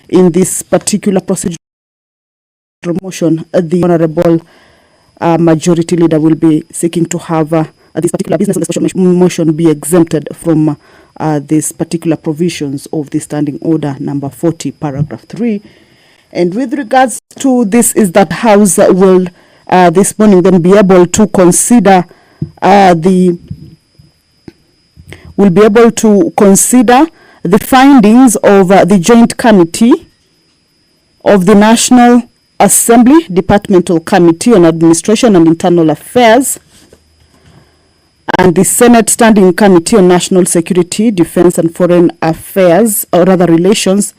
in this particular procedural motion, the Honorable Majority Leader will be seeking to have this particular business on the special motion be exempted from these particular provisions of the Standing Order number 40, paragraph 3. And with regards to this, is that House will this morning then be able to consider the findings of the Joint Committee of the National Assembly Departmental Committee on Administration and Internal Affairs and the Senate Standing Committee on National Security, Defense and Foreign Affairs, or rather Relations,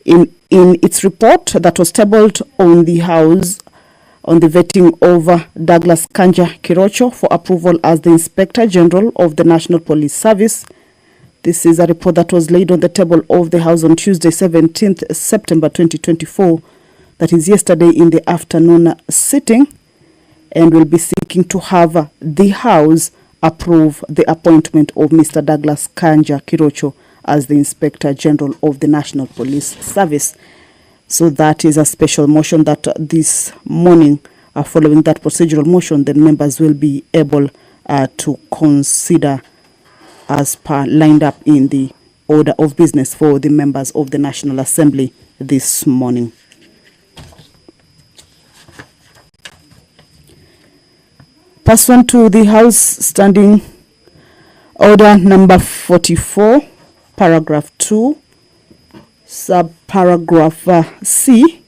in its report that was tabled on the House on the vetting of Douglas Kanja Kirocho for approval as the Inspector General of the National Police Service. This is a report that was laid on the table of the House on Tuesday, 17th September 2024, that is yesterday in the afternoon sitting, and will be seeking to have the House approve the appointment of Mr. Douglas Kanja Kirocho as the Inspector General of the National Police Service. So that is a special motion that this morning, following that procedural motion, then members will be able to consider as per lined up in the order of business for the members of the National Assembly this morning. Pursuant to the House Standing Order number 44, paragraph 2, subparagraph C.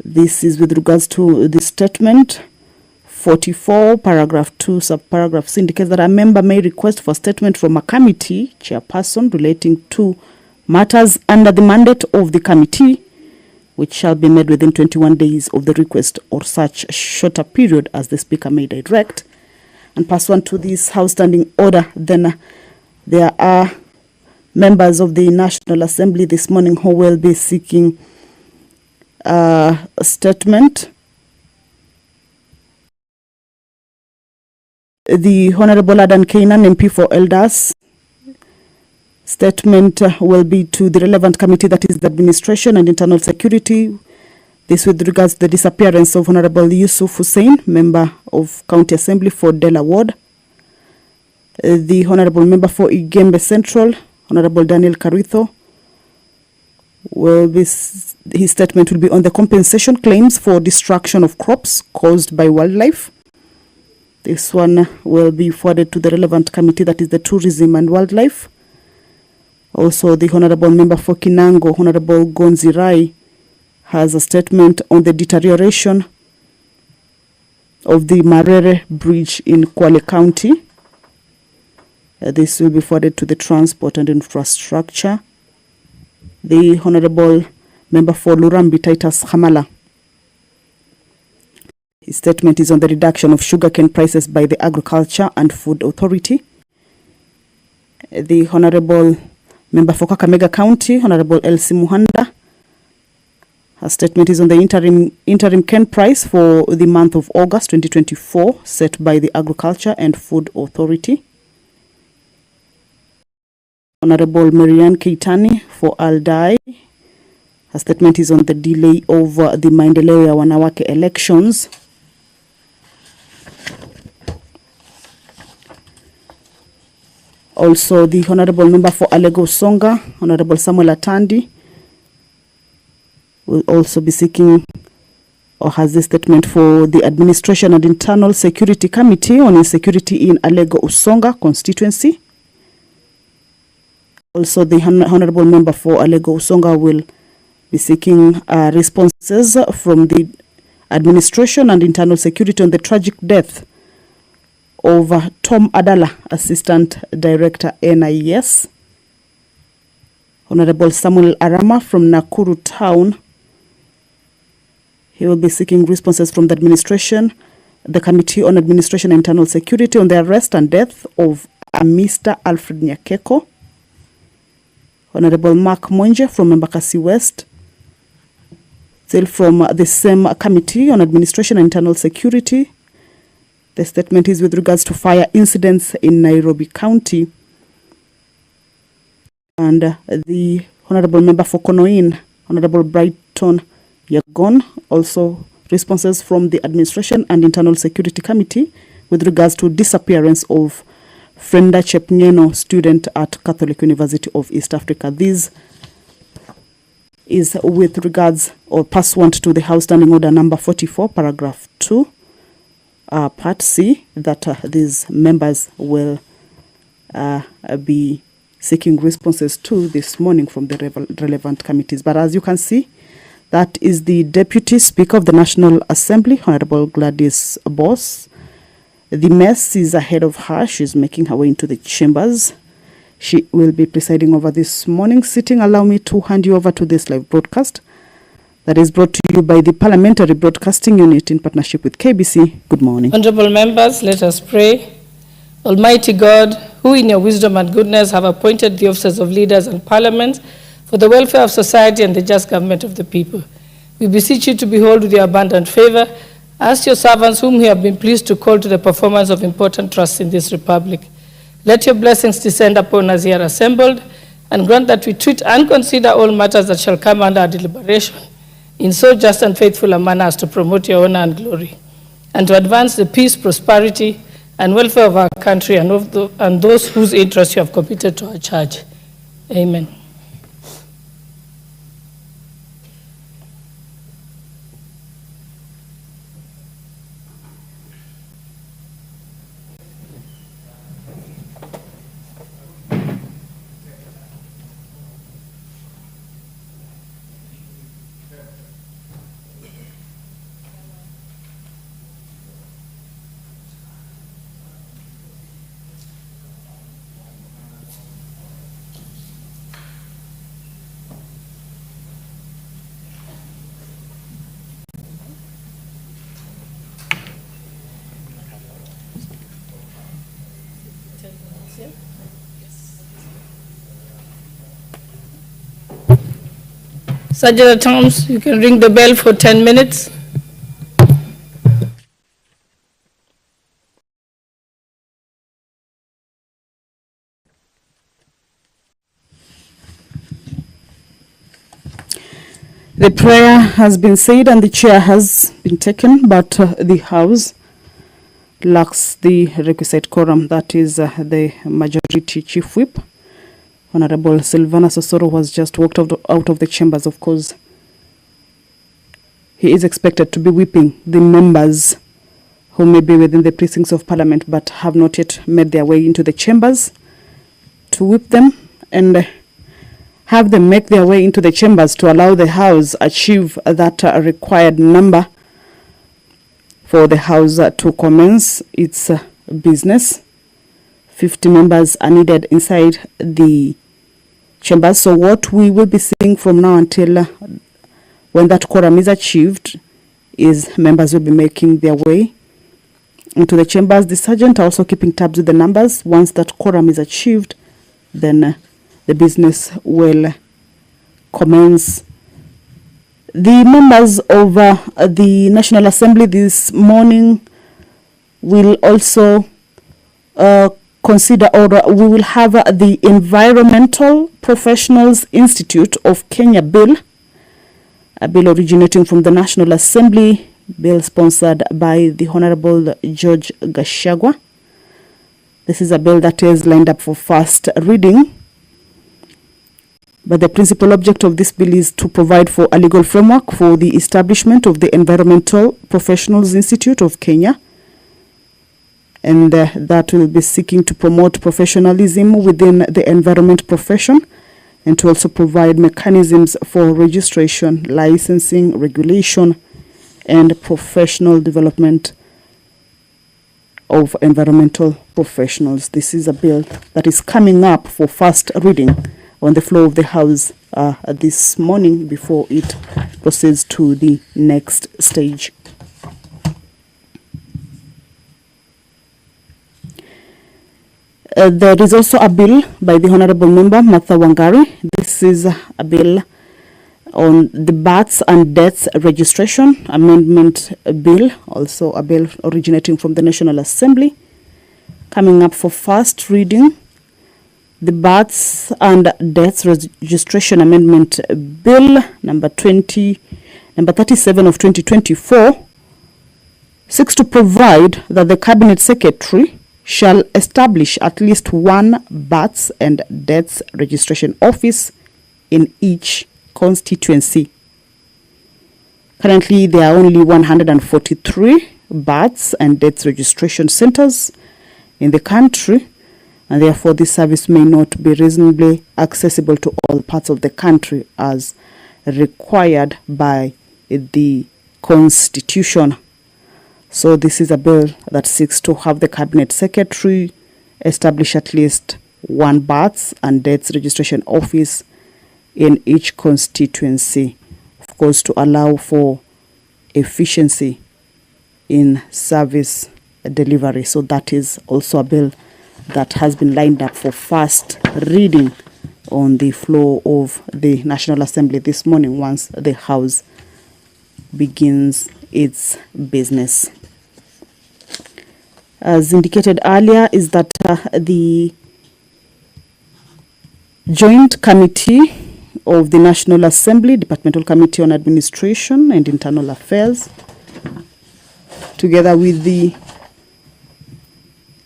This is with regards to the statement. 44, paragraph 2, subparagraph C indicates that a member may request for statement from a committee chairperson relating to matters under the mandate of the committee, which shall be made within 21 days of the request or such shorter period as the Speaker may direct. And pursuant to this House Standing Order, then there are members of the National Assembly this morning who will be seeking a statement. The Honorable Adan Kainan, MP for Elders. Statement will be to the relevant committee, that is the Administration and Internal Security. This with regards to the disappearance of Honorable Yusuf Hussein, Member of County Assembly for Dela Ward. The Honorable Member for Igembe Central, Honorable Daniel Karitho, his statement will be on the compensation claims for destruction of crops caused by wildlife. This one will be forwarded to the relevant committee, that is the Tourism and Wildlife. Also, the Honorable Member for Kinango, Honorable Gonzirai, has a statement on the deterioration of the Marere Bridge in Kwale County. This will be forwarded to the Transport and Infrastructure. The Honorable Member for Lurambi, Titus Hamala. His statement is on the reduction of sugarcane prices by the Agriculture and Food Authority. The Honorable Member for Kakamega County, Honorable Elsie Muhanda. Her statement is on the interim cane price for the month of August 2024, set by the Agriculture and Food Authority. Honorable Marianne Keitani for Aldai. Her statement is on the delay of the Maendeleo ya Wanawake elections. Also, the Honorable Member for Alego Songa, Honorable Samuel Atandi, will also be seeking or has this statement for the Administration and Internal Security Committee on Insecurity in Alego Usonga constituency. Also, the Honorable Member for Alego Usonga will be seeking responses from the Administration and Internal Security on the tragic death of Tom Adala, Assistant Director NIS. Honorable Samuel Arama from Nakuru Town. He will be seeking responses from the Administration, the Committee on Administration and Internal Security on the arrest and death of Mr. Alfred Nyakeko. Honorable Mark Monje from Mbakasi West. Still from the same Committee on Administration and Internal Security. The statement is with regards to fire incidents in Nairobi County. And the Honorable Member for Konoin, Honorable Brighton Yagon. Also responses from the Administration and Internal Security Committee with regards to disappearance of Frenda Chepngeno, student at Catholic University of East Africa. This is with regards or pursuant to the House Standing Order number 44, paragraph 2, part C, that these members will be seeking responses to this morning from the relevant committees. But as you can see, that is the Deputy Speaker of the National Assembly, Honorable Gladys Boss. The mess is ahead of her. She's making her way into the chambers. She will be presiding over this morning sitting. Allow me to hand you over to this live broadcast that is brought to you by the Parliamentary Broadcasting Unit in partnership with KBC. Good morning. Honorable members, let us pray. Almighty God, who in your wisdom and goodness have appointed the officers of leaders and parliaments for the welfare of society and the just government of the people, we beseech you to behold with your abundant favor as your servants whom you have been pleased to call to the performance of important trusts in this republic. Let your blessings descend upon us here assembled, and grant that we treat and consider all matters that shall come under our deliberation in so just and faithful a manner as to promote your honor and glory, and to advance the peace, prosperity, and welfare of our country and those whose interests you have committed to our charge. Amen. Sergeant at Arms, you can ring the bell for 10 minutes. The prayer has been said and the chair has been taken, but the House lacks the requisite quorum. That is the Majority Chief Whip, Honorable Sylvanus Osoro, was just walked out of the chambers. Of course, he is expected to be whipping the members who may be within the precincts of Parliament but have not yet made their way into the chambers, to whip them and have them make their way into the chambers to allow the House achieve that required number for the House to commence its business. 50 members are needed inside the chambers. So what we will be seeing from now until when that quorum is achieved is members will be making their way into the chambers. The sergeant are also keeping tabs with the numbers. Once that quorum is achieved, then the business will commence. The members of the National Assembly this morning will also consider, or we will have the Environmental Professionals Institute of Kenya bill, a bill originating from the National Assembly, bill sponsored by the Honorable George Gachagua. This is a bill that is lined up for first reading. But the principal object of this bill is to provide for a legal framework for the establishment of the Environmental Professionals Institute of Kenya, and that will be seeking to promote professionalism within the environment profession and to also provide mechanisms for registration, licensing, regulation, and professional development of environmental professionals. This is a bill that is coming up for first reading on the floor of the House this morning before it proceeds to the next stage. There is also a bill by the Honorable Member Martha Wangari. This is a bill on the births and deaths registration amendment bill, also a bill originating from the National Assembly, coming up for first reading. the Births and Deaths Registration Amendment Bill number 37 of 2024 seeks to provide that the Cabinet Secretary shall establish at least one Births and Deaths Registration Office in each constituency. Currently, there are only 143 Births and Deaths Registration Centers in the country, and therefore this service may not be reasonably accessible to all parts of the country as required by the Constitution. So this is a bill that seeks to have the Cabinet Secretary establish at least one Births and Deaths Registration Office in each constituency, of course, to allow for efficiency in service delivery. So that is also a bill that has been lined up for first reading on the floor of the National Assembly this morning once the House begins its business. As indicated earlier, is that the Joint Committee of the National Assembly, Departmental Committee on Administration and Internal Affairs, together with the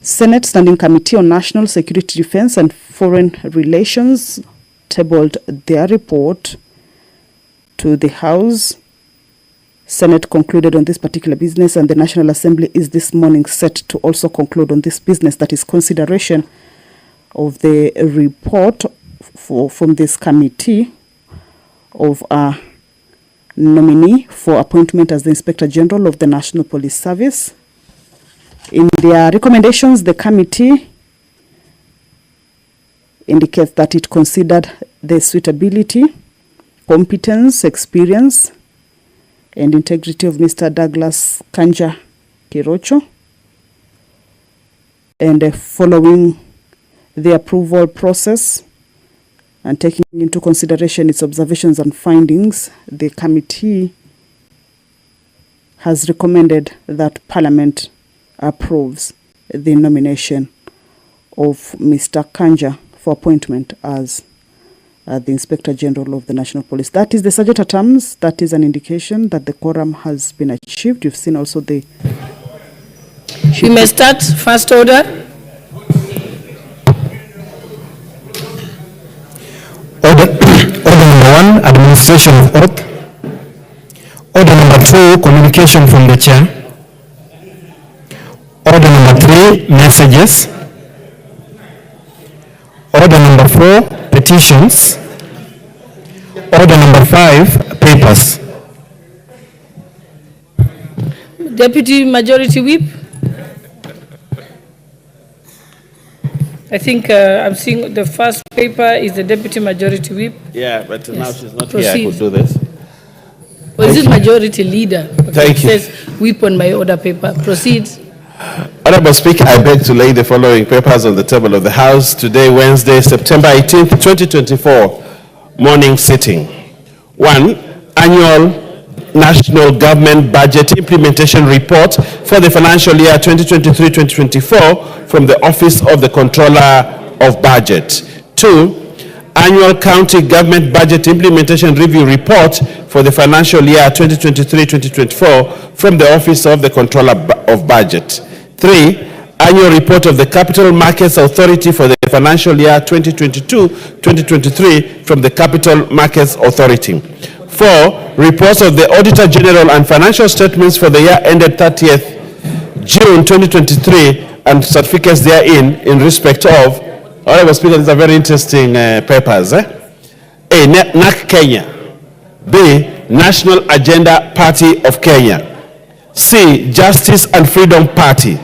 Senate Standing Committee on National Security, Defense and Foreign Relations, tabled their report to the House. Senate concluded on this particular business, and the National Assembly is this morning set to also conclude on this business, that is consideration of the report from this committee of a nominee for appointment as the Inspector General of the National Police Service. In their recommendations, the committee indicates that it considered the suitability, competence, experience, and integrity of Mr. Douglas Kanja Kirocho, and following the approval process and taking into consideration its observations and findings, the committee has recommended that Parliament approves the nomination of Mr. Kanja for appointment as the Inspector General of the National Police. That is the Sergeant at Arms. That is an indication that the quorum has been achieved. You've seen also the... We may start. First order. Order number 1, administration of oath. Order number 2, communication from the chair. Order number 3, messages. Order number 4, petitions. Order number 5, papers. Deputy Majority Whip. I think I'm seeing the first paper is the Deputy Majority Whip. Yeah, but yes. Now she's not Proceed. here. I could do this. Or is it Majority Leader? Okay, Thank you. It says whip on my order paper. Proceed. Honorable Speaker, I beg to lay the following papers on the table of the House today, Wednesday, September 18th, 2024, morning sitting. 1. Annual National Government Budget Implementation Report for the financial year 2023-2024 from the Office of the Controller of Budget. 2. Annual County Government Budget Implementation Review Report for the financial year 2023-2024 from the Office of the Controller of Budget. 3. Annual Report of the Capital Markets Authority for the financial year 2022-2023 from the Capital Markets Authority. 4. Reports of the Auditor General and financial statements for the year ended 30th June 2023 and certificates therein in respect of. Honorable Speaker, these are very interesting papers. A. NAC Kenya. B. National Agenda Party of Kenya. C. Justice and Freedom Party.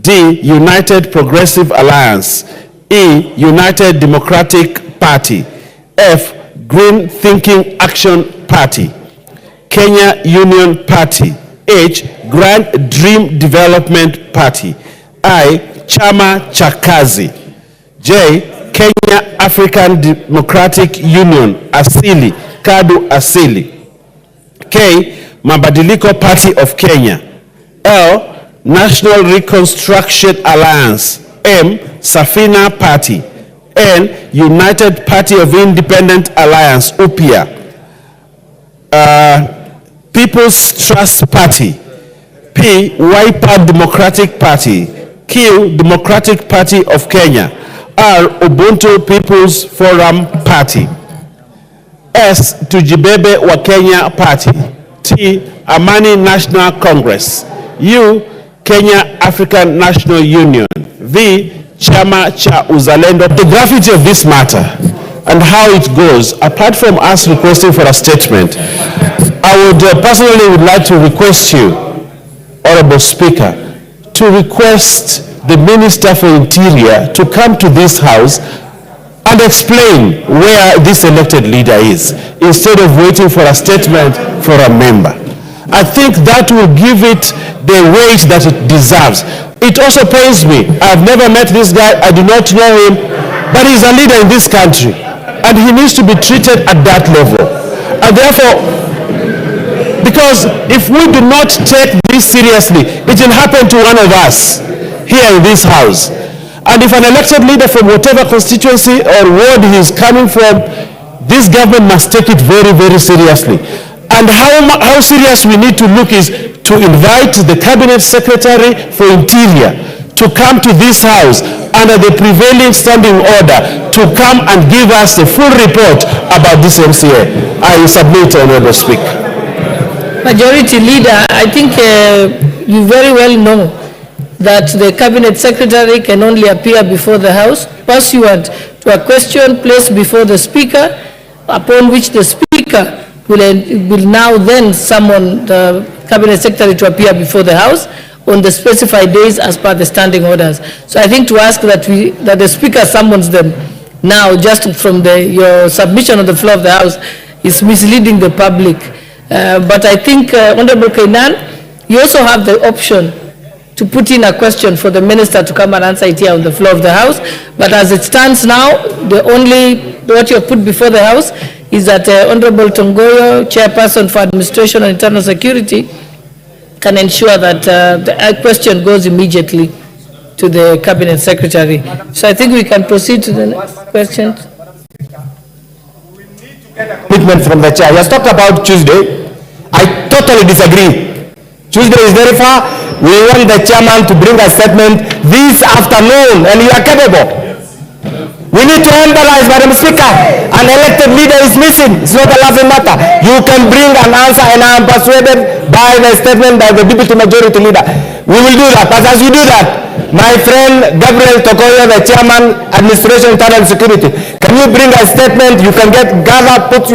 D. United Progressive Alliance. E. United Democratic Party. F. Green Thinking Action Party. Kenya Union Party. H. Grand Dream Development Party. I. Chama Chakazi. J. Kenya African Democratic Union, Asili, Kadu Asili. K. Mabadiliko Party of Kenya. L. National Reconstruction Alliance. M. Safina Party. N, United Party of Independent Alliance, UPIA. People's Trust Party. P, Wiper Democratic Party. Q, Democratic Party of Kenya. R, Ubuntu People's Forum Party. S, Tujibebe wa Kenya Party. T, Amani National Congress. U, Kenya African National Union. V, Chama cha Uzalendo. The gravity of this matter and how it goes, apart from us requesting for a statement, I would personally like to request you, Honorable Speaker, to request the Minister for Interior to come to this House and explain where this elected leader is, instead of waiting for a statement for a member. I think that will give it the weight that it deserves. It also pains me. I've never met this guy. I do not know him. But he's a leader in this country. And he needs to be treated at that level. And therefore, because if we do not take this seriously, it will happen to one of us here in this House. And if an elected leader from whatever constituency or ward he is coming from, this government must take it very, very seriously. And how serious we need to look is to invite the Cabinet Secretary for Interior to come to this House under the prevailing standing order to come and give us the full report about this MCA. I submit, Honorable Speaker. Majority Leader, I think you very well know that the Cabinet Secretary can only appear before the House pursuant to a question placed before the Speaker, upon which the Speaker will now then summon the Cabinet Secretary to appear before the House on the specified days as per the standing orders. So I think to ask that the Speaker summons them now just from your submission on the floor of the House is misleading the public. But I think, Honorable Kainan, you also have the option to put in a question for the Minister to come and answer it here on the floor of the House. But as it stands now, what you have put before the House is that Honorable Tongoyo, Chairperson for Administration and Internal Security, can ensure that the question goes immediately to the Cabinet Secretary. So I think we can proceed to the next question. Commitment from the chair. He has talked about Tuesday. I totally disagree. Tuesday is very far. We want the chairman to bring a statement this afternoon, and you are capable. We need to emphasize, Madam Speaker, an elected leader is missing. It's not a laughing matter. You can bring an answer, and I am persuaded by the statement by the Deputy Majority Leader. We will do that. But as we do that, my friend Gabriel Tokoyo, the Chairman, Administration Internal Security, can you bring a statement? You can because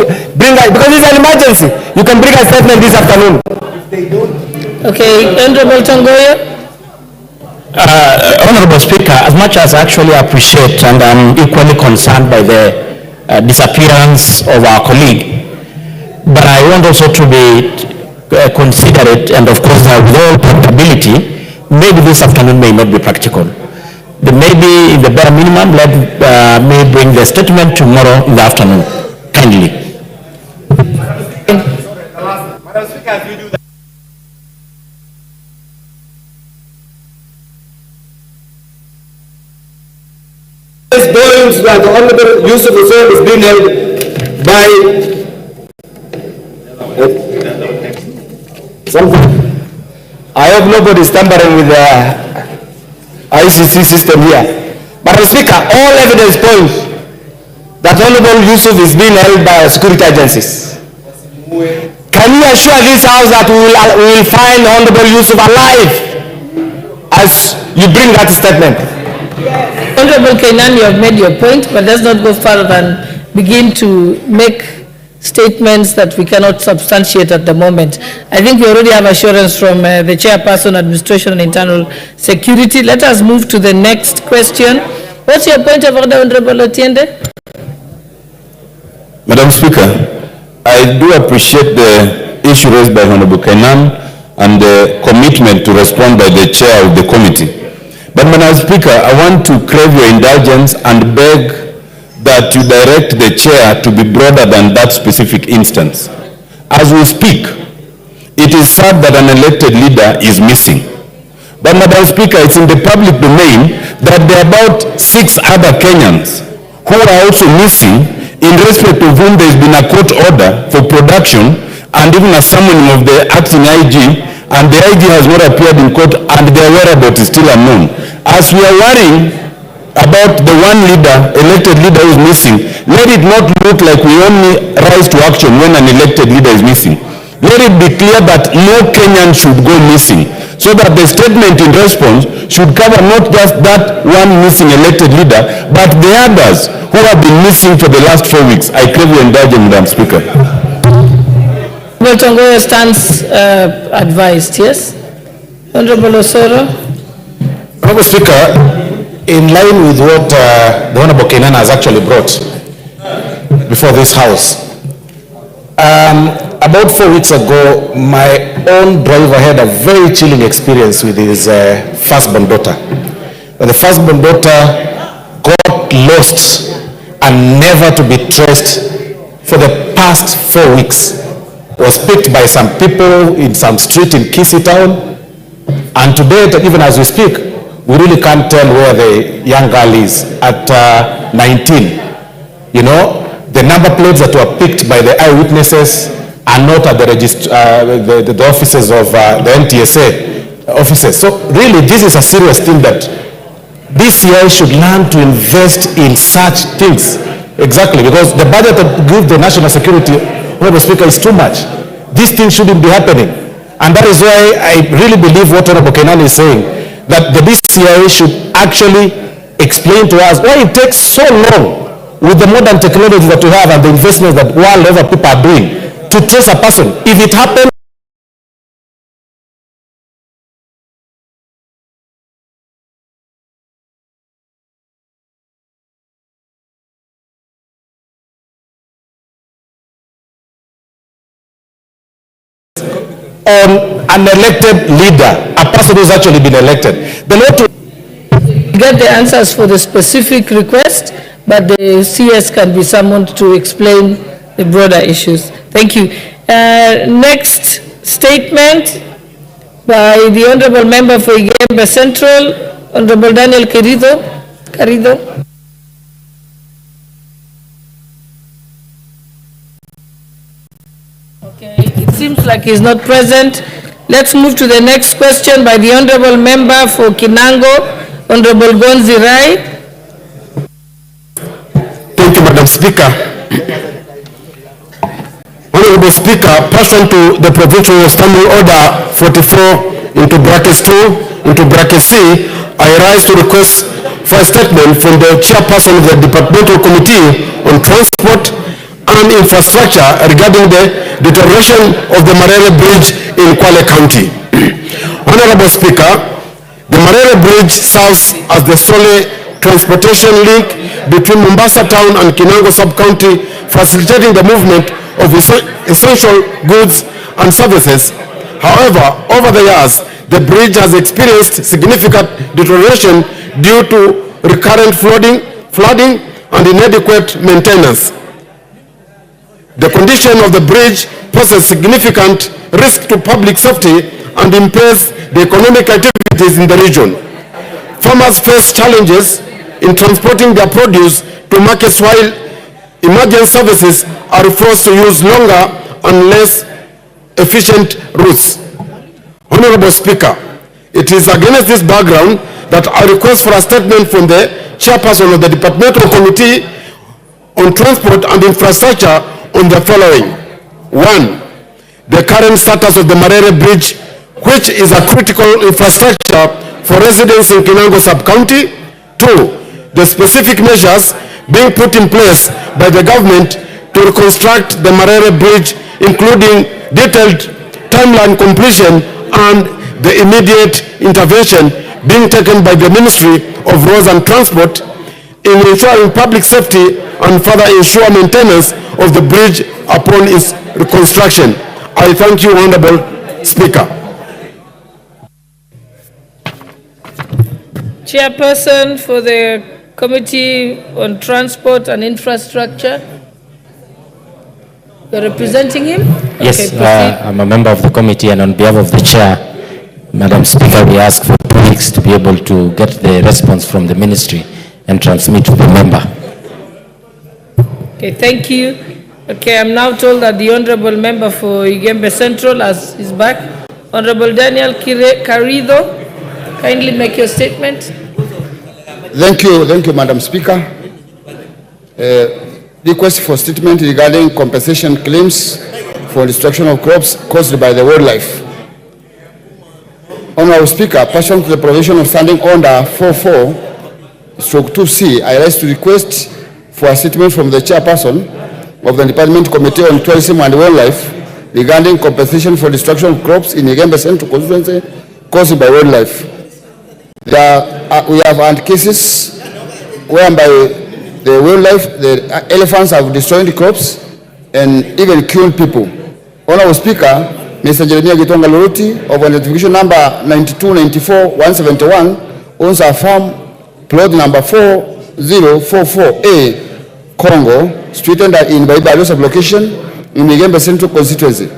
it's an emergency. You can bring a statement this afternoon. If they don't. Okay, Honorable Tongoyo. Honorable Speaker, as much as I actually appreciate and I'm equally concerned by the disappearance of our colleague, but I want also to be considerate, and of course with all probability, maybe this afternoon may not be practical. Maybe in the bare minimum, let me bring the statement tomorrow in the afternoon. Kindly. Madam Speaker, if you do that. Bones that the Honorable Yusuf Hussain is being held by something. I hope nobody is tampering with the ICC system here. But Speaker, all evidence points that Honorable Yusuf is being held by security agencies. Can you assure this House that we will find Honorable Yusuf alive as you bring that statement? Honorable Kainan, you have made your point, but let's not go further than begin to make statements that we cannot substantiate at the moment. I think we already have assurance from the Chairperson, Administration and Internal Security. Let us move to the next question. What's your point of order, Honorable Otiende? Madam Speaker, I do appreciate the issue raised by Honorable Kainan and the commitment to respond by the chair of the committee. But Madam Speaker, I want to crave your indulgence and beg that you direct the chair to be broader than that specific instance. As we speak, it is sad that an elected leader is missing. But Madam Speaker, it's in the public domain that there are about 6 other Kenyans who are also missing, in respect of whom there has been a court order for production and even a summoning of the acting IG, and the IG has not appeared in court and their whereabouts is still unknown. As we are worrying about the one leader, elected leader who is missing, let it not look like we only rise to action when an elected leader is missing. Let it be clear that no Kenyan should go missing, so that the statement in response should cover not just that one missing elected leader, but the others who have been missing for the last 4 weeks. I crave your indulgence, Madam Speaker. Well, Tongoyo stands advised, yes? Honorable Osoro. Honorable Speaker, in line with what the Honorable Kenan has actually brought before this House, about 4 weeks ago, my own driver had a very chilling experience with his firstborn daughter. The firstborn daughter got lost and never to be traced for the past 4 weeks. Was picked by some people in some street in Kisii town, and today, even as we speak, we really can't tell where the young girl is at 19. You know, the number plates that were picked by the eyewitnesses are not at the offices of the NTSA offices. So really, this is a serious thing that DCI should learn to invest in such things. Exactly, because the budget that gives the national security, Honorable Speaker, is too much. These things shouldn't be happening. And that is why I really believe what Honorable Kenan is saying, that the DCI should actually explain to us why it takes so long with the modern technology that we have and the investments that world over people are doing to trace a person. If it happens on an elected leader, a person who's actually been elected, the law to Get the answers for the specific request, but the CS can be summoned to explain the broader issues. Thank you. Next statement by the Honorable Member for Igembe Central, Honorable Daniel Carrido. Okay, it seems like he's not present. Let's move to the next question by the Honorable Member for Kinango, Honorable Gonzi Rai. Thank you, Madam Speaker. Honorable Speaker, pursuant to the Provincial Standing Order 44 into brackets 2 into bracket C, I rise to request for a statement from the chairperson of the Departmental Committee on Transport and Infrastructure regarding the deterioration of the Marere Bridge in Kwale County. Honorable Speaker, the Marere Bridge serves as the sole transportation link between Mombasa Town and Kinango Sub-County, facilitating the movement of essential goods and services. However, over the years, the bridge has experienced significant deterioration due to recurrent flooding and inadequate maintenance. The condition of the bridge poses significant risk to public safety and impairs the economic activities in the region. Farmers face challenges in transporting their produce to markets, while emergency services are forced to use longer and less efficient routes. Honorable Speaker, it is against this background that I request for a statement from the chairperson of the Departmental Committee on Transport and Infrastructure on the following. 1. The current status of the Marere Bridge, which is a critical infrastructure for residents in Kinango Sub-County. 2. The specific measures being put in place by the government to reconstruct the Marere Bridge, including detailed timeline completion and the immediate intervention being taken by the Ministry of Roads and Transport in ensuring public safety and further ensure maintenance of the bridge upon its reconstruction. I thank you, Honorable Speaker. Chairperson for the Committee on Transport and Infrastructure. You're representing him? Yes, Okay, I'm a member of the committee, and on behalf of the chair, Madam Speaker, we ask for 2 weeks to be able to get the response from the ministry and transmit to the member. Okay, thank you. Okay, I'm now told that the Honorable Member for Igembe Central is back. Honorable Daniel Carrido, kindly make your statement. Thank you, Madam Speaker. Request for statement regarding compensation claims for destruction of crops caused by the wildlife. Honorable Speaker, pursuant to the provision of Standing Order 44/2C, I rise to request for a statement from the chairperson of the Department Committee on Tourism and Wildlife regarding compensation for destruction of crops in Igembe Central constituency caused by wildlife. We have had cases whereby the wildlife, the elephants have destroyed the crops and even killed people. Honorable Speaker, Mr. Jeremiah Gitonga Loroti of identification number 9294-171 owns a farm plot number 4044A, Congo, situated in Baibalo sublocation in Igembe Central constituency.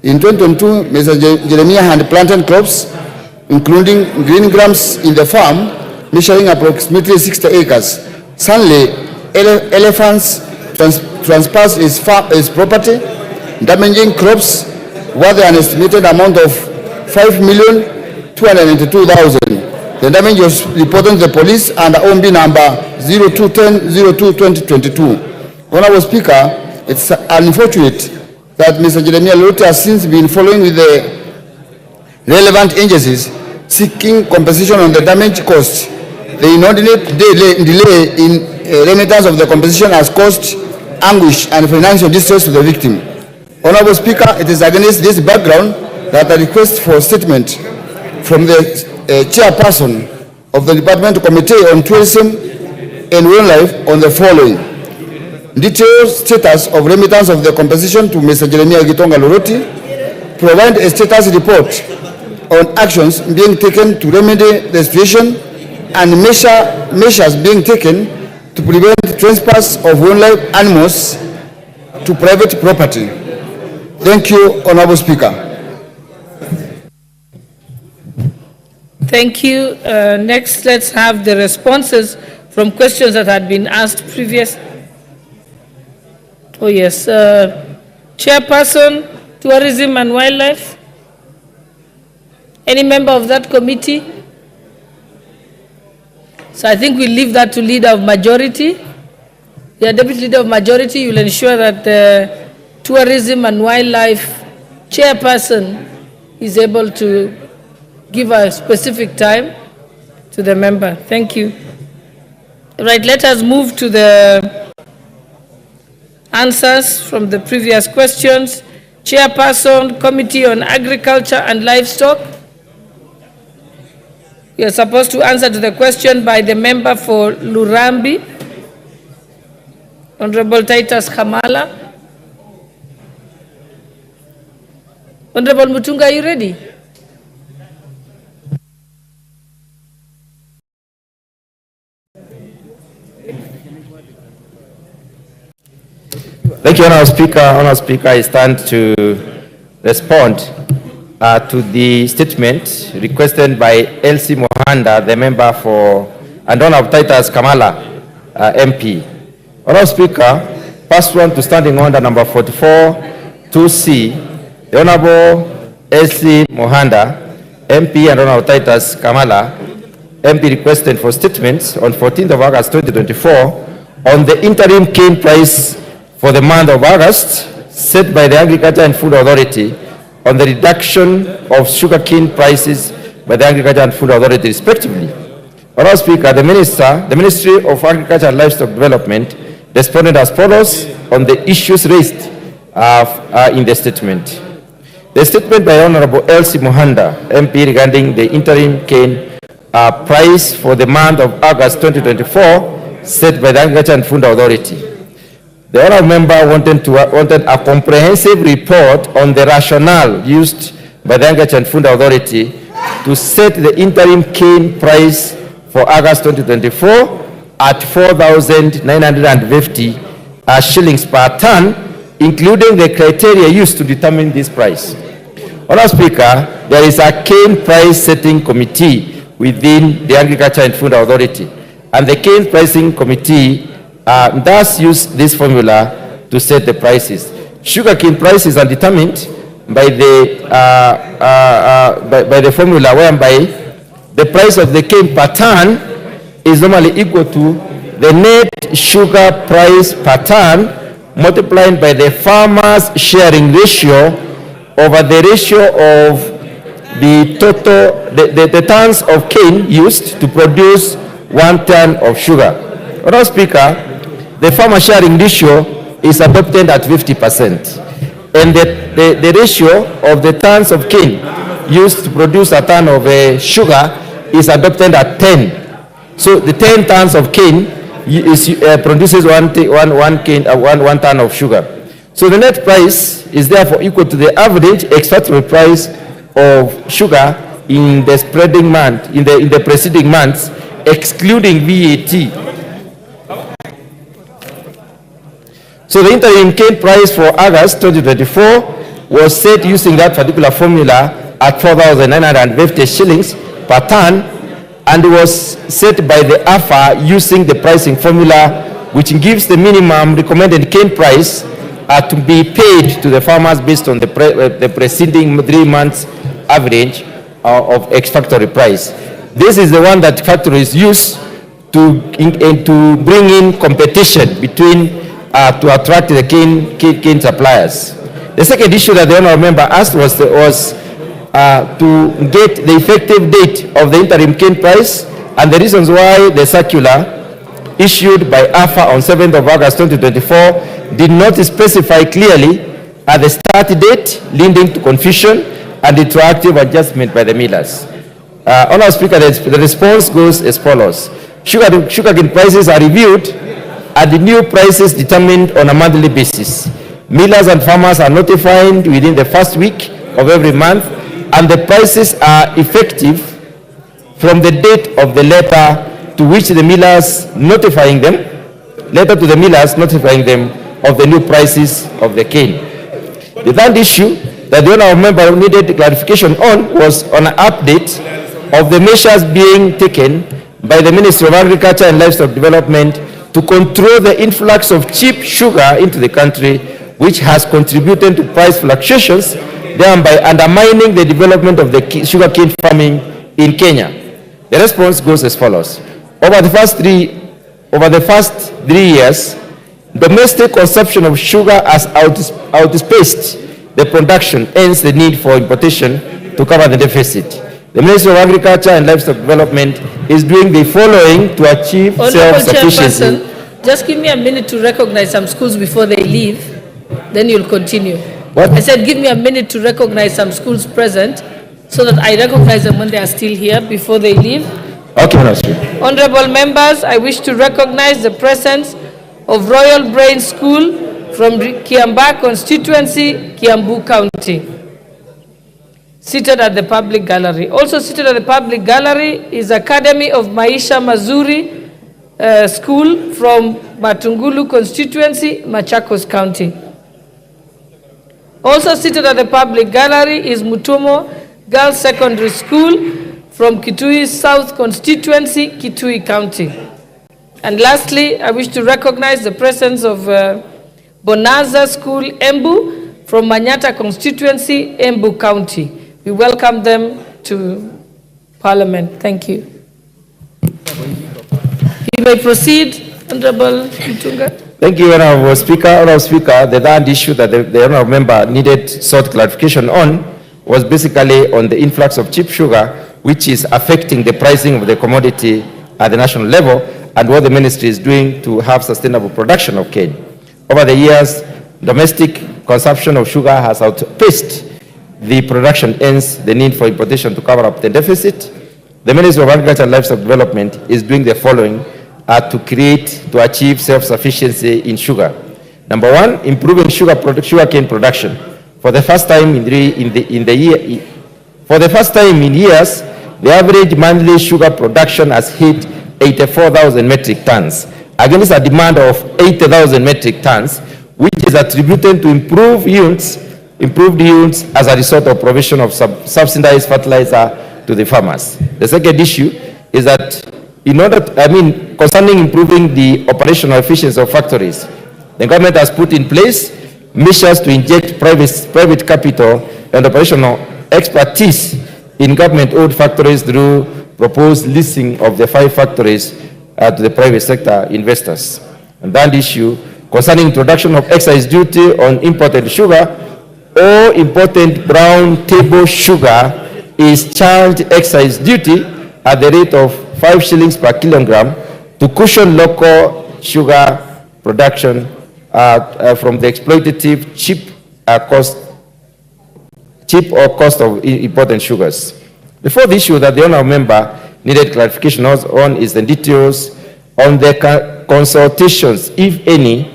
In 2022, Mr. Jeremiah had planted crops, including green grams in the farm, measuring approximately 60 acres. Suddenly, elephants trespassed his property, damaging crops worth an estimated amount of 5,292,000. The damage was reported to the police under OMB number 0210-02-2022. Honorable Speaker, it's unfortunate that Mr. Jeremiah Loroti has since been following with the relevant agencies seeking compensation on the damage caused. The inordinate delay in remittance of the compensation has caused anguish and financial distress to the victim. Honorable Speaker, it is against this background that I request for a statement from the chairperson of the Department Committee on Tourism and Wildlife on the following: detailed status of remittance of the compensation to Mr. Jeremiah Gitonga Loroti, provide a status report on actions being taken to remedy the situation and measures being taken to prevent trespass of wildlife animals to private property. Thank you, Honorable Speaker. Thank you. Next, let's have the responses from questions that had been asked previously. Oh yes, Chairperson, Tourism and Wildlife. Any member of that committee? So I think we'll leave that to Leader of Majority. The Deputy Leader of Majority, you will ensure that the Tourism and Wildlife Chairperson is able to give a specific time to the member. Thank you. Right, let us move to the answers from the previous questions. Chairperson, Committee on Agriculture and Livestock. You are supposed to answer to the question by the member for Lurambi, Honorable Titus Kamala. Honorable Mutunga, are you ready? Thank you, Honourable Speaker. Honourable Speaker, I stand to respond to the statement requested by Elsie Mohanda, the member for, and Honourable Titus Kamala, MP. Honourable Speaker, pursuant to Standing Order number 44/2C, the Honourable Elsie Mohanda, MP, and Honourable Titus Kamala, MP, requested for statements on 14th of August 2024 on the interim cane price for the month of August set by the Agriculture and Food Authority on the reduction of sugarcane prices by the Agriculture and Food Authority respectively. Honourable Speaker, the Ministry of Agriculture and Livestock Development responded as follows on the issues raised in the statement. The statement by Honourable Elsie Mohanda, MP, regarding the interim cane price for the month of August 2024 set by the Agriculture and Food Authority. The honourable member wanted a comprehensive report on the rationale used by the Agriculture and Food Authority to set the interim cane price for August 2024 at 4,950 shillings per ton, including the criteria used to determine this price. Honourable Speaker, there is a cane price setting committee within the Agriculture and Food Authority, and the cane pricing committee thus use this formula to set the prices. Sugarcane prices are determined by the formula whereby the price of the cane per ton is normally equal to the net sugar price per ton multiplied by the farmer's sharing ratio over the ratio of the total, the tons of cane used to produce 1 ton of sugar. Honorable Speaker, the farmer sharing ratio is adopted at 50%, and the ratio of the tons of cane used to produce a ton of sugar is adopted at 10. So the 10 tons of cane produces one ton of sugar. So the net price is therefore equal to the average ex-factory price of sugar in the spreading month, in the preceding months, excluding VAT. So the interim cane price for August 2024 was set using that particular formula at 4,950 shillings per ton, and was set by the AFA using the pricing formula, which gives the minimum recommended cane price to be paid to the farmers based on the preceding 3 months average of ex-factory price. This is the one that factories use to bring in competition between to attract the cane suppliers. The second issue that the honourable member asked was to get the effective date of the interim cane price and the reasons why the circular issued by AFA on 7th of August 2024 did not specify clearly at the start date, leading to confusion and retroactive adjustment by the millers. Honourable Speaker, the response goes as follows. Sugarcane prices are reviewed and the new prices determined on a monthly basis. Millers and farmers are notified within the first week of every month, and the prices are effective from the date of the letter to which the millers notifying them, of the new prices of the cane. The third issue that the honourable member needed clarification on was on an update of the measures being taken by the Ministry of Agriculture and Livestock Development to control the influx of cheap sugar into the country, which has contributed to price fluctuations, thereby undermining the development of the sugarcane farming in Kenya. The response goes as follows. Over the first 3 years, domestic consumption of sugar has outpaced the production, hence the need for importation to cover the deficit. The Ministry of Agriculture and Livestock Development is doing the following to achieve self-sufficiency. Just give me a minute to recognize some schools before they leave, then you'll continue. What? I said give me a minute to recognize some schools present so that I recognize them when they are still here before they leave. Okay, Honorable members, I wish to recognize the presence of Royal Brain School from Kiambaa constituency, Kiambu County, seated at the public gallery. Also seated at the public gallery is Academy of Maisha Mazuri School from Matungulu constituency, Machakos County. Also seated at the public gallery is Mutumo Girls Secondary School from Kitui South constituency, Kitui County. And lastly, I wish to recognize the presence of Bonanza School, Embu, from Manyata constituency, Embu County. We welcome them to Parliament. Thank you. You may proceed, Honorable Mutunga. Thank you, Honorable Speaker. Honorable Speaker, the third issue that the Honorable Member sought clarification on was basically on the influx of cheap sugar, which is affecting the pricing of the commodity at the national level, and what the ministry is doing to have sustainable production of cane. Over the years, domestic consumption of sugar has outpaced the production, hence the need for importation to cover up the deficit. The Ministry of Agriculture and Livestock Development is doing the following to achieve self-sufficiency in sugar. Number one, improving sugarcane production. For the first time in years, the average monthly sugar production has hit 84,000 metric tons, against a demand of 80,000 metric tons, which is attributed to improved yields as a result of provision of subsidized fertilizer to the farmers. The second issue is that concerning improving the operational efficiency of factories. The government has put in place measures to inject private capital and operational expertise in government-owned factories through proposed leasing of the 5 factories to the private sector investors. And that issue concerning introduction of excise duty on imported sugar or imported brown table sugar is charged excise duty at the rate of 5 shillings per kilogram to cushion local sugar production from the exploitative cheap or cost of imported sugars. Before the issue that the honourable member needed clarification on is the details on the consultations, if any,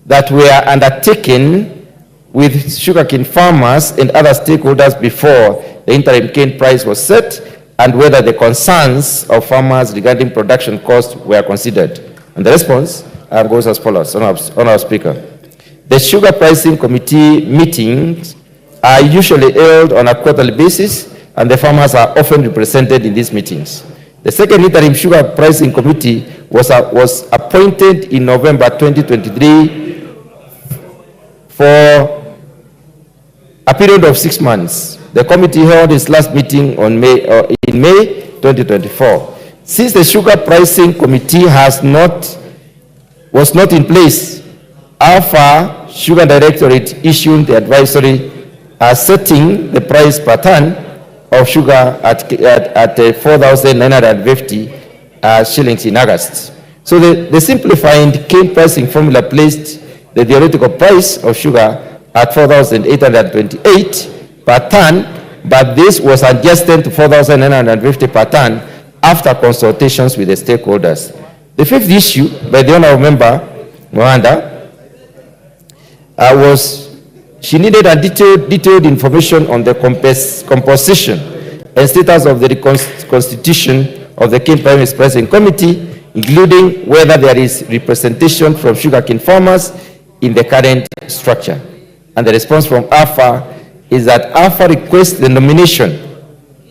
that were undertaken with sugarcane farmers and other stakeholders before the interim cane price was set, and whether the concerns of farmers regarding production costs were considered. And the response goes as follows, Honourable Speaker. The Sugar Pricing Committee meetings are usually held on a quarterly basis, and the farmers are often represented in these meetings. The second interim Sugar Pricing Committee was appointed in November 2023 for a period of 6 months. The committee held its last meeting in May 2024. Since the Sugar Pricing Committee was not in place, AFA Sugar Directorate issued the advisory setting the price per ton of sugar at 4,950 shillings in August. So the simplified cane pricing formula placed the theoretical price of sugar at 4,828 per ton, but this was adjusted to 4,950 per ton after consultations with the stakeholders. The fifth issue by the honourable member, Mwanda, was she needed a detailed information on the composition and status of the constitution of the cane pricing committee, including whether there is representation from sugarcane farmers in the current structure. And the response from AFA is that AFA requests the nomination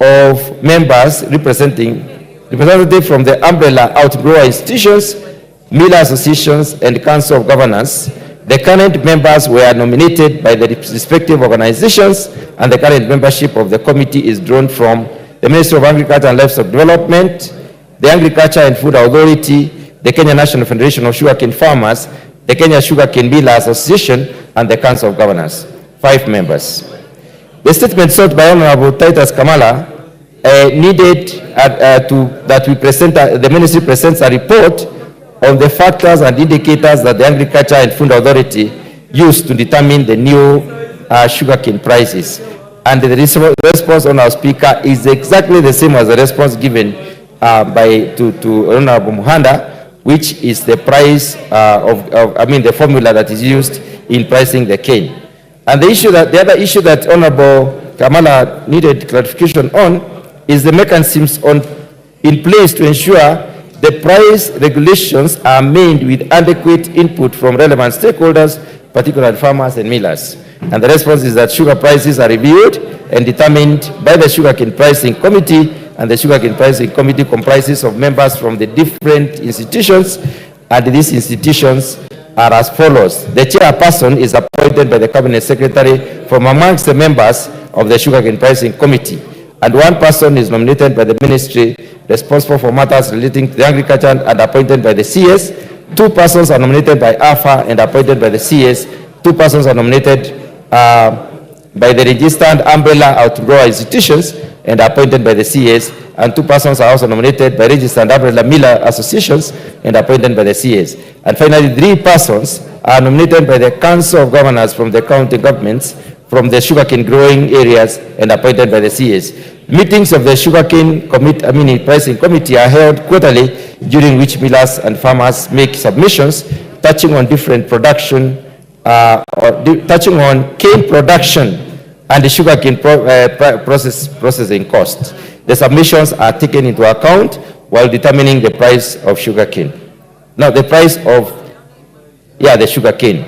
of members representative from the umbrella outgrower institutions, miller associations, and council of governors. The current members were nominated by the respective organizations, and the current membership of the committee is drawn from the Ministry of Agriculture and Livestock Development, the Agriculture and Food Authority, the Kenya National Federation of Sugarcane Farmers, the Kenya Sugarcane Miller Association, and the Council of Governors. 5 members. The statement sought by Honorable Titus Kamala needed the ministry presents a report on the factors and indicators that the Agriculture and Food Authority used to determine the new sugarcane prices. And the response, Honourable Speaker, is exactly the same as the response given to Honourable Muhanda, which is the price the formula that is used in pricing the cane. And the other issue that Honourable Kamala needed clarification on is the mechanisms in place to ensure the price regulations are made with adequate input from relevant stakeholders, particularly farmers and millers. And the response is that sugar prices are reviewed and determined by the Sugarcane Pricing Committee, and the Sugarcane Pricing Committee comprises of members from the different institutions, and these institutions are as follows. The chairperson is appointed by the Cabinet Secretary from amongst the members of the Sugarcane Pricing Committee, and one person is nominated by the ministry responsible for matters relating to the agriculture and appointed by the CS. 2 persons are nominated by AFA and appointed by the CS. 2 persons are nominated by the registered umbrella outgrower institutions and appointed by the CS, and 2 persons are also nominated by registered umbrella miller associations and appointed by the CS. And finally, 3 persons are nominated by the Council of Governors from the county governments from the sugarcane growing areas and appointed by the CS. Meetings of the Sugarcane Pricing Committee are held quarterly, during which millers and farmers make submissions touching on different production, touching on cane production and the sugarcane processing costs. The submissions are taken into account while determining the price of sugarcane. Now, the price of the sugarcane.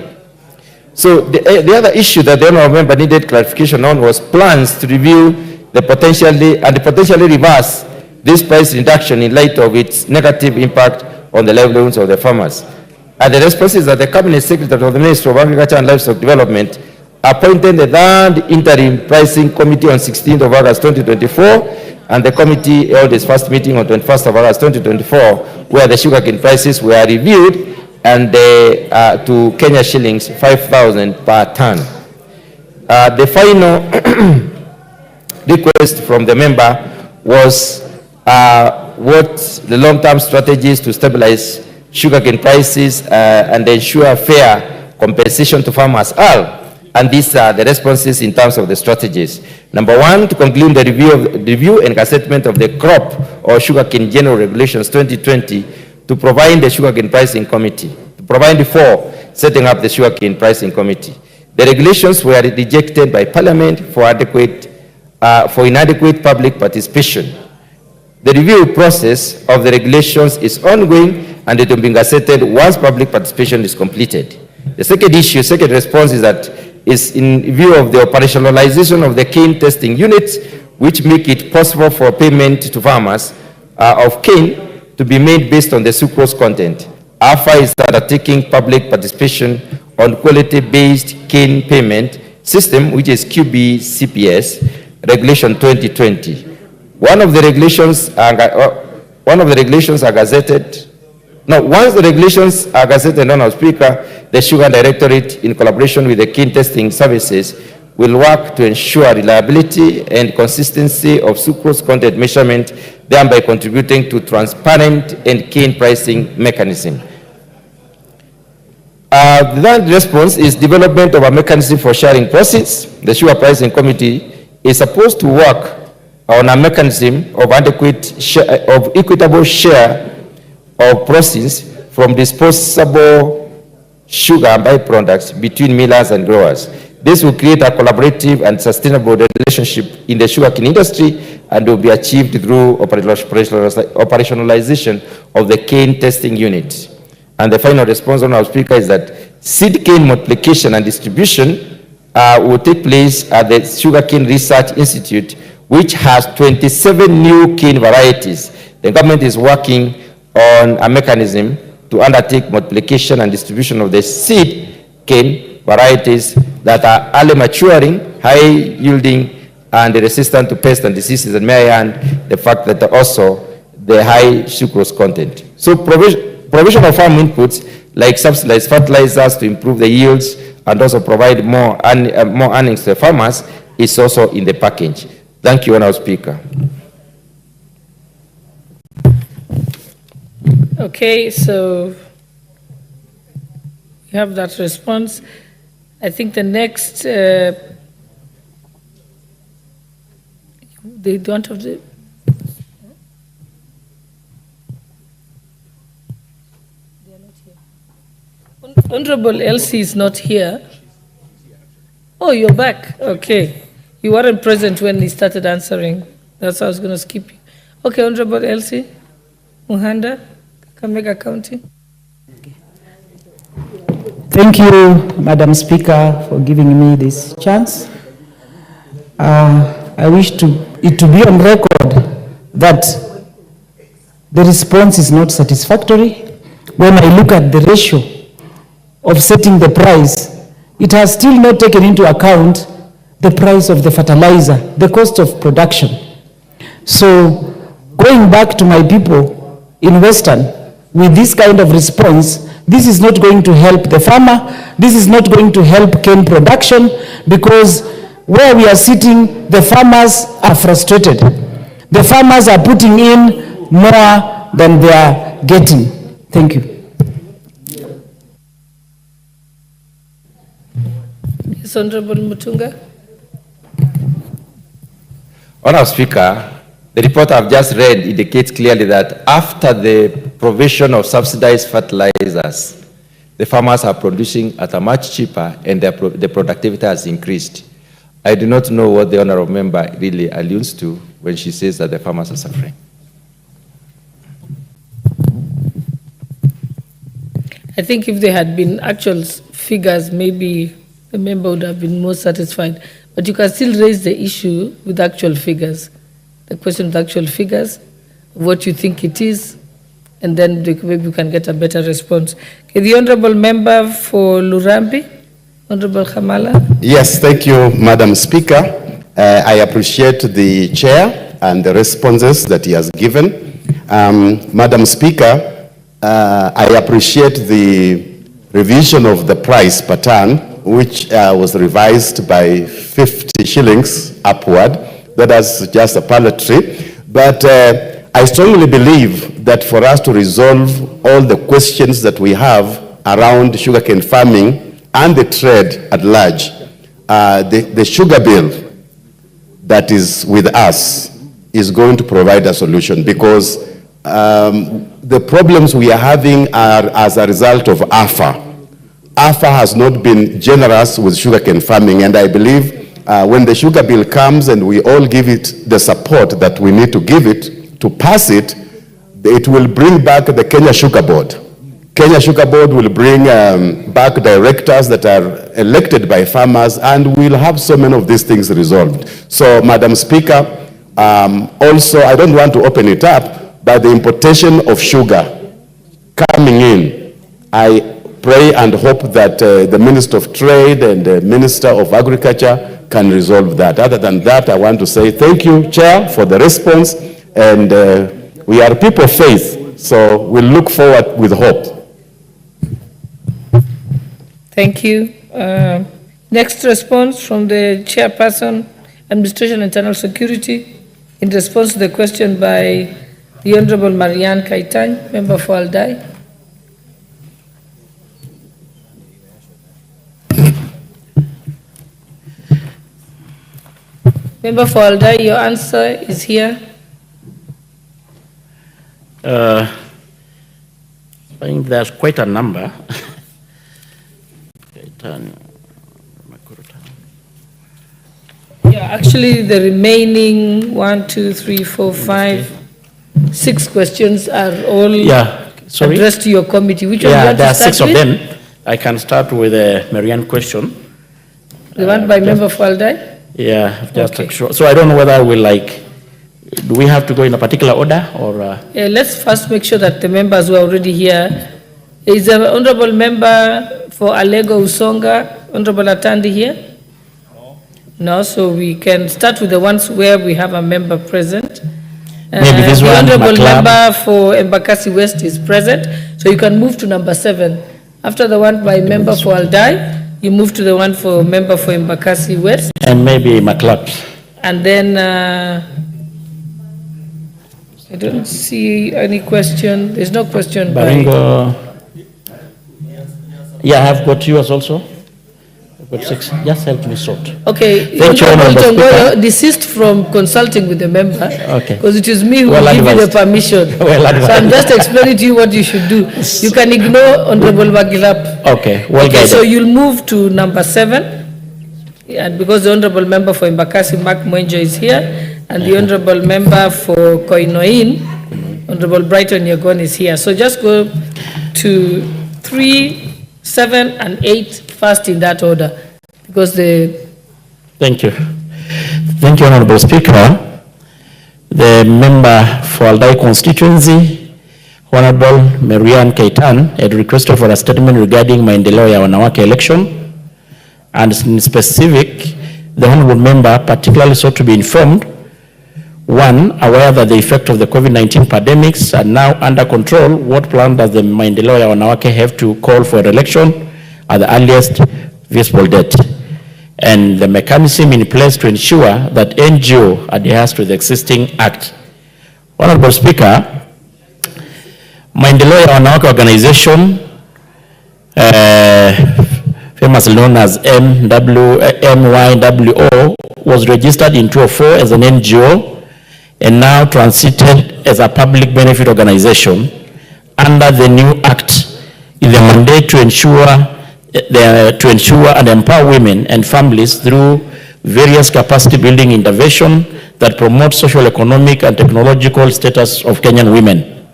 So the other issue that the honourable member needed clarification on was plans to review the potentially reverse this price reduction in light of its negative impact on the livelihoods of the farmers. And the response is that the Cabinet Secretary of the Ministry of Agriculture and Livestock Development appointed the third interim pricing committee on 16th of August 2024, and the committee held its first meeting on 21st of August 2024, where the sugarcane prices were reviewed and to Kenya shillings 5,000 per ton. The final request from the member was what the long-term strategies to stabilize sugarcane prices and ensure fair compensation to farmers are. And these are the responses in terms of the strategies. Number one, to conclude the review and assessment of the crop or sugarcane general regulations 2020 to provide the sugarcane pricing committee. To provide for setting up the sugarcane pricing committee. The regulations were rejected by Parliament for inadequate public participation. The review process of the regulations is ongoing and it will be gazetted once public participation is completed. The second response is in view of the operationalization of the cane testing units, which make it possible for payment to farmers of cane to be made based on the sucrose content. AFA is undertaking public participation on quality-based cane payment system, which is QB-CPS, Regulation 2020. Once the regulations are gazetted, Honourable Speaker, the Sugar Directorate, in collaboration with the cane testing services, will work to ensure reliability and consistency of sucrose content measurement, thereby contributing to transparent and cane pricing mechanism. The third response is development of a mechanism for sharing proceeds. The Sugar Pricing Committee is supposed to work on a mechanism of equitable share of proceeds from disposable sugar and byproducts between millers and growers. This will create a collaborative and sustainable relationship in the sugarcane industry and will be achieved through operationalization of the cane testing unit. And the final response, Honourable Speaker, is that seed cane multiplication and distribution will take place at the Sugarcane Research Institute, which has 27 new cane varieties. The government is working on a mechanism to undertake multiplication and distribution of the seed cane varieties that are early maturing, high yielding, and resistant to pests and diseases, and may I add the fact that also the high sucrose content. So provision of farm inputs like subsidized fertilizers to improve the yields and also provide more earnings to the farmers is also in the package. Thank you, Honourable Speaker. Okay, so you have that response. I think the next, they don't have the, they are not here. Honorable Elsie is not here. Oh, you're back. Okay. You weren't present when he started answering. That's why I was going to skip you. Okay, Honorable Elsie Muhanda, Kakamega County. Thank you, Madam Speaker, for giving me this chance. I wish it to be on record that the response is not satisfactory. When I look at the ratio of setting the price, it has still not taken into account the price of the fertilizer, the cost of production. So going back to my people in Western, with this kind of response, this is not going to help the farmer, this is not going to help cane production, because where we are sitting, the farmers are frustrated. The farmers are putting in more than they are getting. Thank you. Yes, Honorable Mutunga. Honourable Speaker, the report I've just read indicates clearly that after the provision of subsidized fertilizers, the farmers are producing at a much cheaper and the productivity has increased. I do not know what the honourable member really alludes to when she says that the farmers are suffering. I think if there had been actual figures, maybe the member would have been more satisfied. But you can still raise the issue with actual figures. The question with actual figures, what you think it is, and then maybe we can get a better response. Okay, the Honorable Member for Lurambi, Honorable Khamala. Yes, thank you, Madam Speaker. I appreciate the chair and the responses that he has given. Madam Speaker, I appreciate the revision of the price per ton, which was revised by 50 shillings upward. That is just a palliatory. But I strongly believe that for us to resolve all the questions that we have around sugarcane farming and the trade at large, the sugar bill that is with us is going to provide a solution, because the problems we are having are as a result of AFA. AFA has not been generous with sugarcane farming, and I believe when the sugar bill comes and we all give it the support that we need to give it to pass it, it will bring back the Kenya Sugar Board. Kenya Sugar Board will bring back directors that are elected by farmers, and we'll have so many of these things resolved. So, Madam Speaker, also, I don't want to open it up, but the importation of sugar coming in, I pray and hope that the Minister of Trade and the Minister of Agriculture can resolve that. Other than that, I want to say thank you, Chair, for the response, and we are people of faith, so we'll look forward with hope. Thank you. Next response from the Chairperson, Administration and Internal Security, in response to the question by the Honorable Marianne Kaitan, Member for Aldai. Member for Aldai, your answer is here. I think there's quite a number. Yeah, actually the remaining 1, 2, 3, 4, 5, 6 questions are all addressed to your committee. Which one do you want there to are start 6 of with? them. I can start with the Marianne question. The one by Member for Aldai? Yeah, just sure. So I don't know whether we do we have to go in a particular order or? Yeah, let's first make sure that the members who are already here. Is the Honorable Member for Alego Usonga, Honorable Atandi here? No, so we can start with the ones where we have a member present. Maybe this the one, Honorable McLeod. Member for Embakasi West is present, so you can move to number 7. After the one by Member for Aldai, you move to the one for Member for Embakasi West. And maybe McLeod. And then I don't see any question. There's no question. Baringo. Yeah, I have got yours also. I've got 6. Just help me sort. Okay. Thank you, Honorable Speaker. Desist from consulting with the member. Okay. Because it is me who Well will give you the advised. permission. Well So advised. I'm just explaining to you what you should do. You can ignore Honorable Magilap. Okay, well Okay, guided. so you'll move to number 7. And because the Honorable Member for Embakasi, Mark Mwenjo, is here, and the Honorable Member for Koinoin, Honorable Brighton Yagon, is here. So just go to 3, 7, and 8 first in that order, because the... Thank you. Thank you, Honorable Speaker. The member for Aldai constituency, Honorable Marianne Kaitan, had requested for a statement regarding maendeleo ya wanawake election, and in specific, the Honorable member particularly sought to be informed, 1, aware that the effect of the COVID-19 pandemics are now under control. What plan does the maendeleo ya wanawake have to call for an election at the earliest visible date? And the mechanism in place to ensure that NGO adheres to the existing act. Honorable Speaker, maendeleo ya wanawake organization, famously known as MYWO, was registered in 2004 as an NGO and now transited as a public benefit organization under the new act in the mandate to ensure and empower women and families through various capacity building intervention that promote social, economic, and technological status of Kenyan women.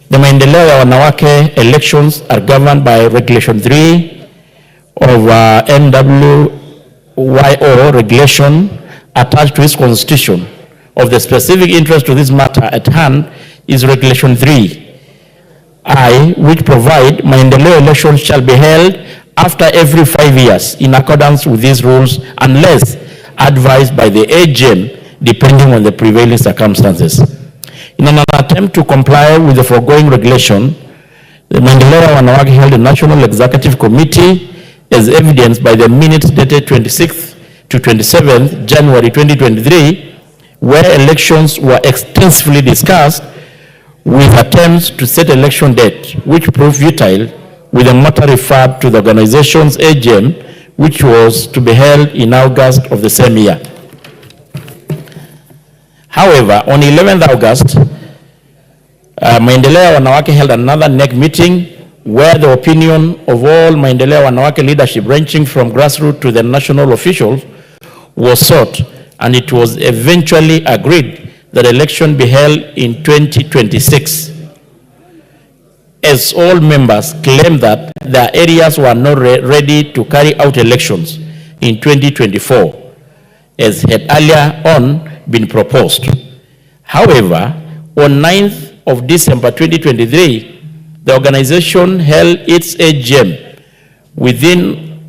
The maendeleo ya wanawake elections are governed by Regulation 3 of MWYO regulation attached to its constitution. Of the specific interest to this matter at hand is Regulation 3, I, which provide Maendeleo elections shall be held after every 5 years in accordance with these rules unless advised by the AGM depending on the prevailing circumstances. In an attempt to comply with the foregoing regulation, the Maendeleo Wanawake held a National Executive Committee as evidenced by the minutes dated 26th to 27th January 2023, where elections were extensively discussed with attempts to set election date, which proved futile, with the matter referred to the organization's AGM, which was to be held in August of the same year. However, on 11th August, Maendeleo Wanawake held another NEC meeting where the opinion of all Maendeleo Wanawake leadership ranging from grassroots to the national officials was sought, and it was eventually agreed that election be held in 2026. As all members claimed that their areas were not ready to carry out elections in 2024, as had earlier on been proposed. However, on 9th of December 2023, the organization held its AGM within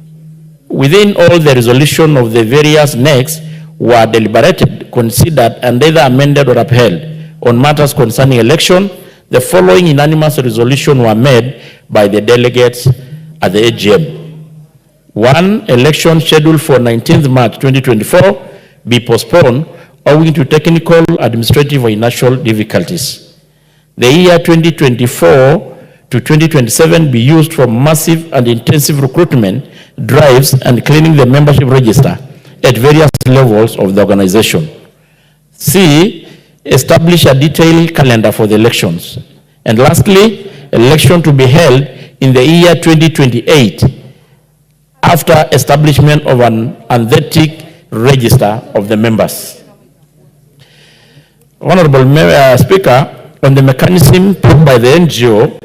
all the resolution of the various NECs were deliberated, considered, and either amended or upheld. On matters concerning election, the following unanimous resolution were made by the delegates at the AGM. 1. Election scheduled for 19th March 2024 be postponed owing to technical, administrative, or financial difficulties. The year 2024 to 2027 be used for massive and intensive recruitment drives and cleaning the membership register at various levels of the organization. C. Establish a detailed calendar for the elections. And lastly, election to be held in the year 2028 after establishment of an authentic register of the members. Honorable Speaker, on the mechanism put by the NGO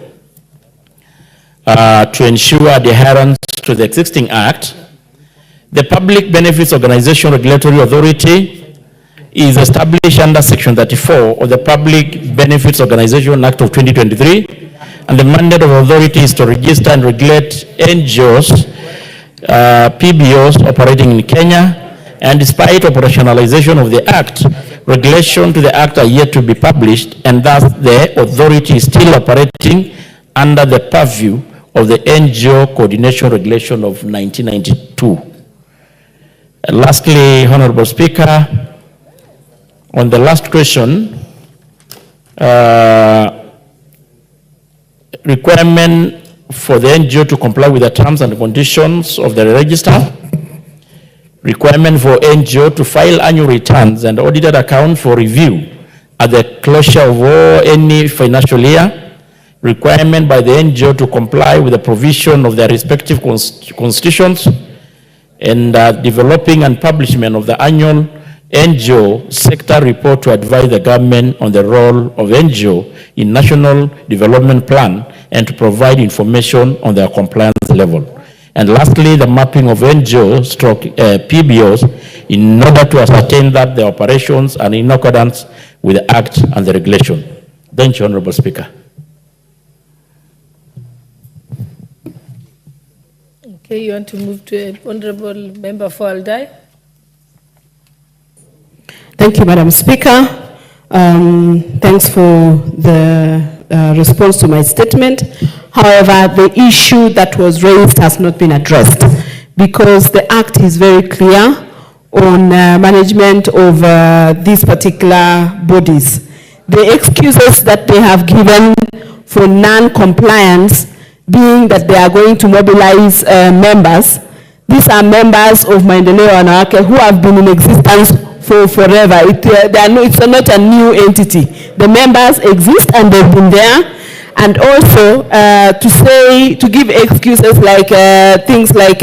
to ensure adherence to the existing Act, the Public Benefits Organization Regulatory Authority is established under Section 34 of the Public Benefits Organization Act of 2023, and the mandate of the authority is to register and regulate NGOs, PBOs operating in Kenya. And despite operationalization of the Act, regulation to the Act are yet to be published, and thus the authority is still operating under the purview of the NGO Coordination Regulation of 1992. And lastly, Honorable Speaker, on the last question, requirement for the NGO to comply with the terms and conditions of the register, requirement for NGO to file annual returns and audited account for review at the closure of any financial year, requirement by the NGO to comply with the provision of their respective constitutions, and developing and publishment of the annual NGO sector report to advise the government on the role of NGO in national development plan and to provide information on their compliance level. And lastly, the mapping of NGOs PBOs in order to ascertain that the operations are in accordance with the Act and the regulation. Thank you, Honorable Speaker. Okay, you want to move to Honorable Member for Aldai? Thank you, Madam Speaker. Thanks for the response to my statement. However, the issue that was raised has not been addressed because the Act is very clear on management of these particular bodies. The excuses that they have given for non-compliance being that they are going to mobilize members. These are members of Maendeleo Wanawake who have been in existence for forever. It's not a new entity. The members exist and they've been there. And also to give excuses like things like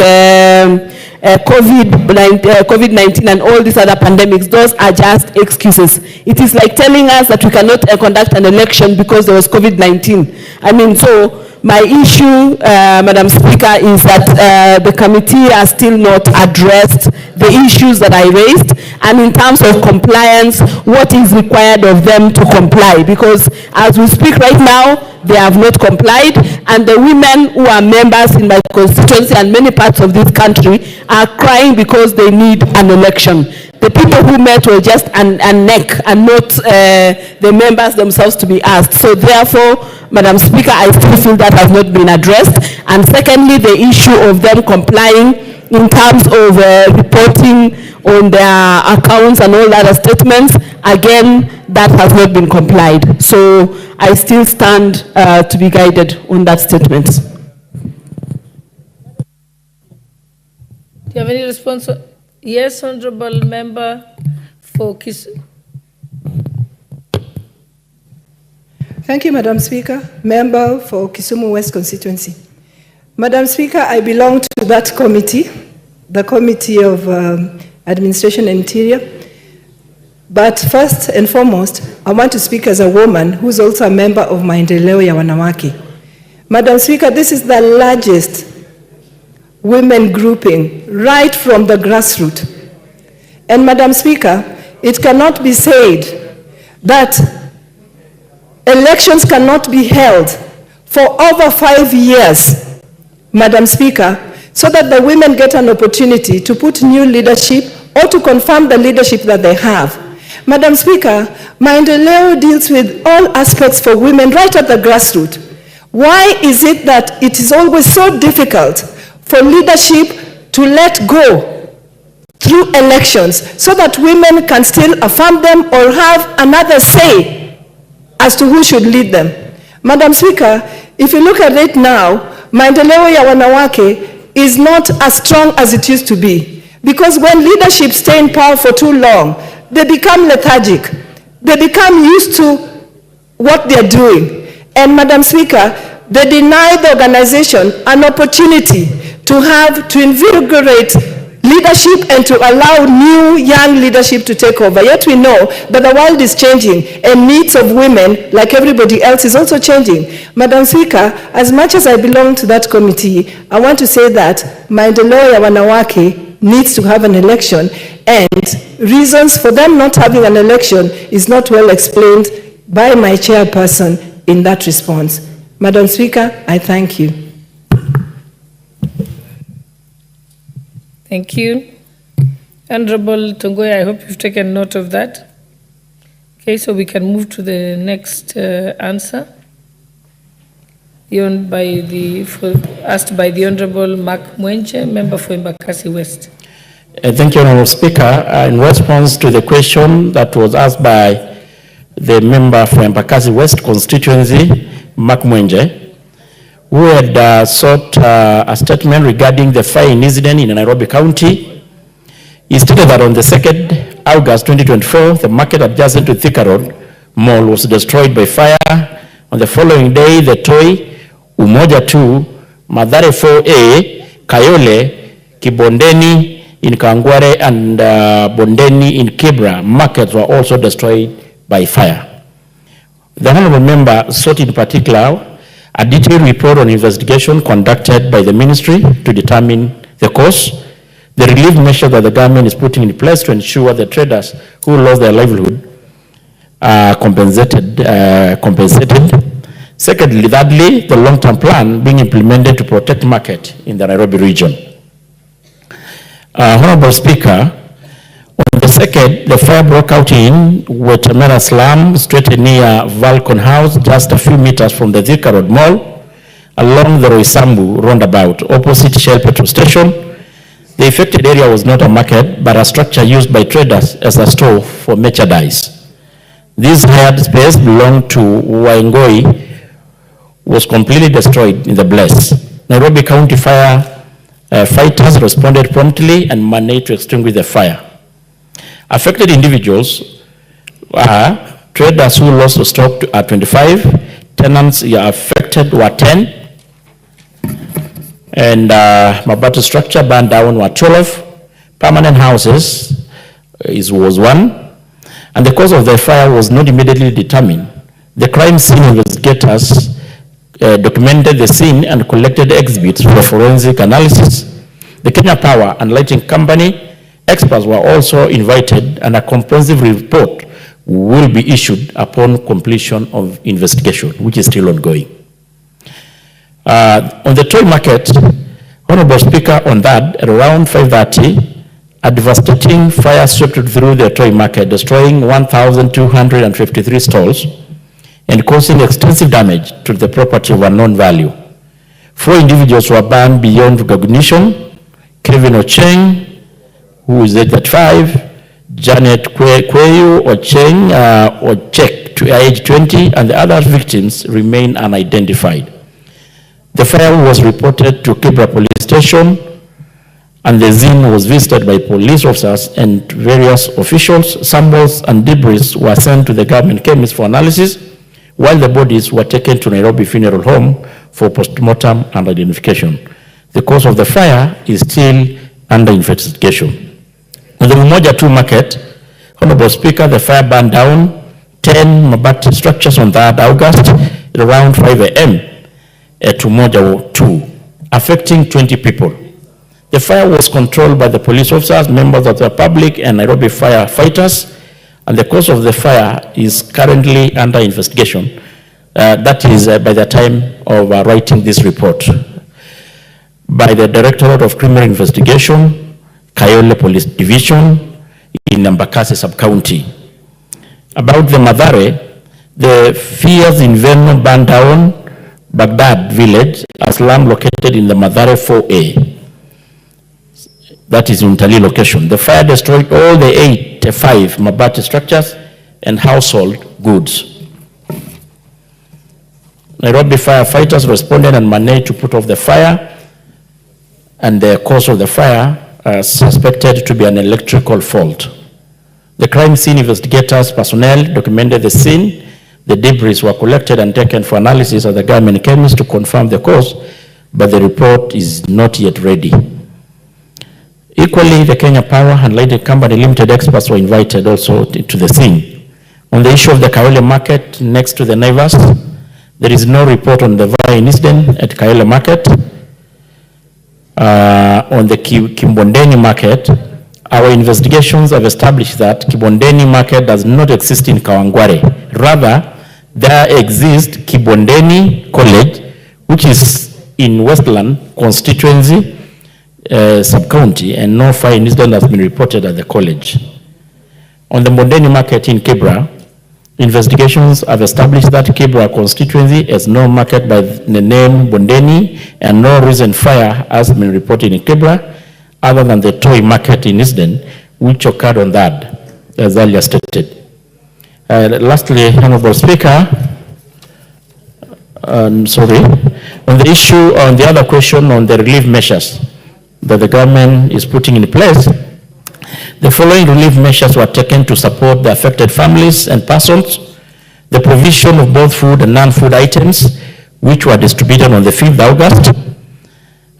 COVID-19 and all these other pandemics, those are just excuses. It is like telling us that we cannot conduct an election because there was COVID-19. I mean, so my issue, Madam Speaker, is that the committee has still not addressed the issues that I raised, and in terms of compliance, what is required of them to comply. Because as we speak right now, they have not complied, and the women who are members in my constituency and many parts of this country are crying because they need an election. The people who met were just a neck and not the members themselves to be asked. So therefore, Madam Speaker, I still feel that has not been addressed. And secondly, the issue of them complying in terms of reporting on their accounts and all other statements, again, that has not been complied. So I still stand to be guided on that statement. Do you have any response? Yes, Honorable Member for Kisumu. Thank you, Madam Speaker. Member for Kisumu West constituency. Madam Speaker, I belong to that committee, the Committee of Administration and Interior. But first and foremost, I want to speak as a woman who's also a member of Maendeleo ya Wanawake. Madam Speaker, this is the largest women grouping right from the grassroots. And Madam Speaker, it cannot be said that elections cannot be held for over 5 years, Madam Speaker, so that the women get an opportunity to put new leadership or to confirm the leadership that they have. Madam Speaker, Maendeleo deals with all aspects for women right at the grassroots. Why is it that it is always so difficult for leadership to let go through elections so that women can still affirm them or have another say as to who should lead them? Madam Speaker, if you look at it now, Maendeleo ya Wanawake is not as strong as it used to be. Because when leadership stay in power for too long, they become lethargic. They become used to what they're doing. And Madam Speaker, they deny the organization an opportunity to invigorate leadership and to allow new young leadership to take over. Yet we know that the world is changing and needs of women, like everybody else, is also changing. Madam Speaker, as much as I belong to that committee, I want to say that Maendeleo ya Wanawake needs to have an election, and reasons for them not having an election is not well explained by my chairperson in that response. Madam Speaker, I thank you. Thank you. Honorable Tongoya, I hope you've taken note of that. Okay, so we can move to the next answer. Asked by the Honorable Mark Mwenche, member for Embakasi West. Thank you, Honorable Speaker. In response to the question that was asked by the member for Embakasi West constituency, Mark Mwenche, who had sought a statement regarding the fire incident in Nairobi County, he stated that on the 2nd August 2024, the market adjacent to Thika Road Mall was destroyed by fire. On the following day, the Toi, Umoja 2, Mathare 4A, Kayole, Kibondeni in Kangware, and Bondeni in Kibra markets were also destroyed by fire. The honorable member sought in particular a detailed report on investigation conducted by the ministry to determine the cause, the relief measure that the government is putting in place to ensure the traders who lost their livelihood are compensated. Secondly, thirdly, the long-term plan being implemented to protect market in the Nairobi region. Honorable Speaker, on the 2nd, the fire broke out in Wetamera slum, straight near Valcon House, just a few meters from the Thika Road Mall, along the Roysambu roundabout, opposite Shell Petrol Station. The affected area was not a market, but a structure used by traders as a store for merchandise. This hired space belonged to Waingoi, was completely destroyed in the blaze. Nairobi County fighters responded promptly and managed to extinguish the fire. Affected individuals are traders who lost stock are 25, tenants affected were 10, and Mabati structure burned down were 12, permanent houses was 1, and the cause of the fire was not immediately determined. The crime scene investigators documented the scene and collected exhibits for forensic analysis. The Kenya Power and Lighting Company Experts were also invited, and a comprehensive report will be issued upon completion of investigation, which is still ongoing. On the toy market, Honorable Speaker, on that, at around 5:30, a devastating fire swept through the toy market, destroying 1,253 stalls and causing extensive damage to the property of unknown value. 4 individuals were banned beyond recognition: Kevin Ocheng, who is aged 35, Janet Kweyu Ocheng, Ochek, to age 20, and the other victims remain unidentified. The fire was reported to Kibra Police Station, and the scene was visited by police officers and various officials. Samples and debris were sent to the government chemist for analysis, while the bodies were taken to Nairobi Funeral Home for postmortem and identification. The cause of the fire is still under investigation. On the Umoja 2 market, Honorable Speaker, the fire burned down 10 mabati structures on 3rd August at around 5 a.m. at Umoja 2, affecting 20 people. The fire was controlled by the police officers, members of the public, and Nairobi firefighters, and the cause of the fire is currently under investigation. That is by the time of writing this report, by the Directorate of Criminal Investigation, Kayole Police Division in Embakasi Sub-County. About the Mathare, the Fears in Veno burned down Baghdad village, a slum located in the Mathare 4A. That is Untali location. The fire destroyed all the 85 mabati structures and household goods. Nairobi firefighters responded and managed to put off the fire, and the cause of the fire suspected to be an electrical fault. The crime scene investigators personnel documented the scene. The debris were collected and taken for analysis at the government chemist to confirm the cause, but the report is not yet ready. Equally, the Kenya Power and Lighting Company Limited experts were invited also to the scene. On the issue of the Kayole market next to the Naivas, there is no report on the fire incident at Kayole market. On the Kibondeni market, our investigations have established that Kibondeni market does not exist in Kawangware. Rather, there exists Kibondeni College, which is in Westland constituency, sub-county, and no fire incident has been reported at the college. On the Bondeni market in Kibra, investigations have established that Kibra constituency has no market by the name Bondeni, and no recent fire has been reported in Kibra other than the toy market incident which occurred on that, as earlier stated. Lastly, Honorable Speaker, on the issue, on the other question on the relief measures that the government is putting in place, the following relief measures were taken to support the affected families and persons: the provision of both food and non-food items, which were distributed on the 5th August.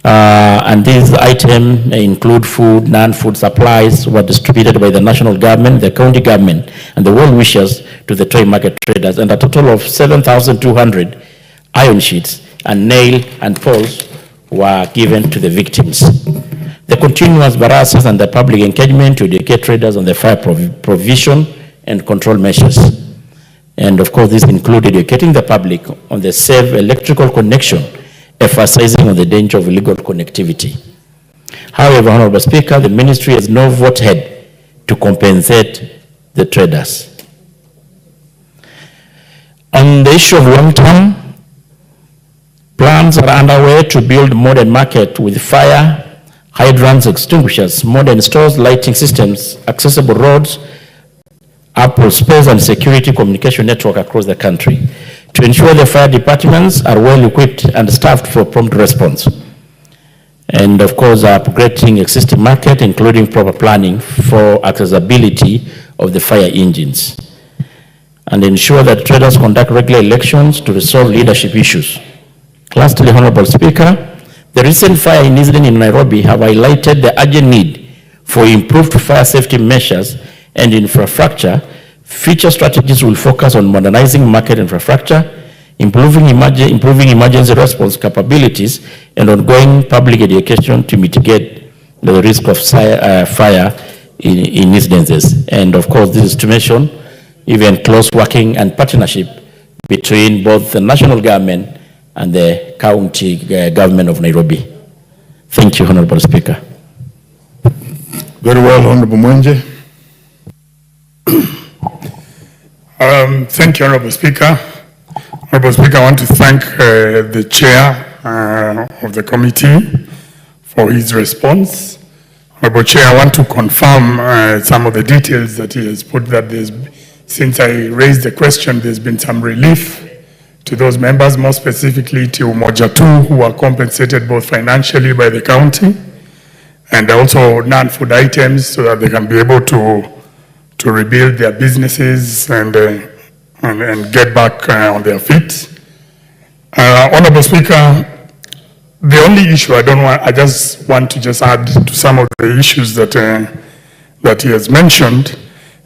And these items include food, non-food supplies were distributed by the national government, the county government, and the well-wishers to the toy market traders, and a total of 7,200 iron sheets and nail and poles were given to the victims. The continuous barrasses and the public engagement to educate traders on the fire provision and control measures. And of course, this included educating the public on the safe electrical connection, emphasizing on the danger of illegal connectivity. However, Honorable Speaker, the ministry has no vote ahead to compensate the traders. On the issue of long-term, plans are underway to build modern market with fire hydrants, extinguishers, modern stores, lighting systems, accessible roads, ample space, and security communication network across the country to ensure the fire departments are well equipped and staffed for prompt response. And of course, upgrading existing market, including proper planning for accessibility of the fire engines, and ensure that traders conduct regular elections to resolve leadership issues. Lastly, Honorable Speaker, the recent fire incident in Nairobi have highlighted the urgent need for improved fire safety measures and infrastructure. Future strategies will focus on modernizing market infrastructure, improving emergency response capabilities, and ongoing public education to mitigate the risk of fire in incidences. And of course, this is to mention even close working and partnership between both the national government and the county government of Nairobi. Thank you, Honorable Speaker. Very well, Honorable Mwenje. Thank you, Honorable Speaker. Honorable Speaker, I want to thank the chair of the committee for his response. Honorable Chair, I want to confirm some of the details that he has put, that since I raised the question, there's been some relief to those members, more specifically to Umoja 2, who are compensated both financially by the county and also non-food items so that they can be able to rebuild their businesses and get back on their feet. Honorable Speaker, the only issue I just want to add to some of the issues that he has mentioned.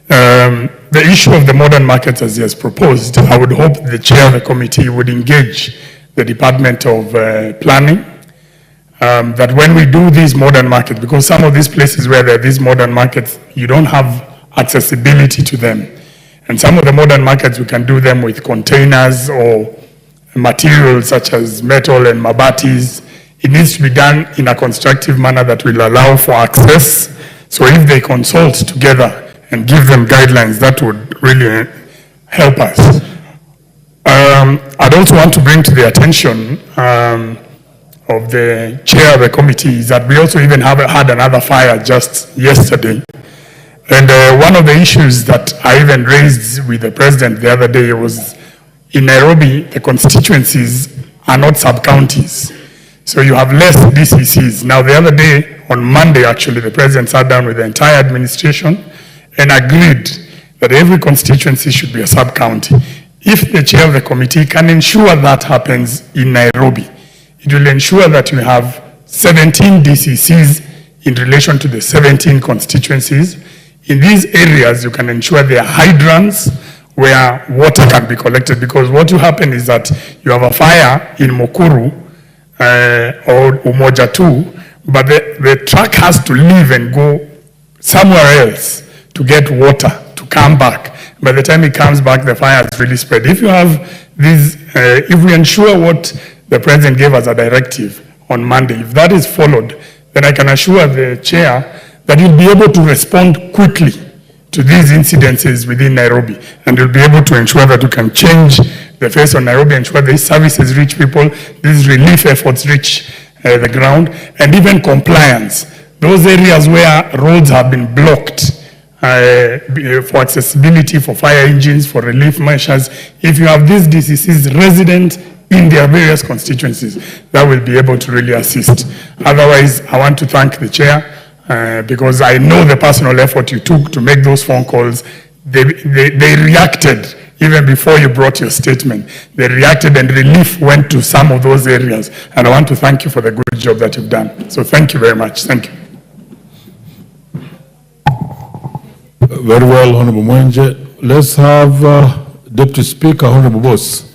The issue of the modern markets as he has proposed, I would hope the chair of the committee would engage the Department of Planning, that when we do these modern markets, because some of these places where there are these modern markets, you don't have accessibility to them. And some of the modern markets, we can do them with containers or materials such as metal and mabatis. It needs to be done in a constructive manner that will allow for access. So if they consult together and give them guidelines, that would really help us. I'd also want to bring to the attention of the chair of the committee is that we also even had another fire just yesterday. And one of the issues that I even raised with the president the other day was in Nairobi, the constituencies are not sub-counties. So you have less DCCs. Now the other day, on Monday actually, the president sat down with the entire administration and agreed that every constituency should be a sub-county. If the chair of the committee can ensure that happens in Nairobi, it will ensure that you have 17 DCCs in relation to the 17 constituencies. In these areas, you can ensure there are hydrants where water can be collected, because what will happen is that you have a fire in Mukuru or Umoja 2, but the truck has to leave and go somewhere else to get water, to come back. By the time it comes back, the fire has really spread. If you have these, if we ensure what the president gave as a directive on Monday, if that is followed, then I can assure the chair that you'll be able to respond quickly to these incidences within Nairobi, and you'll be able to ensure that you can change the face of Nairobi, ensure these services reach people, these relief efforts reach the ground, and even compliance. Those areas where roads have been blocked for accessibility, for fire engines, for relief measures, if you have these DCCs resident in their various constituencies, that will be able to really assist. Otherwise, I want to thank the chair because I know the personal effort you took to make those phone calls. They reacted even before you brought your statement. They reacted and relief went to some of those areas. And I want to thank you for the good job that you've done. So thank you very much. Thank you. Very well, Honorable Mwenje. Let's have Deputy Speaker, Honorable Boss.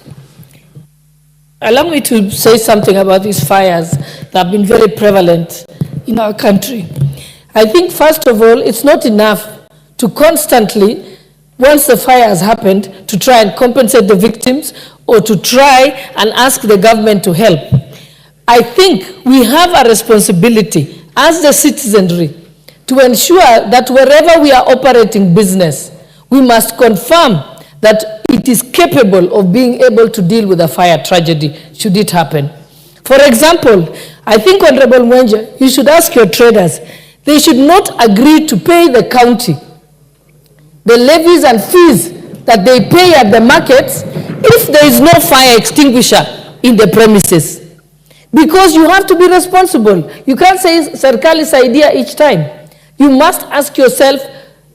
Allow me to say something about these fires that have been very prevalent in our country. I think, first of all, it's not enough to constantly, once the fire has happened, to try and compensate the victims or to try and ask the government to help. I think we have a responsibility as the citizenry to ensure that wherever we are operating business, we must confirm that it is capable of being able to deal with a fire tragedy, should it happen. For example, I think, Honorable Mwenje, you should ask your traders, they should not agree to pay the county the levies and fees that they pay at the markets if there is no fire extinguisher in the premises. Because you have to be responsible. You can't say Serikali's idea each time. You must ask yourself,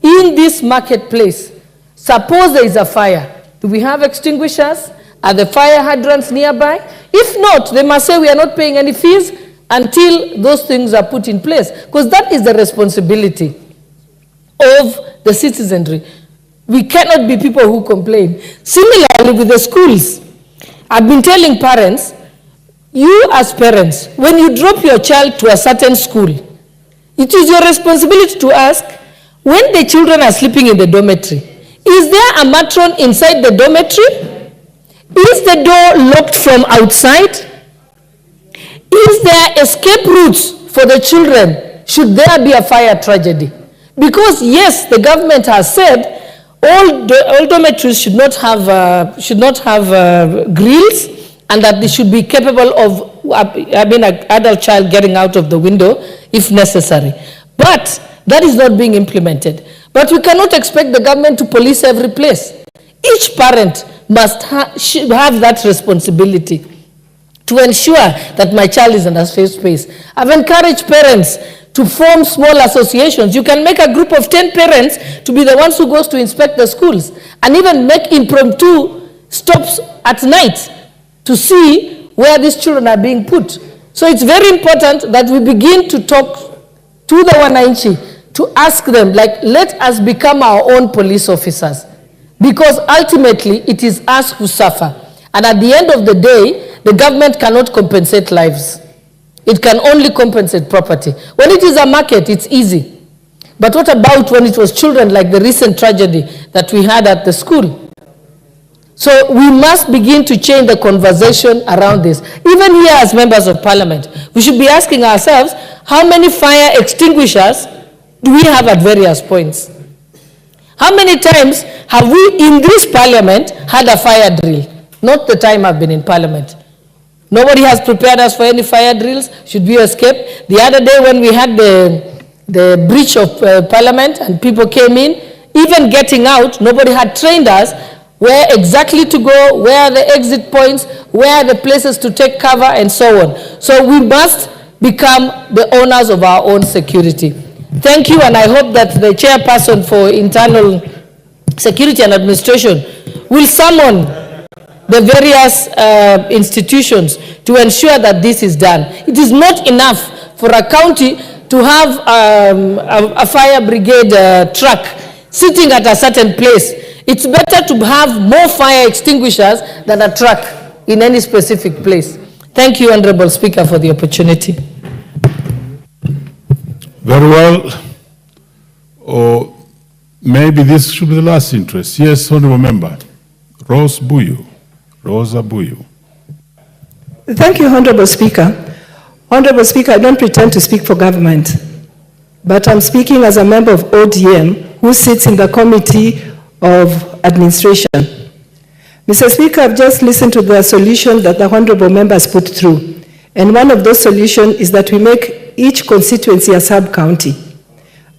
in this marketplace, suppose there is a fire, do we have extinguishers? Are the fire hydrants nearby? If not, they must say we are not paying any fees until those things are put in place. Because that is the responsibility of the citizenry. We cannot be people who complain. Similarly with the schools, I've been telling parents, you as parents, when you drop your child to a certain school, it is your responsibility to ask, When the children are sleeping in the dormitory, is there a matron inside the dormitory? Is the door locked from outside? Is there escape routes for the children should there be a fire tragedy? Because yes, the government has said all dormitories should not have grills, and that they should be capable of having an adult child getting out of the window if necessary. But that is not being implemented. But we cannot expect the government to police every place. Each parent must have that responsibility to ensure that my child is in a safe space. I've encouraged parents to form small associations. You can make a group of 10 parents to be the ones who goes to inspect the schools, and even make impromptu stops at night to see where these children are being put. So it's very important that we begin to talk to the wananchi, to ask them, like, let us become our own police officers, because ultimately it is us who suffer. And at the end of the day, the government cannot compensate lives. It can only compensate property. When it is a market, it's easy. But what about when it was children, like the recent tragedy that we had at the school? So we must begin to change the conversation around this. Even here as members of parliament, we should be asking ourselves, how many fire extinguishers do we have at various points? How many times have we in this parliament had a fire drill? Not the time I've been in parliament. Nobody has prepared us for any fire drills. Should we escape? The other day when we had the breach of parliament and people came in, even getting out, nobody had trained us where exactly to go, where are the exit points, where are the places to take cover, and so on. So we must become the owners of our own security. Thank you, and I hope that the chairperson for internal security and administration will summon the various institutions to ensure that this is done. It is not enough for a county to have a fire brigade truck sitting at a certain place. It's better to have more fire extinguishers than a truck in any specific place. Thank you, Honorable Speaker, for the opportunity. Very well. Or maybe this should be the last interest. Yes, Honorable Member. Rosa Buyu. Thank you, Honorable Speaker. Honorable Speaker, I don't pretend to speak for government, but I'm speaking as a member of ODM who sits in the Committee of Administration. Mr. Speaker, I've just listened to the solution that the Honorable Member has put through. And one of those solutions is that we make each constituency a sub-county.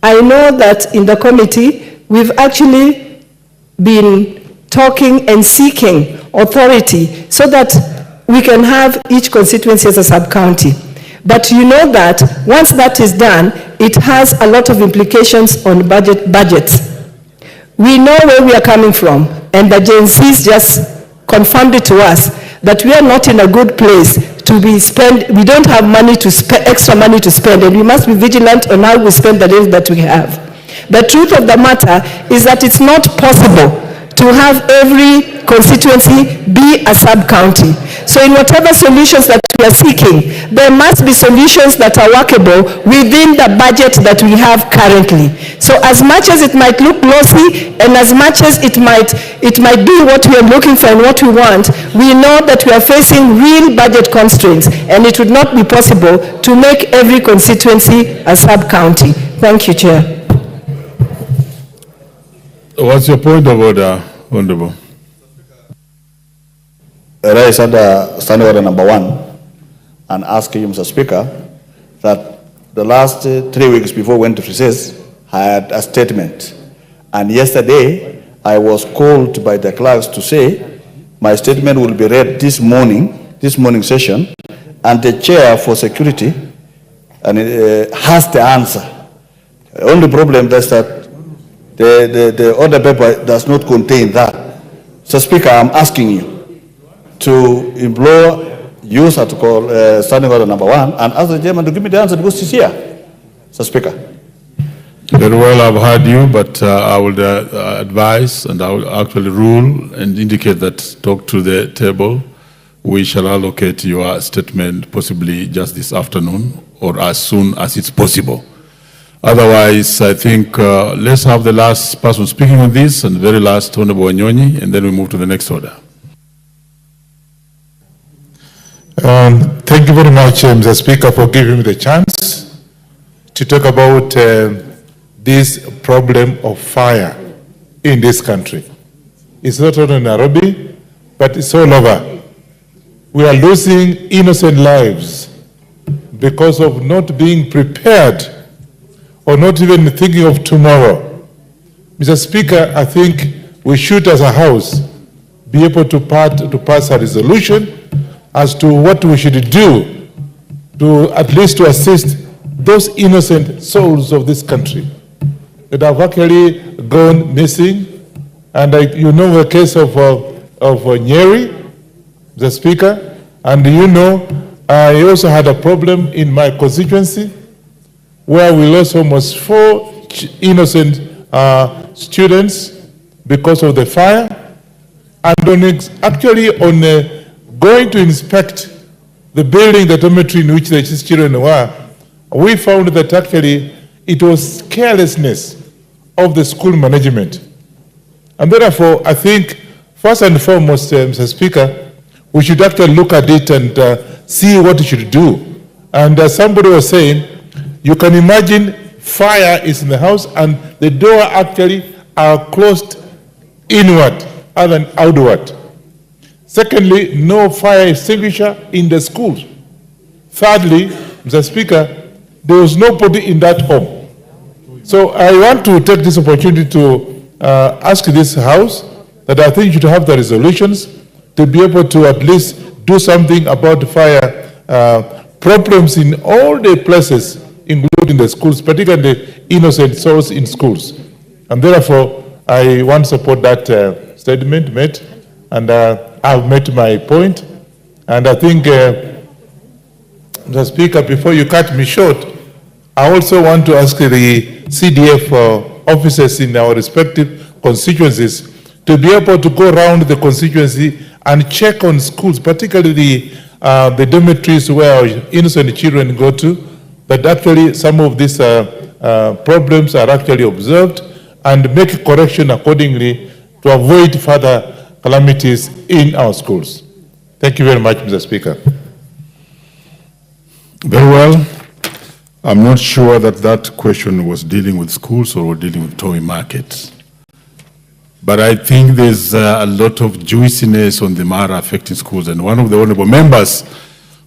I know that in the committee, we've actually been talking and seeking authority so that we can have each constituency as a sub-county. But you know that once that is done, it has a lot of implications on budgets. We know where we are coming from, and the Gen Zs just confirmed it to us that we are not in a good place to be spend. We don't have money to spend, extra money to spend, and we must be vigilant on how we spend the little that we have. The truth of the matter is that it's not possible to have every constituency be a sub-county. So in whatever solutions that we are seeking, there must be solutions that are workable within the budget that we have currently. So as much as it might look glossy, and as much as it might be what we are looking for and what we want, we know that we are facing real budget constraints, and it would not be possible to make every constituency a sub-county. Thank you, Chair. What's your point of order, Honorable? Raise under standing order number 1 and ask you, Mr. Speaker, that the last 3 weeks before we went to recess, I had a statement. And yesterday, I was called by the clerks to say my statement will be read this morning session, and the chair for security has the answer. The only problem is that the order paper does not contain that. So, Speaker, I'm asking you to implore use article standing order number 1 and ask the chairman to give me the answer because he's here. So, Speaker. Very well, I've heard you, but I will advise and I will actually rule and indicate that talk to the table. We shall allocate your statement possibly just this afternoon or as soon as it's possible. Otherwise, I think let's have the last person speaking on this, and very last, Honorable Wanyonyi, and then we move to the next order. Thank you very much, Mr. Speaker, for giving me the chance to talk about this problem of fire in this country. It's not only in Nairobi, but it's all over. We are losing innocent lives because of not being prepared or not even thinking of tomorrow. Mr. Speaker, I think we should, as a House, be able to pass a resolution as to what we should do to at least to assist those innocent souls of this country that have actually gone missing. And you know the case of Nyeri, the Speaker, and you know I also had a problem in my constituency where we lost almost 4 innocent students because of the fire. And on going to inspect the building, the dormitory in which the children were, we found that actually it was carelessness of the school management. And therefore, I think, first and foremost, Mr. Speaker, we should actually look at it and see what we should do. And somebody was saying, you can imagine fire is in the house and the door actually are closed inward other than outward. Secondly, no fire extinguisher in the schools. Thirdly, Mr. Speaker, there was nobody in that home. So I want to take this opportunity to ask this House that I think you should have the resolutions to be able to at least do something about the fire problems in all the places, including the schools, particularly innocent souls in schools. And therefore, I want to support that statement made, and I've made my point. And I think, the Speaker, before you cut me short, I also want to ask the CDF officers in our respective constituencies to be able to go around the constituency and check on schools, particularly the dormitories where innocent children go to, that actually some of these problems are actually observed, and make correction accordingly to avoid further calamities in our schools. Thank you very much, Mr. Speaker. Very well. I'm not sure that that question was dealing with schools or dealing with toy markets. But I think there's a lot of juiciness on the matter affecting schools, and one of the honorable members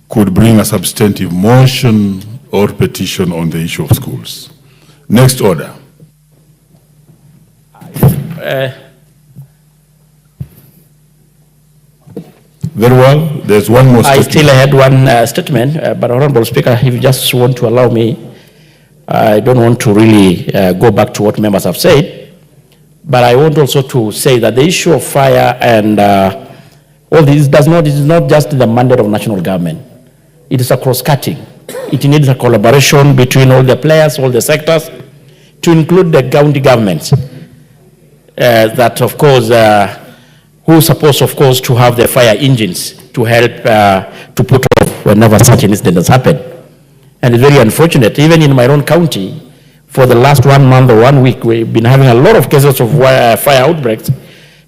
could bring a substantive motion or petition on the issue of schools. Next order. Very well. There's one more statement. I still had one statement, but Honorable Speaker, if you just want to allow me, I don't want to really go back to what members have said, but I want also to say that the issue of fire and all this is not just the mandate of national government. It is a cross-cutting. It needs a collaboration between all the players, all the sectors, to include the county governments. That, of course, who are supposed, of course, to have the fire engines to help to put off whenever such an incident has happened. And it's very unfortunate, even in my own county, for the last 1 month or 1 week, we've been having a lot of cases of fire outbreaks.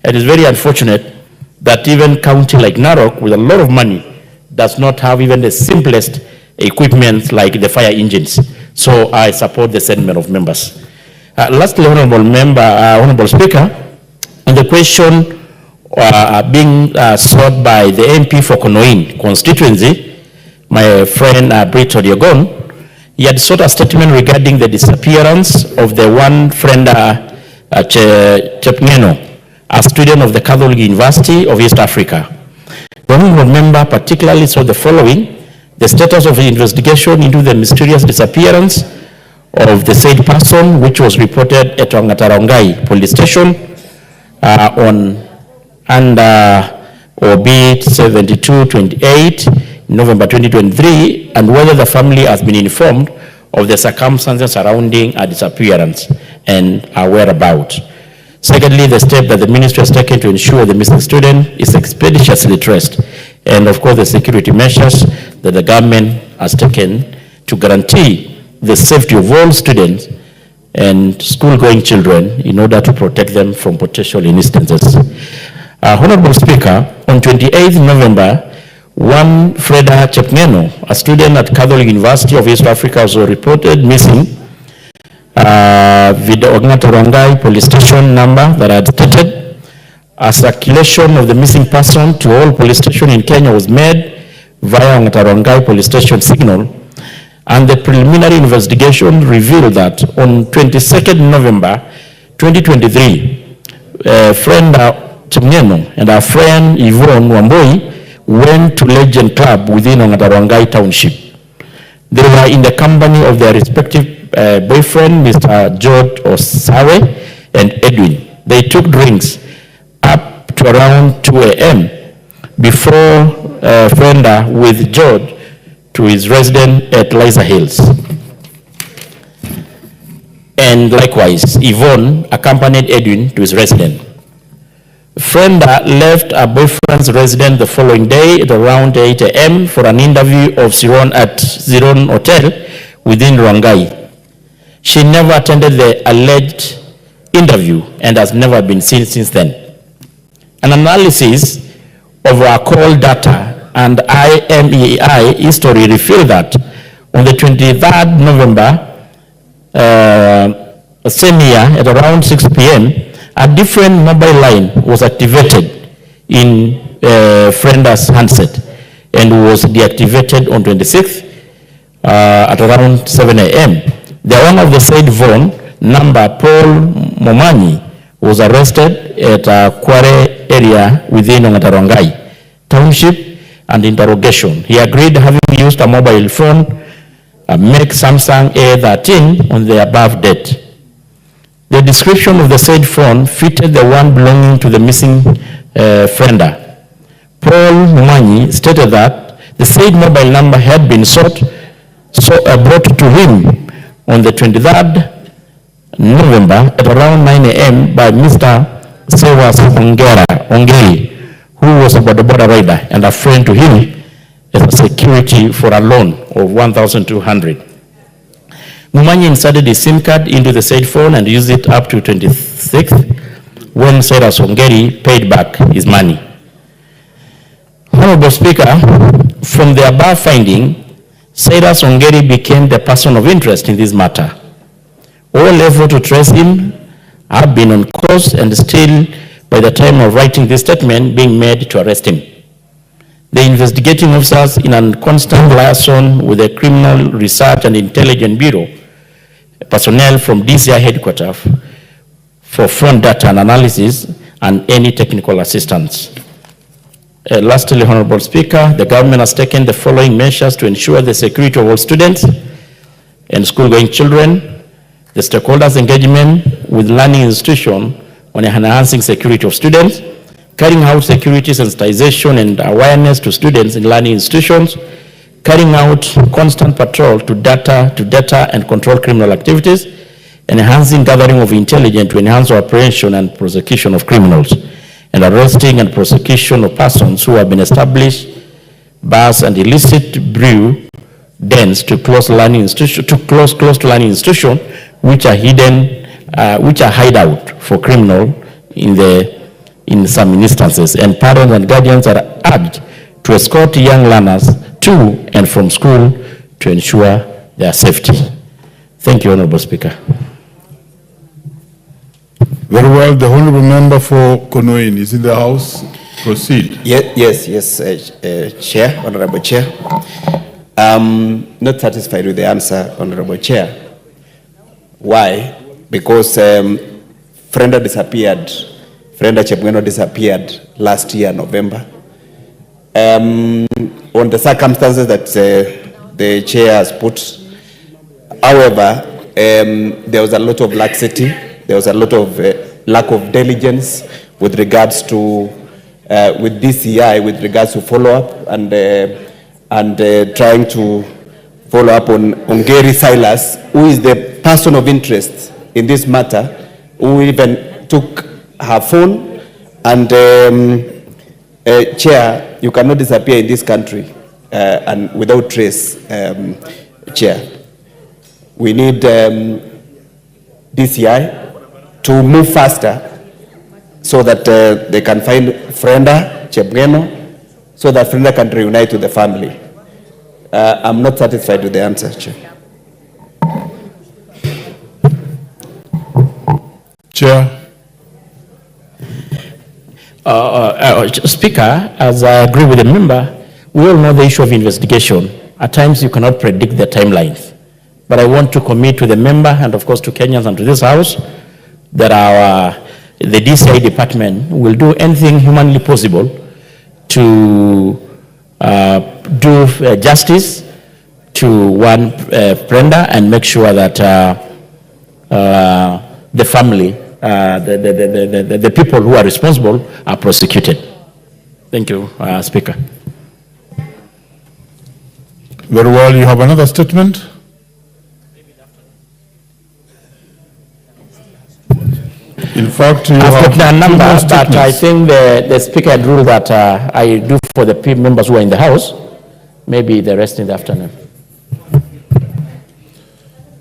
And it's very unfortunate that even county like Narok, with a lot of money, does not have even the simplest equipment like the fire engines. So I support the sentiment of members. Lastly, Honorable Speaker, on the question being sought by the MP for Konoin constituency, my friend Brit Odiogon, he had sought a statement regarding the disappearance of the one friend Chepngeno, a student of the Catholic University of East Africa. The honorable member particularly saw the following: the status of the investigation into the mysterious disappearance of the said person, which was reported at Wangatarongai police station on OB 7228 November 2023, and whether the family has been informed of the circumstances surrounding her disappearance and her whereabouts. Secondly, the step that the ministry has taken to ensure the missing student is expeditiously traced, and of course the security measures that the government has taken to guarantee the safety of all students and school-going children in order to protect them from potential instances. Honorable Speaker, on 28th November, one Freda Chepngeno, a student at Catholic University of East Africa, was reported missing with the Ongata police station number that I had stated. A circulation of the missing person to all police stations in Kenya was made via Ongata police station signal, and the preliminary investigation revealed that on 22nd November 2023, friend Chepngeno and our friend Yvonne Wamboi went to Legend Club within Ongata Township. They were in the company of their respective boyfriend, Mr. George Osawe and Edwin. They took drinks up to around 2 a.m. before Frenda with George to his residence at Liza Hills. And likewise, Yvonne accompanied Edwin to his residence. Frenda left her boyfriend's residence the following day at around 8 a.m. for an interview of Siron at Siron Hotel within Rongai. She never attended the alleged interview and has never been seen since then. An analysis of our call data and IMEI history revealed that on the 23rd November, same year at around 6 p.m., a different mobile line was activated in Frenda's handset and was deactivated on 26th at around 7 a.m. The owner of the said phone, number Paul Momanyi, was arrested at a quarry area within Ongata Township and interrogation. He agreed having used a mobile phone, a Make Samsung A13 on the above date. The description of the said phone fitted the one belonging to the missing Frenda. Paul Mumanyi stated that the said mobile number had been brought to him on the 23rd November at around 9 a.m. by Mr. Sewas Ongeri, who was a bodaboda rider and a friend to him as a security for a loan of 1,200. Mumanyi inserted his SIM card into the said phone and used it up to 26th when Cyrus Ongeri paid back his money. Honorable Speaker, from the above finding, Cyrus Ongeri became the person of interest in this matter. All efforts to trace him have been on course and still, by the time of writing this statement, being made to arrest him. The investigating officers in a constant liaison with the Criminal Research and Intelligence Bureau, personnel from DCI headquarters for front data and analysis and any technical assistance. Lastly, Honorable Speaker, the government has taken the following measures to ensure the security of all students and school-going children, the stakeholders' engagement with learning institutions on enhancing security of students, carrying out security sensitization and awareness to students in learning institutions, carrying out constant patrol to data and control criminal activities, and enhancing gathering of intelligence to enhance apprehension and prosecution of criminals, and arresting and prosecution of persons who have been established bars and illicit brew dens to close learning institution close to learning institution which are hidden, which are hideout for criminal in some instances, and parents and guardians are urged to escort young learners to and from school to ensure their safety. Thank you, Honorable Speaker. Very well. The Honorable Member for Konoin is in the House. Proceed. Yes, Chair, Honorable Chair. Not satisfied with the answer, Honorable Chair. Why? Because Frenda Chepngeno disappeared last year, November. On the circumstances that the Chair has put. However, there was a lot of laxity. There was a lot of lack of diligence with regards to, with DCI, with regards to follow-up and trying to follow up on Gary Silas, who is the person of interest in this matter, who even took her phone. And Chair, you cannot disappear in this country and without trace, Chair. we need DCI to move faster so that they can find Frenda, Chebgeno, so that Frenda can reunite with the family. I'm not satisfied with the answer, Chair. Chair. Speaker, as I agree with the member, we all know the issue of investigation. At times you cannot predict the timelines. But I want to commit to the member and of course to Kenyans and to this House that the DCI department will do anything humanly possible to do justice to one Brenda and make sure that the family, the people who are responsible are prosecuted. Thank you, Speaker. Very well, you have another statement? In fact, you I've got a number, but I think the Speaker had ruled that I do for the members who are in the House, maybe the rest in the afternoon.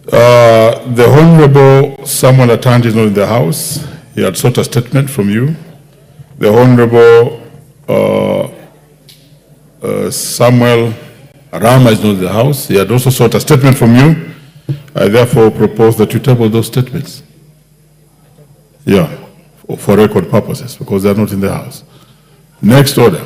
The Honorable Samuel Atanji is not in the House. He had sought a statement from you. The Honorable Samuel Rama is not in the House. He had also sought a statement from you. I therefore propose that you table those statements. Yeah, for record purposes, because they are not in the House. Next order.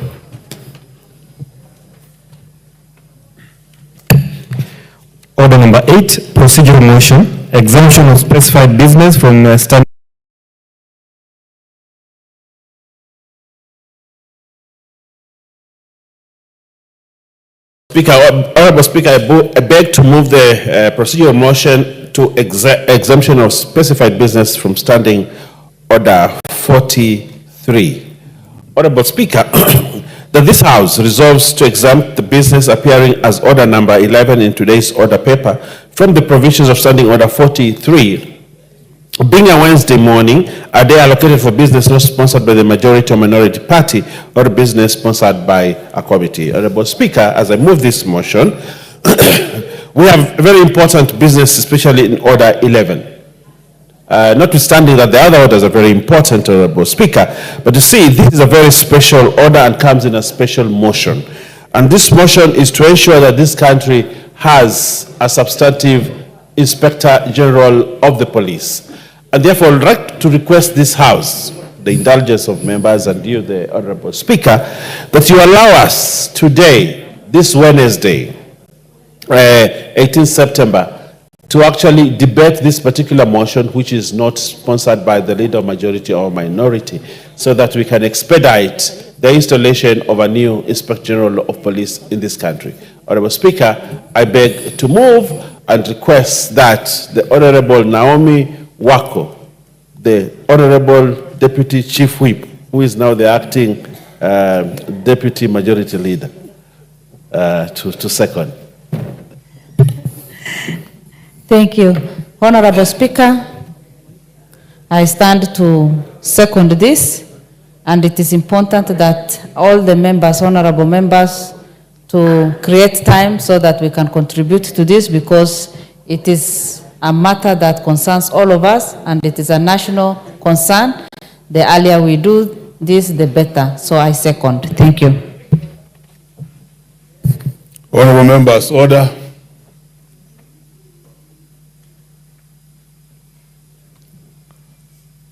Order number 8, procedural motion, exemption of specified business from standard. Speaker, Honorable Speaker, I beg to move the procedural motion to exemption of specified business from Standing Order 43. Honorable Speaker, that this House resolves to exempt the business appearing as Order number 11 in today's order paper from the provisions of Standing Order 43. Being a Wednesday morning, a day allocated for business not sponsored by the majority or minority party or business sponsored by a committee. Honorable Speaker, as I move this motion, we have very important business, especially in Order 11. Notwithstanding that the other orders are very important, Honorable Speaker, but you see, this is a very special order and comes in a special motion. And this motion is to ensure that this country has a substantive Inspector General of the Police. And therefore, I would like to request this House, the indulgence of members and you, the Honorable Speaker, that you allow us today, this Wednesday, 18 September, to actually debate this particular motion, which is not sponsored by the leader, majority, or minority, so that we can expedite the installation of a new Inspector General of Police in this country. Honorable Speaker, I beg to move and request that the Honorable Naomi Wako, the Honorable Deputy Chief Whip, who is now the acting Deputy Majority Leader, to second. Thank you. Honorable Speaker, I stand to second this, and it is important that all the members, honorable members, to create time so that we can contribute to this, because it is a matter that concerns all of us and it is a national concern. The earlier we do this, the better. So I second. Thank you. Honorable members, order.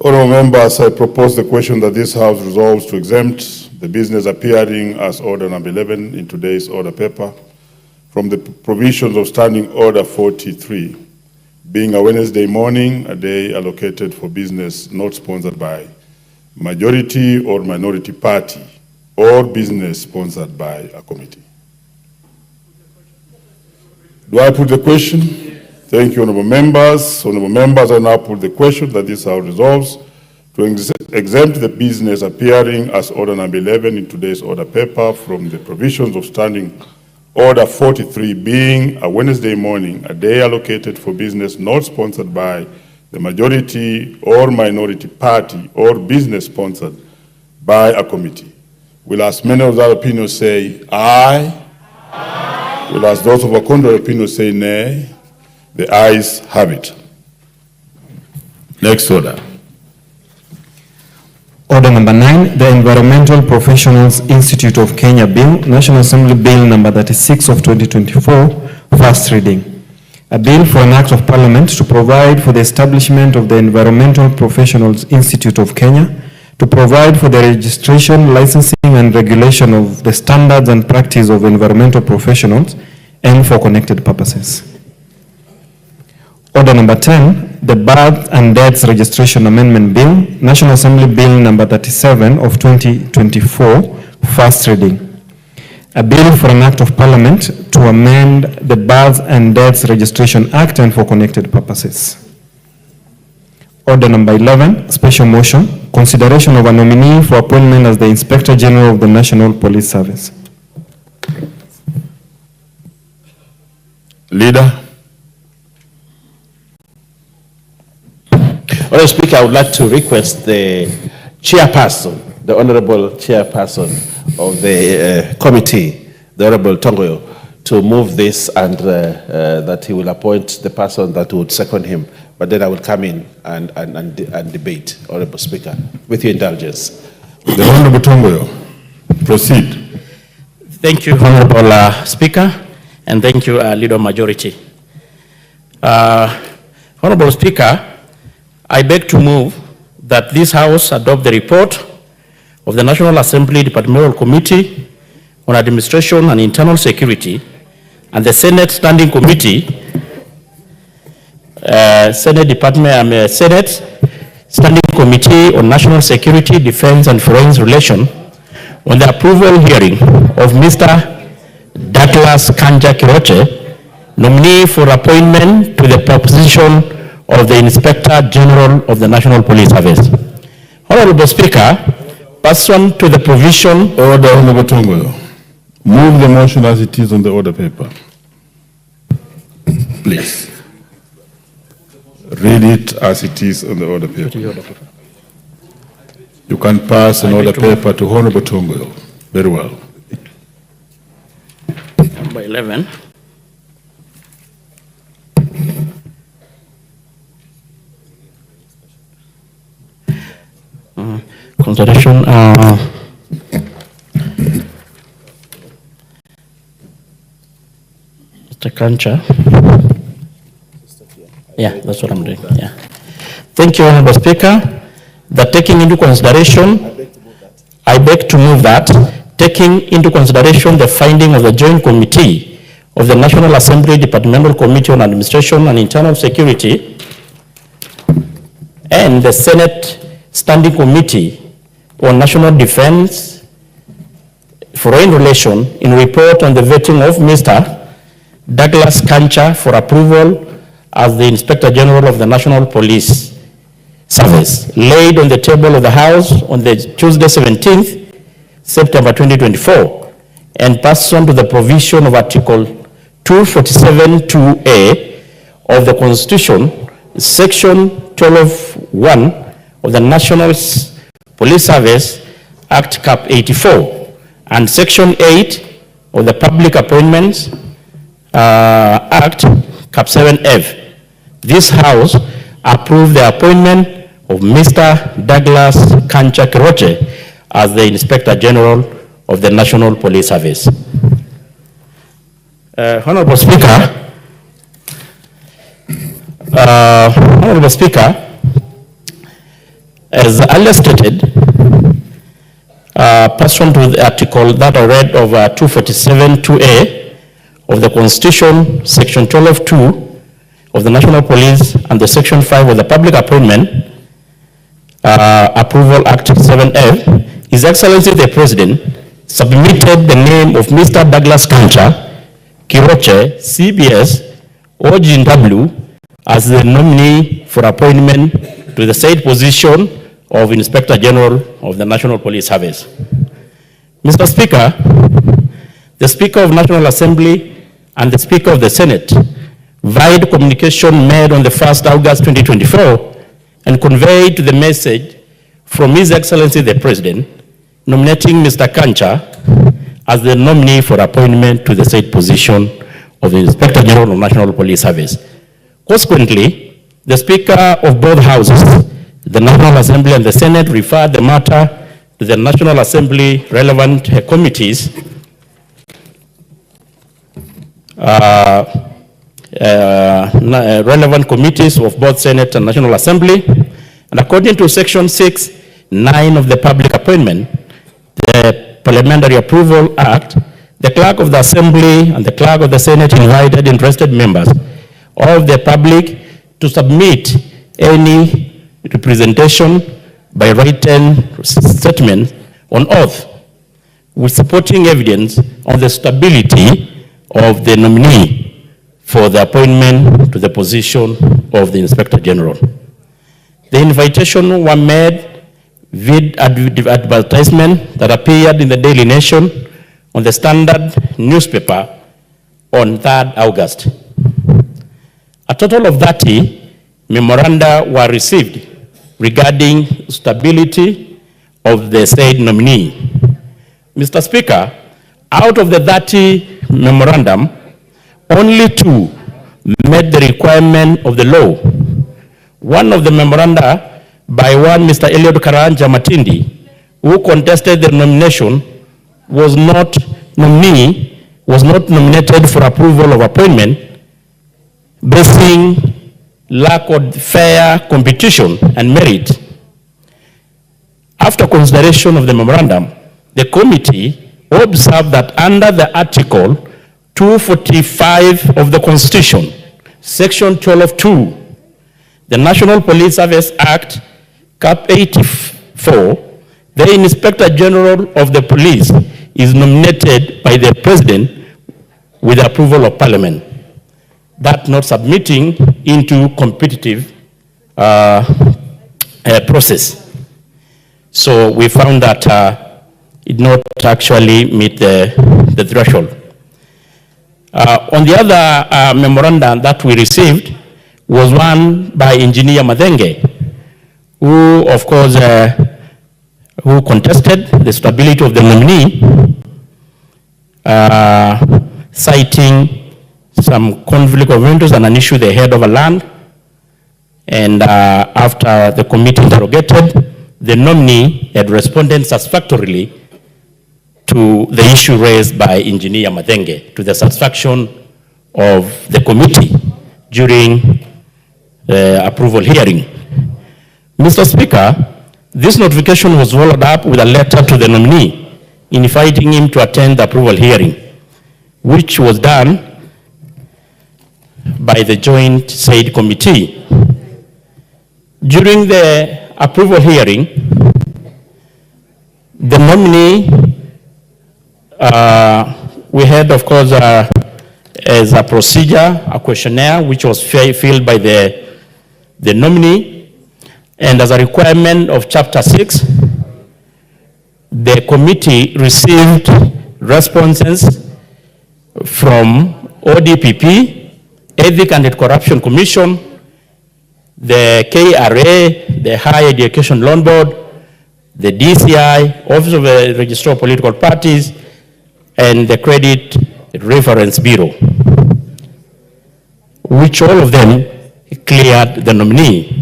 Honorable members, I propose the question that this House resolves to exempt the business appearing as Order number 11 in today's order paper from the provisions of Standing Order 43, being a Wednesday morning, a day allocated for business not sponsored by majority or minority party or business sponsored by a committee. Do I put the question? Thank you, honorable members. Honorable members, I now put the question that this House resolves to exempt the business appearing as Order number 11 in today's order paper from the provisions of Standing Order 43, being a Wednesday morning, a day allocated for business not sponsored by the majority or minority party or business sponsored by a committee. Will as many of that opinion say aye? Aye. Will as those of a contrary opinion say nay? The ayes have it. Next order. Order number 9, the Environmental Professionals Institute of Kenya Bill, National Assembly Bill number 36 of 2024, first reading. A bill for an act of parliament to provide for the establishment of the Environmental Professionals Institute of Kenya, to provide for the registration, licensing and regulation of the standards and practice of environmental professionals and for connected purposes. Order number 10, the Birth and Deaths Registration Amendment Bill, National Assembly Bill number 37 of 2024, first reading. A bill for an act of parliament to amend the Birth and Deaths Registration Act and for connected purposes. Order number 11, special motion, consideration of a nominee for appointment as the Inspector General of the National Police Service. Leader. Honourable Speaker, I would like to request the chairperson, the Honourable Chairperson of the committee, the Honourable Tongoyo, to move this and that he will appoint the person that would second him. But then I will come in and debate, Honourable Speaker, with your indulgence. The Honourable Tongoyo, proceed. Thank you, Honourable Speaker, and thank you, Leader Majority. Honourable Speaker, I beg to move that this House adopt the report of the National Assembly Departmental Committee on Administration and Internal Security and the Senate Standing Committee, Senate Standing Committee on National Security, Defense and Foreign Relations on the approval hearing of Mr. Douglas Kanja Kiroche, nominee for appointment to the position of the Inspector General of the National Police Service. Honorable Speaker, pursuant to the provision... Order, Honorable Tongoyo. Move the motion as it is on the order paper. Please. Read it as it is on the order paper. You can pass an order paper to Honorable Tongoyo. Very well. Number 11. Consideration. Mr. Kanja. Yeah, that's what I'm doing. Yeah. Thank you, Honorable Speaker. That taking into consideration, I beg to move that, taking into consideration the finding of the Joint Committee of the National Assembly Departmental Committee on Administration and Internal Security and the Senate Standing Committee on National Defense, Foreign Relations in report on the vetting of Mr. Douglas Kanja for approval as the Inspector General of the National Police Service, laid on the table of the House on the Tuesday 17th September 2024, and pursuant to the provision of Article 247(2)(a) of the Constitution, Section 12(1) of the National Police Service Act Cap 84, and Section 8 of the Public Appointments Act Cap 7F. This House approved the appointment of Mr. Douglas Kanja Kiroche as the Inspector General of the National Police Service. Honorable Speaker, as earlier stated, pursuant to the article that I read of 247(2)(a) of the Constitution, Section 12(2) of the National Police and the Section 5 of the Public Appointment Approval Act 7F, His Excellency the President submitted the name of Mr. Douglas Kanja Kiroche, CBS, OGW, as the nominee for appointment to the said position of Inspector General of the National Police Service. Mr. Speaker, the Speaker of National Assembly and the Speaker of the Senate via communication made on the 1st August 2024 and conveyed the message from His Excellency the President nominating Mr. Kanja as the nominee for appointment to the said position of the Inspector General of National Police Service, Consequently, the Speaker of both houses, the National Assembly and the Senate, referred the matter to the National Assembly relevant committees of both Senate and National Assembly. And according to Section 6(9) of the Public Appointment, the Parliamentary Approval Act, the Clerk of the Assembly and the Clerk of the Senate invited interested members of the public to submit any representation by written statement on oath with supporting evidence on the stability of the nominee for the appointment to the position of the Inspector General. The invitation were made with advertisement that appeared in the Daily Nation, on the Standard newspaper on 3rd August. A total of 30 memoranda were received regarding stability of the said nominee. Mr. Speaker, out of the 30 memorandum, only 2 met the requirement of the law. One of the memoranda by one Mr. Eliud Karanja Matindi, who contested the nomination, was not nominated for approval of appointment, basing lack of fair competition and merit. After consideration of the memorandum, the committee observed that under the Article 245 of the Constitution, Section 12(2), the National Police Service Act, Cap 84, the Inspector General of the Police is nominated by the President with the approval of Parliament, that not submitting into competitive process. So we found that it not actually meet the threshold. On the other memorandum that we received was one by Engineer Madenge, who of course who contested the stability of the nominee, citing some conflict of interest and an issue they had over land. And after the committee interrogated, the nominee had responded satisfactorily to the issue raised by Engineer Madenge, to the satisfaction of the committee during the approval hearing. Mr. Speaker, this notification was followed up with a letter to the nominee inviting him to attend the approval hearing, which was done by the joint said committee. During the approval hearing, the nominee, we had, of course, as a procedure, a questionnaire which was filled by the nominee, and as a requirement of Chapter 6, the committee received responses from ODPP, Ethics and Corruption Commission, the KRA, the Higher Education Loan Board, the DCI, Office of the Registrar of Political Parties, and the Credit Reference Bureau, which all of them cleared the nominee.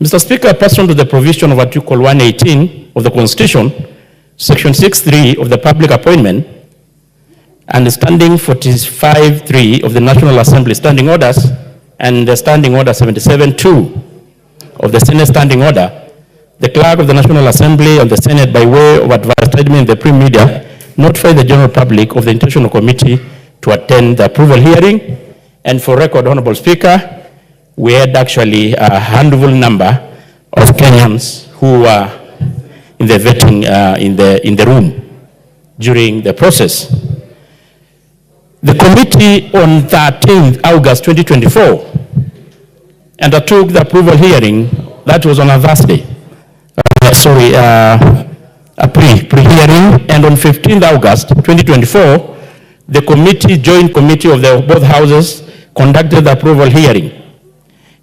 Mr. Speaker, pursuant to the provision of Article 118 of the Constitution, Section 6(3) of the Public Appointment, and Standing 45(3) of the National Assembly Standing Orders, and the Standing Order 77(2) of the Senate Standing Order, the Clerk of the National Assembly and the Senate, by way of advertisement in the print media, notify the general public of the intention of committee to attend the approval hearing. And for record, Honorable Speaker, we had actually a handful number of Kenyans who were in the vetting in the room during the process. The committee on 13th August 2024 undertook the approval hearing. That was on a Thursday. A pre-hearing, and on 15th August 2024, the joint committee of both houses conducted the approval hearing,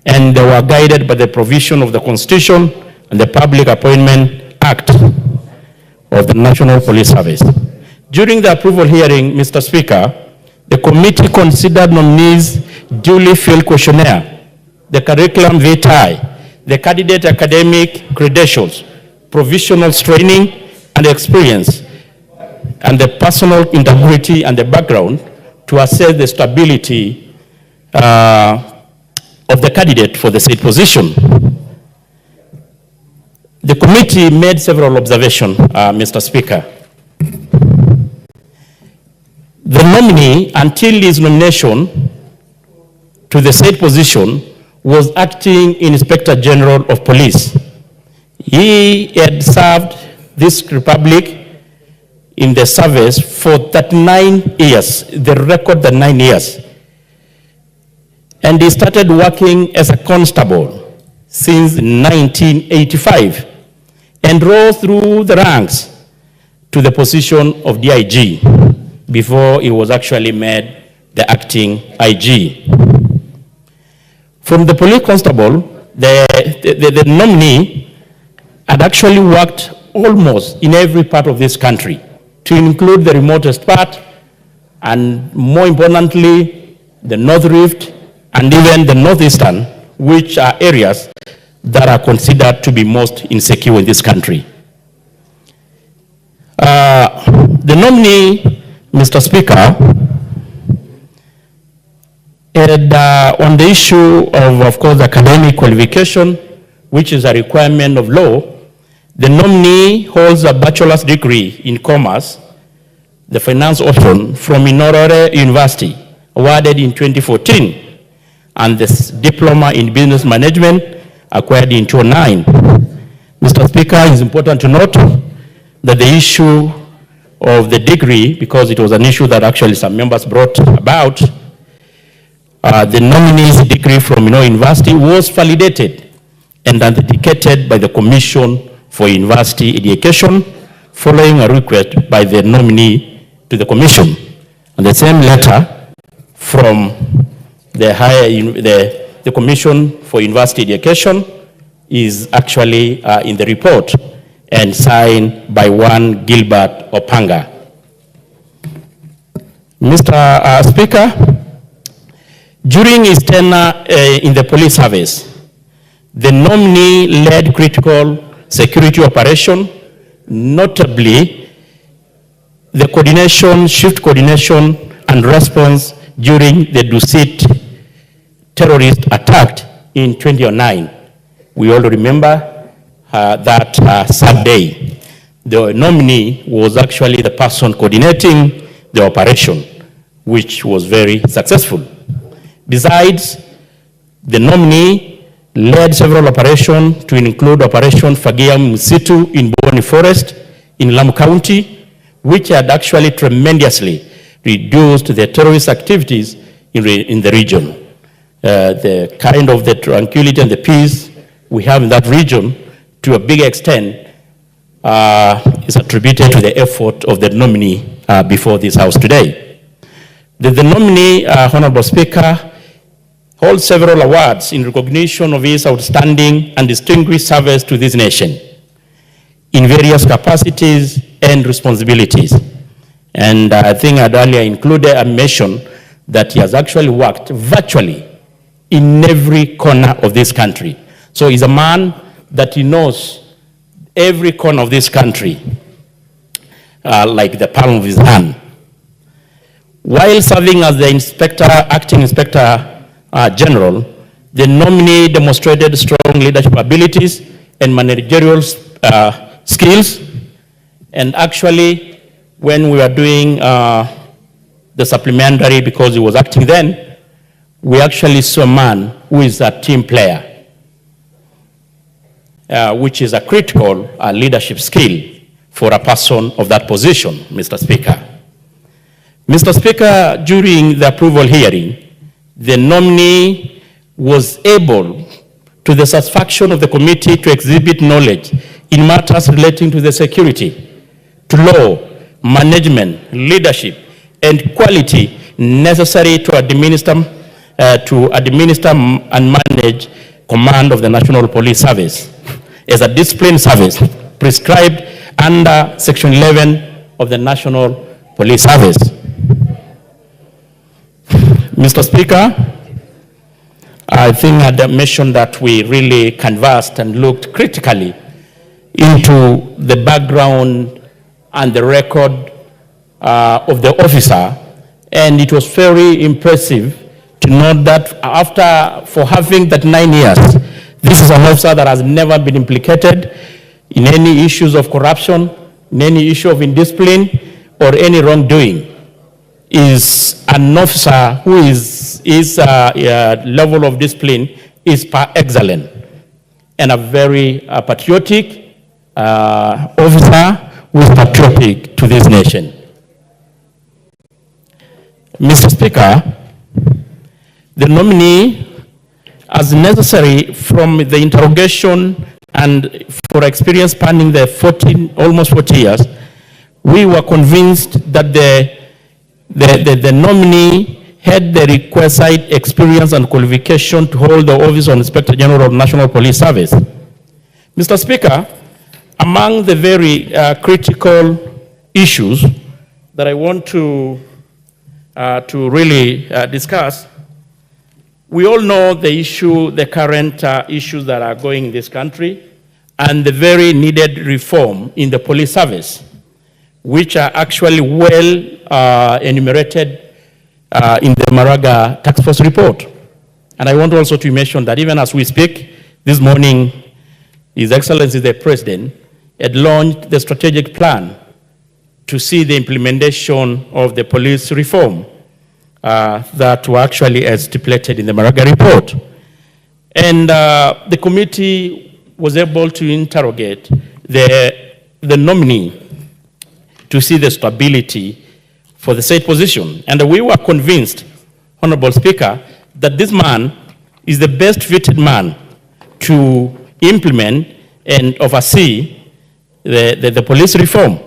and they were guided by the provision of the Constitution and the Public Appointment Act of the National Police Service. During the approval hearing, Mr. Speaker, the committee considered nominees duly filled questionnaire, the curriculum vitae, the candidate academic credentials, provisional training and experience, and the personal integrity and the background to assess the stability of the candidate for the said position. The committee made several observations, Mr. Speaker. The nominee, until his nomination to the said position, was acting Inspector General of Police. He had served this republic in the service for 39 years, the record 9 years. And he started working as a constable since 1985 and rose through the ranks to the position of DIG before he was actually made the acting IG. From the police constable, the nominee had actually worked almost in every part of this country, to include the remotest part, and more importantly, the North Rift, and even the Northeastern, which are areas that are considered to be most insecure in this country. The nominee, Mr. Speaker, had on the issue of course, academic qualification, which is a requirement of law. The nominee holds a bachelor's degree in commerce, the finance option, from Nairobi University, awarded in 2014, and this diploma in business management, acquired in 2009. Mr. Speaker, it's important to note that the issue of the degree, because it was an issue that actually some members brought about, the nominee's degree from University was validated and authenticated by the Commission for University Education, following a request by the nominee to the Commission. And the same letter from the Commission for University Education is actually in the report and signed by one Gilbert Opanga. Mr. Speaker, during his tenure in the police service, the nominee led critical security operation, notably the coordination, shift coordination and response during the Dusit terrorist attack in 2009. We all remember that sad day. The nominee was actually the person coordinating the operation, which was very successful. Besides, the nominee led several operations to include Operation Fagia Msitu in Boni Forest in Lamu County, which had actually tremendously reduced the terrorist activities in the region. The kind of the tranquility and the peace we have in that region, to a big extent, is attributed to the effort of the nominee before this House today. The nominee, Honorable Speaker, holds several awards in recognition of his outstanding and distinguished service to this nation in various capacities and responsibilities. And I think I'd earlier included a mention that he has actually worked virtually in every corner of this country. So he's a man that he knows every corner of this country like the palm of his hand. While serving as the acting Inspector General, the nominee demonstrated strong leadership abilities and managerial skills. And actually, when we were doing the supplementary, because he was acting then, we actually saw a man who is a team player, which is a critical leadership skill for a person of that position, Mr. Speaker. Mr. Speaker, during the approval hearing, the nominee was able, to the satisfaction of the committee, to exhibit knowledge in matters relating to the security, to law, management, leadership, and quality necessary to administer and manage command of the National Police Service as a disciplined service prescribed under Section 11 of the National Police Service. Mr. Speaker, I think I had mentioned that we really canvassed and looked critically into the background and the record of the officer, and it was very impressive to note that for having that 9 years, this is an officer that has never been implicated in any issues of corruption, in any issue of indiscipline, or any wrongdoing. Is an officer who his level of discipline is par excellent, and a very patriotic officer who is patriotic to this nation. Mr. Speaker, the nominee, as necessary from the interrogation and for experience spanning the almost 40 years, we were convinced that the nominee had the requisite experience and qualification to hold the office of Inspector General of National Police Service. Mr. Speaker, among the very critical issues that I want to really discuss, we all know the current issues that are going in this country and the very needed reform in the police service, which are actually well enumerated in the Maraga Task Force report. And I want also to mention that even as we speak, this morning, His Excellency the President had launched the strategic plan to see the implementation of the police reform that were actually as stipulated in the Maraga report. And the committee was able to interrogate the nominee to see the stability for the said position. And we were convinced, Honorable Speaker, that this man is the best fitted man to implement and oversee the police reform.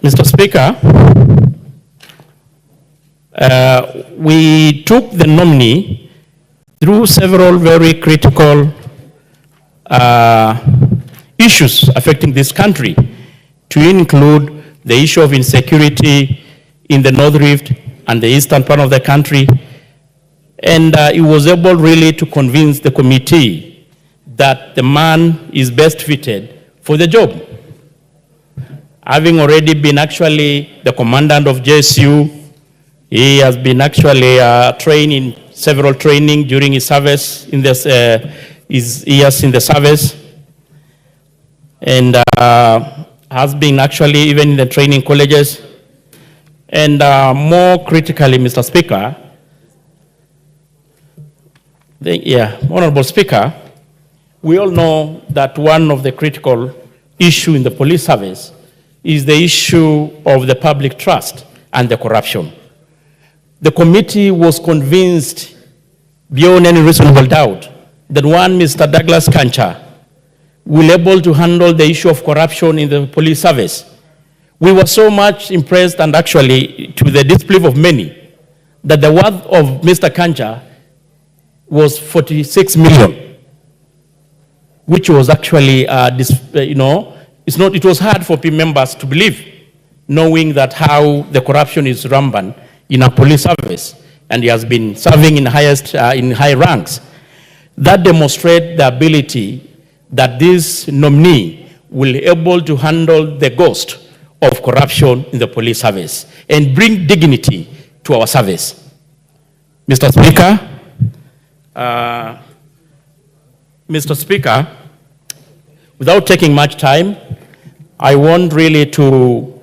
Mr. Speaker, we took the nominee through several very critical issues affecting this country, to include the issue of insecurity in the North Rift and the eastern part of the country. And he was able really to convince the committee that the man is best fitted for the job. Having already been actually the commandant of JSU, he has been actually trained in several training during his service, in this, his years in the service, and has been actually even in the training colleges. And more critically, Mr. Speaker, Honorable Speaker, we all know that one of the critical issues in the police service is the issue of the public trust and the corruption. The committee was convinced beyond any reasonable doubt that one Mr. Douglas Kanja will be able to handle the issue of corruption in the police service. We were so much impressed, and actually to the disbelief of many, that the worth of Mr. Kanja was 46 million, which was actually, it was hard for members to believe, knowing that how the corruption is rampant in a police service, and he has been serving in high ranks. That demonstrates the ability that this nominee will be able to handle the ghost of corruption in the police service and bring dignity to our service. Mr. Speaker, without taking much time, I want really to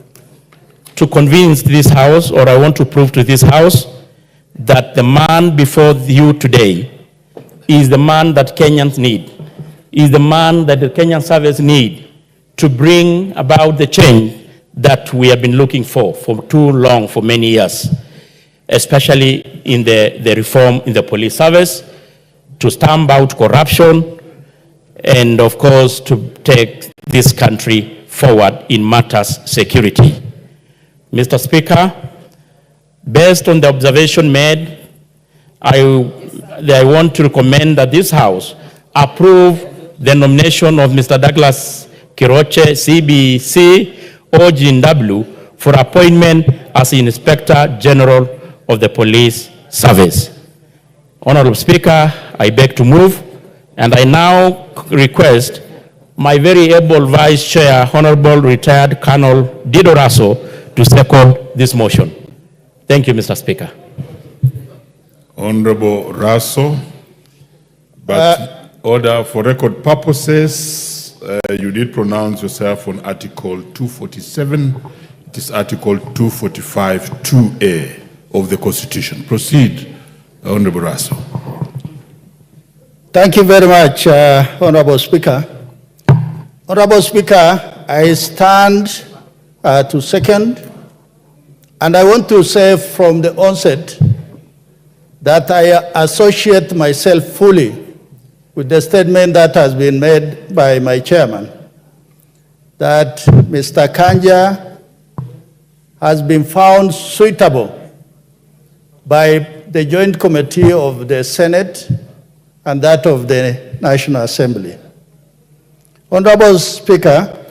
convince this House, or I want to prove to this House, that the man before you today is the man that Kenyans need, is the man that the Kenyan service need to bring about the change that we have been looking for too long, for many years, especially in the reform in the police service, to stamp out corruption, and of course to take this country forward in matters security. Mr. Speaker, based on the observation made, I want to recommend that this House approve the nomination of Mr. Douglas Kiroche, CBC, OGNW, for appointment as Inspector General of the Police service. Honorable Speaker, I beg to move, and I now request my very able Vice Chair, Honorable Retired Colonel Dido Raso, to second this motion. Thank you, Mr. Speaker. Honorable Raso, but order for record purposes, you did pronounce yourself on Article 247. It is Article 245 2A of the Constitution. Proceed, Honorable Raso. Thank you very much, Honorable Speaker. Honorable Speaker, I stand to second, and I want to say from the onset that I associate myself fully with the statement that has been made by my chairman, that Mr. Kanja has been found suitable by the Joint Committee of the Senate and that of the National Assembly. Honorable Speaker,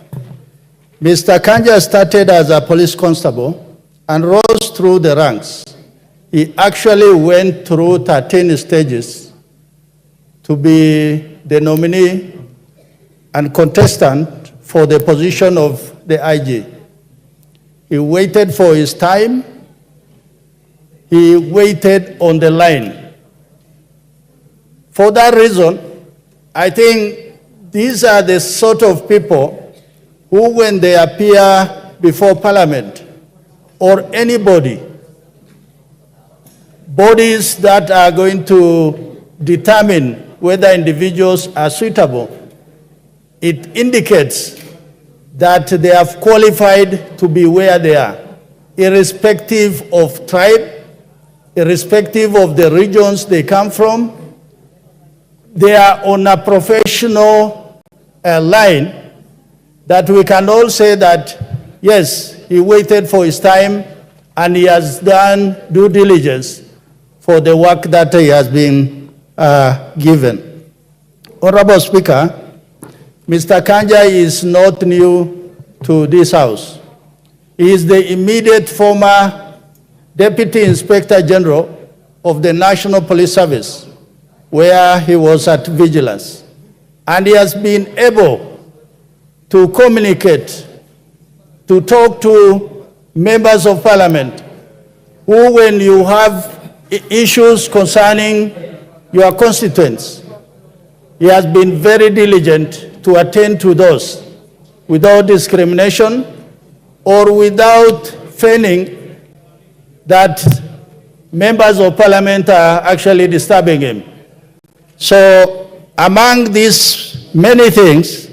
Mr. Kanja started as a police constable and rose through the ranks. He actually went through 13 stages to be the nominee and contestant for the position of the IG. He waited for his time. He waited on the line. For that reason, I think these are the sort of people who, when they appear before Parliament or anybody, bodies that are going to determine whether individuals are suitable, it indicates that they have qualified to be where they are, irrespective of tribe, irrespective of the regions they come from. They are on a professional line that we can all say that, yes, he waited for his time and he has done due diligence for the work that he has been given. Honorable Speaker, Mr. Kanja is not new to this House. He is the immediate former Deputy Inspector General of the National Police Service, where he was at vigilance. And he has been able to communicate, to talk to members of Parliament, who, when you have issues concerning your constituents, he has been very diligent to attend to those without discrimination or without feigning that members of Parliament are actually disturbing him. So among these many things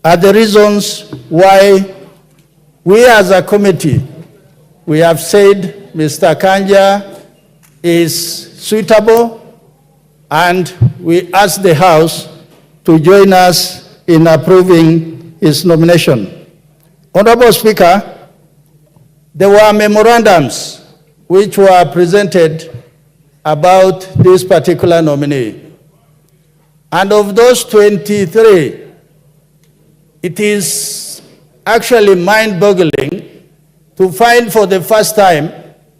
are the reasons why we as a committee, we have said Mr. Kanja is suitable, and we ask the House to join us in approving his nomination. Honorable Speaker, there were memorandums which were presented about this particular nominee. And of those 23, it is actually mind-boggling to find for the first time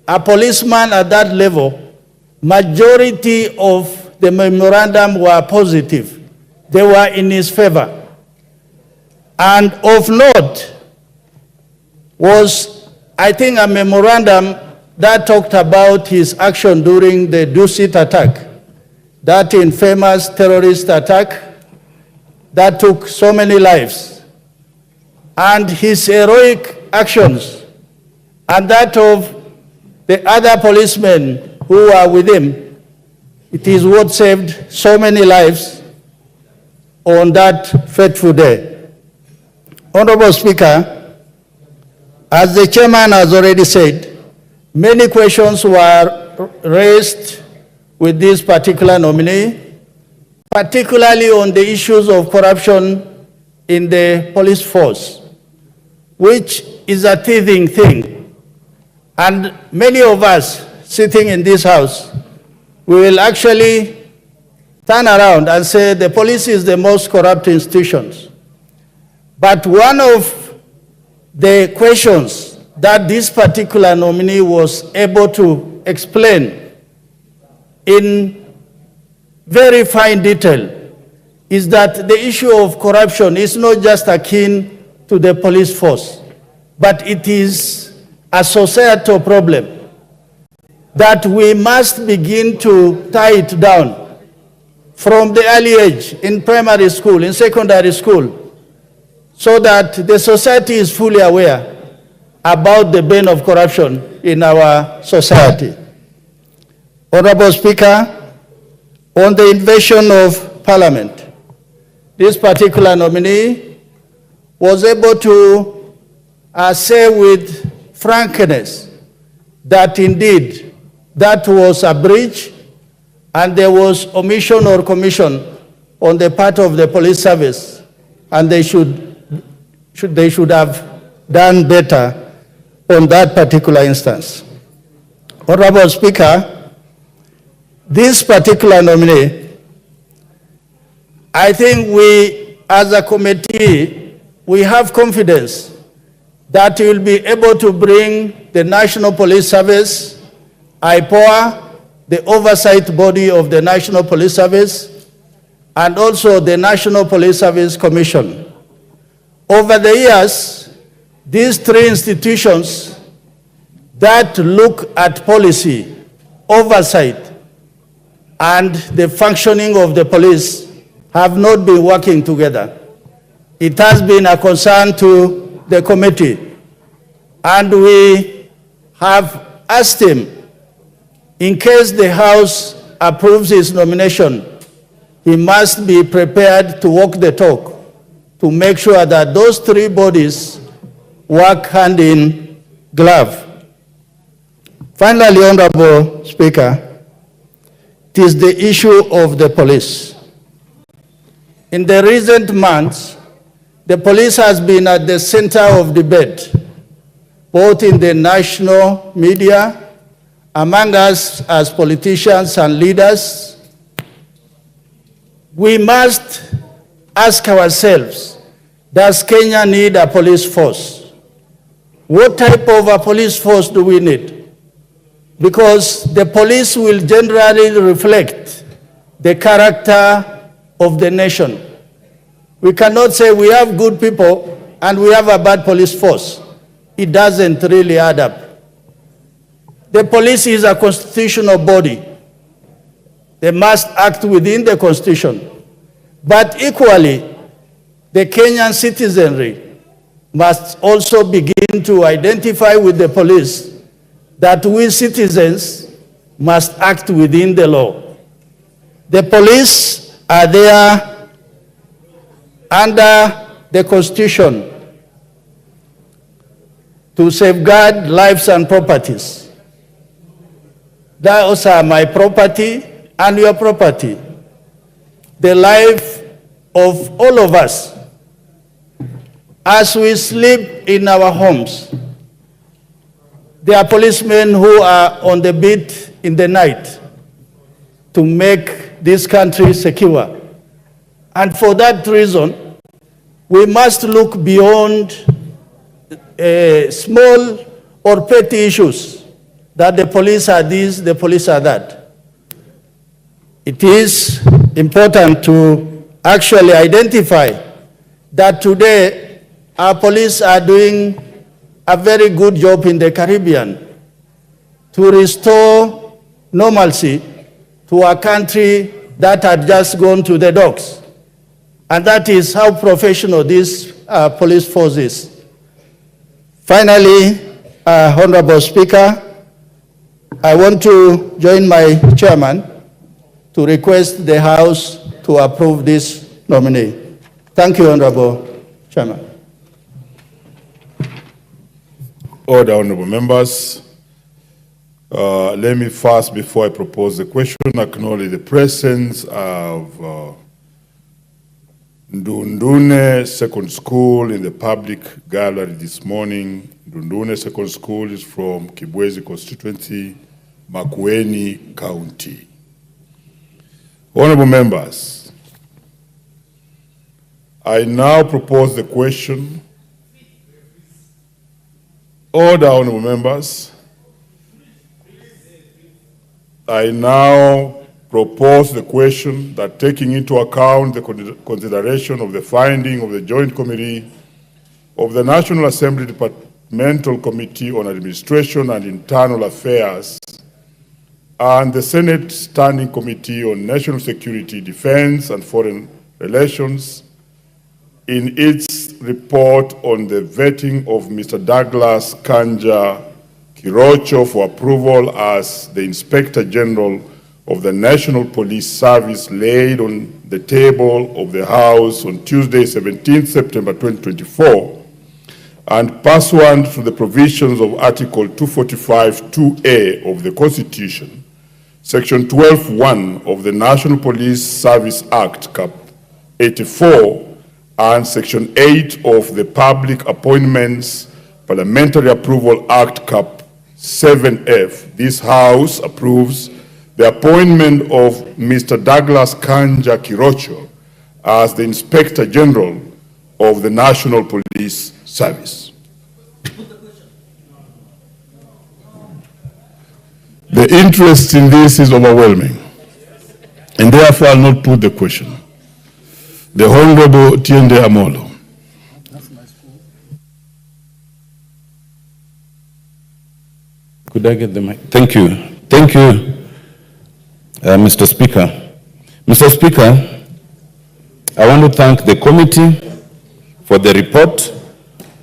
a policeman at that level. Majority of the memorandum were positive. They were in his favor. And of note was, I think, a memorandum that talked about his action during the Dusit attack, that infamous terrorist attack that took so many lives, and his heroic actions, and that of the other policemen who were with him. It is what saved so many lives on that fateful day. Honorable Speaker, as the chairman has already said, many questions were raised with this particular nominee, particularly on the issues of corruption in the police force, which is a teething thing. And many of us sitting in this House, we will actually turn around and say the police is the most corrupt institutions. But one of the questions that this particular nominee was able to explain in very fine detail is that the issue of corruption is not just akin to the police force, but it is a societal problem that we must begin to tie it down from the early age, in primary school, in secondary school, so that the society is fully aware about the bane of corruption in our society. Honorable Speaker, on the invasion of Parliament, this particular nominee was able to say with frankness that indeed that was a breach and there was omission or commission on the part of the police service, and they should have done better on that particular instance. Honorable Speaker, this particular nominee, I think we, as a committee, we have confidence that we will be able to bring the National Police Service, IPOA, the oversight body of the National Police Service, and also the National Police Service Commission. Over the years, these three institutions that look at policy, oversight, and the functioning of the police have not been working together. It has been a concern to the committee, and we have asked him, in case the House approves his nomination, he must be prepared to walk the talk to make sure that those three bodies work hand in glove. Finally, Honorable Speaker, it is the issue of the police. In the recent months, the police has been at the center of debate, both in the national media, among us as politicians and leaders. We must ask ourselves, does Kenya need a police force? What type of a police force do we need? Because the police will generally reflect the character of the nation. We cannot say we have good people and we have a bad police force. It doesn't really add up. The police is a constitutional body. They must act within the constitution. But equally, the Kenyan citizenry must also begin to identify with the police that we citizens must act within the law. The police are there under the Constitution to safeguard lives and properties. Those are my property and your property. The life of all of us as we sleep in our homes. There are policemen who are on the beat in the night to make this country secure. And for that reason, we must look beyond small or petty issues that the police are this, the police are that. It is important to actually identify that today our police are doing a very good job in the Caribbean to restore normalcy to a country that had just gone to the dogs. And that is how professional this police force is. Finally, Honorable Speaker, I want to join my chairman to request the House to approve this nominee. Thank you, Honorable Chairman. Order, honorable members. Let me first, before I propose the question, acknowledge the presence of Ndundune Second School in the public gallery this morning. Ndundune Second School is from Kibwezi constituency, Makueni County. Honorable members, I now propose the question. Order, honorable members. I now propose the question that, taking into account the consideration of the finding of the Joint Committee of the National Assembly Departmental Committee on Administration and Internal Affairs and the Senate Standing Committee on National Security, Defense and Foreign Relations, in its report on the vetting of Mr. Douglas Kanja Kirocho for approval as the Inspector General of the National Police Service, laid on the table of the House on Tuesday, 17 September 2024, and pursuant to the provisions of Article 245(2)(a) of the Constitution, Section 12(1) of the National Police Service Act, Cap. 84, and Section 8 of the Public Appointments Parliamentary Approval Act, Cap. 7F. This House approves the appointment of Mr. Douglas Kanja Kirocho as the Inspector General of the National Police Service. The interest in this is overwhelming, and therefore I'll not put the question. The Honorable Tiende Amolo. Could I get the mic? Thank you. Thank you, Mr. Speaker. Mr. Speaker, I want to thank the committee for the report.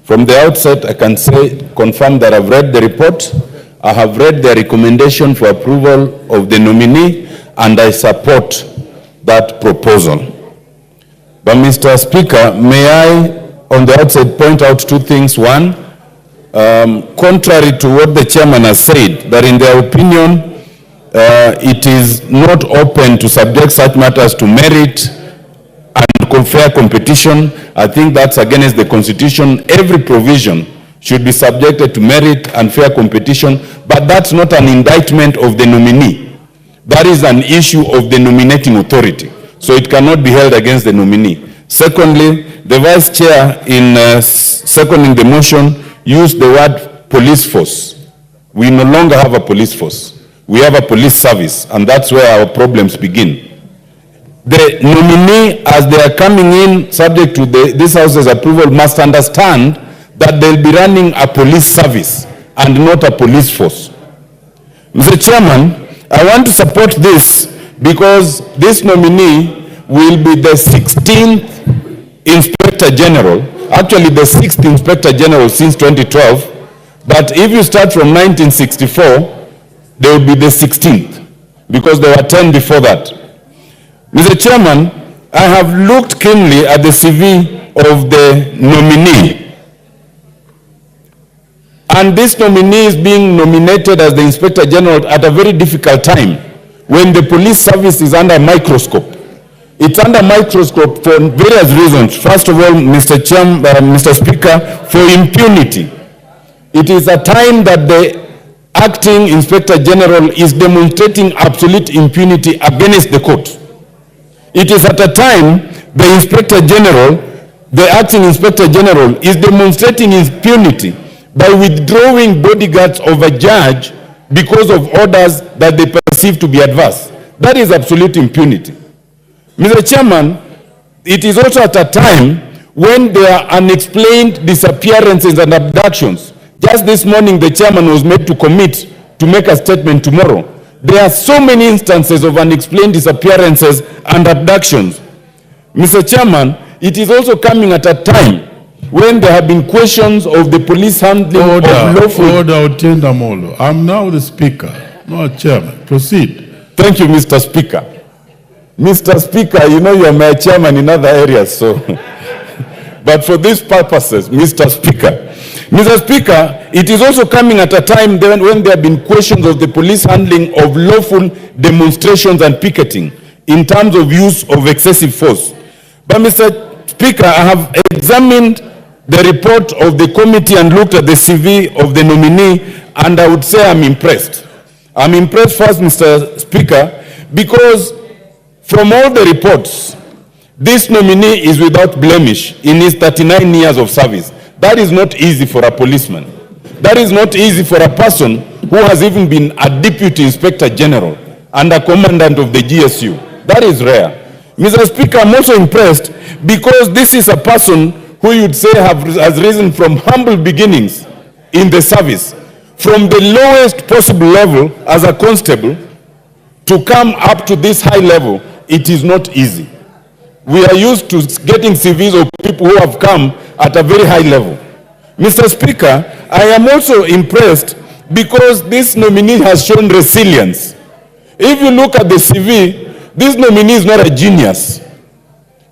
From the outset, I can confirm that I've read the report. I have read the recommendation for approval of the nominee, and I support that proposal. But Mr. Speaker, may I, on the outset, point out two things. One, contrary to what the chairman has said, that in their opinion, it is not open to subject such matters to merit and fair competition. I think that's against the Constitution. Every provision should be subjected to merit and fair competition, but that's not an indictment of the nominee. That is an issue of the nominating authority, so it cannot be held against the nominee. Secondly, the Vice Chair, in seconding the motion, used the word police force. We no longer have a police force. We have a police service, and that's where our problems begin. The nominee, as they are coming in, subject to this House's approval, must understand that they'll be running a police service and not a police force. Mr. Chairman, I want to support this because this nominee will be the 16th Inspector General, actually the 6th Inspector General since 2012, but if you start from 1964, they will be the 16th, because there were 10 before that. Mr. Chairman, I have looked keenly at the CV of the nominee, and this nominee is being nominated as the Inspector General at a very difficult time, when the police service is under microscope. It's under microscope for various reasons. First of all, Mr. Speaker, for impunity. It is a time that the acting Inspector General is demonstrating absolute impunity against the court. It is at a time the Inspector General, the acting Inspector General, is demonstrating impunity by withdrawing bodyguards of a judge because of orders that they perceive to be adverse. That is absolute impunity. Mr. Chairman, it is also at a time when there are unexplained disappearances and abductions. Just this morning, the chairman was made to commit to make a statement tomorrow. There are so many instances of unexplained disappearances and abductions. Mr. Chairman, it is also coming at a time when there have been questions of the police handling of lawful... Order, Otiende Amolo. I'm now the speaker, not chairman. Proceed. Thank you, Mr. Speaker. Mr. Speaker, you know you are my chairman in other areas, so... But for these purposes, Mr. Speaker, it is also coming at a time when there have been questions of the police handling of lawful demonstrations and picketing in terms of use of excessive force. But Mr. Speaker, I have examined the report of the committee and looked at the CV of the nominee, and I would say I'm impressed. I'm impressed first, Mr. Speaker, because from all the reports, this nominee is without blemish in his 39 years of service. That is not easy for a policeman. That is not easy for a person who has even been a deputy inspector general. and a commandant of the GSU. That is rare. Mr. Speaker, I'm also impressed because this is a person who you'd say has risen from humble beginnings in the service, from the lowest possible level as a constable to come up to this high level. It is not easy. We are used to getting CVs of people who have come at a very high level. Mr. Speaker, I am also impressed because this nominee has shown resilience. If you look at the CV, this nominee is not a genius,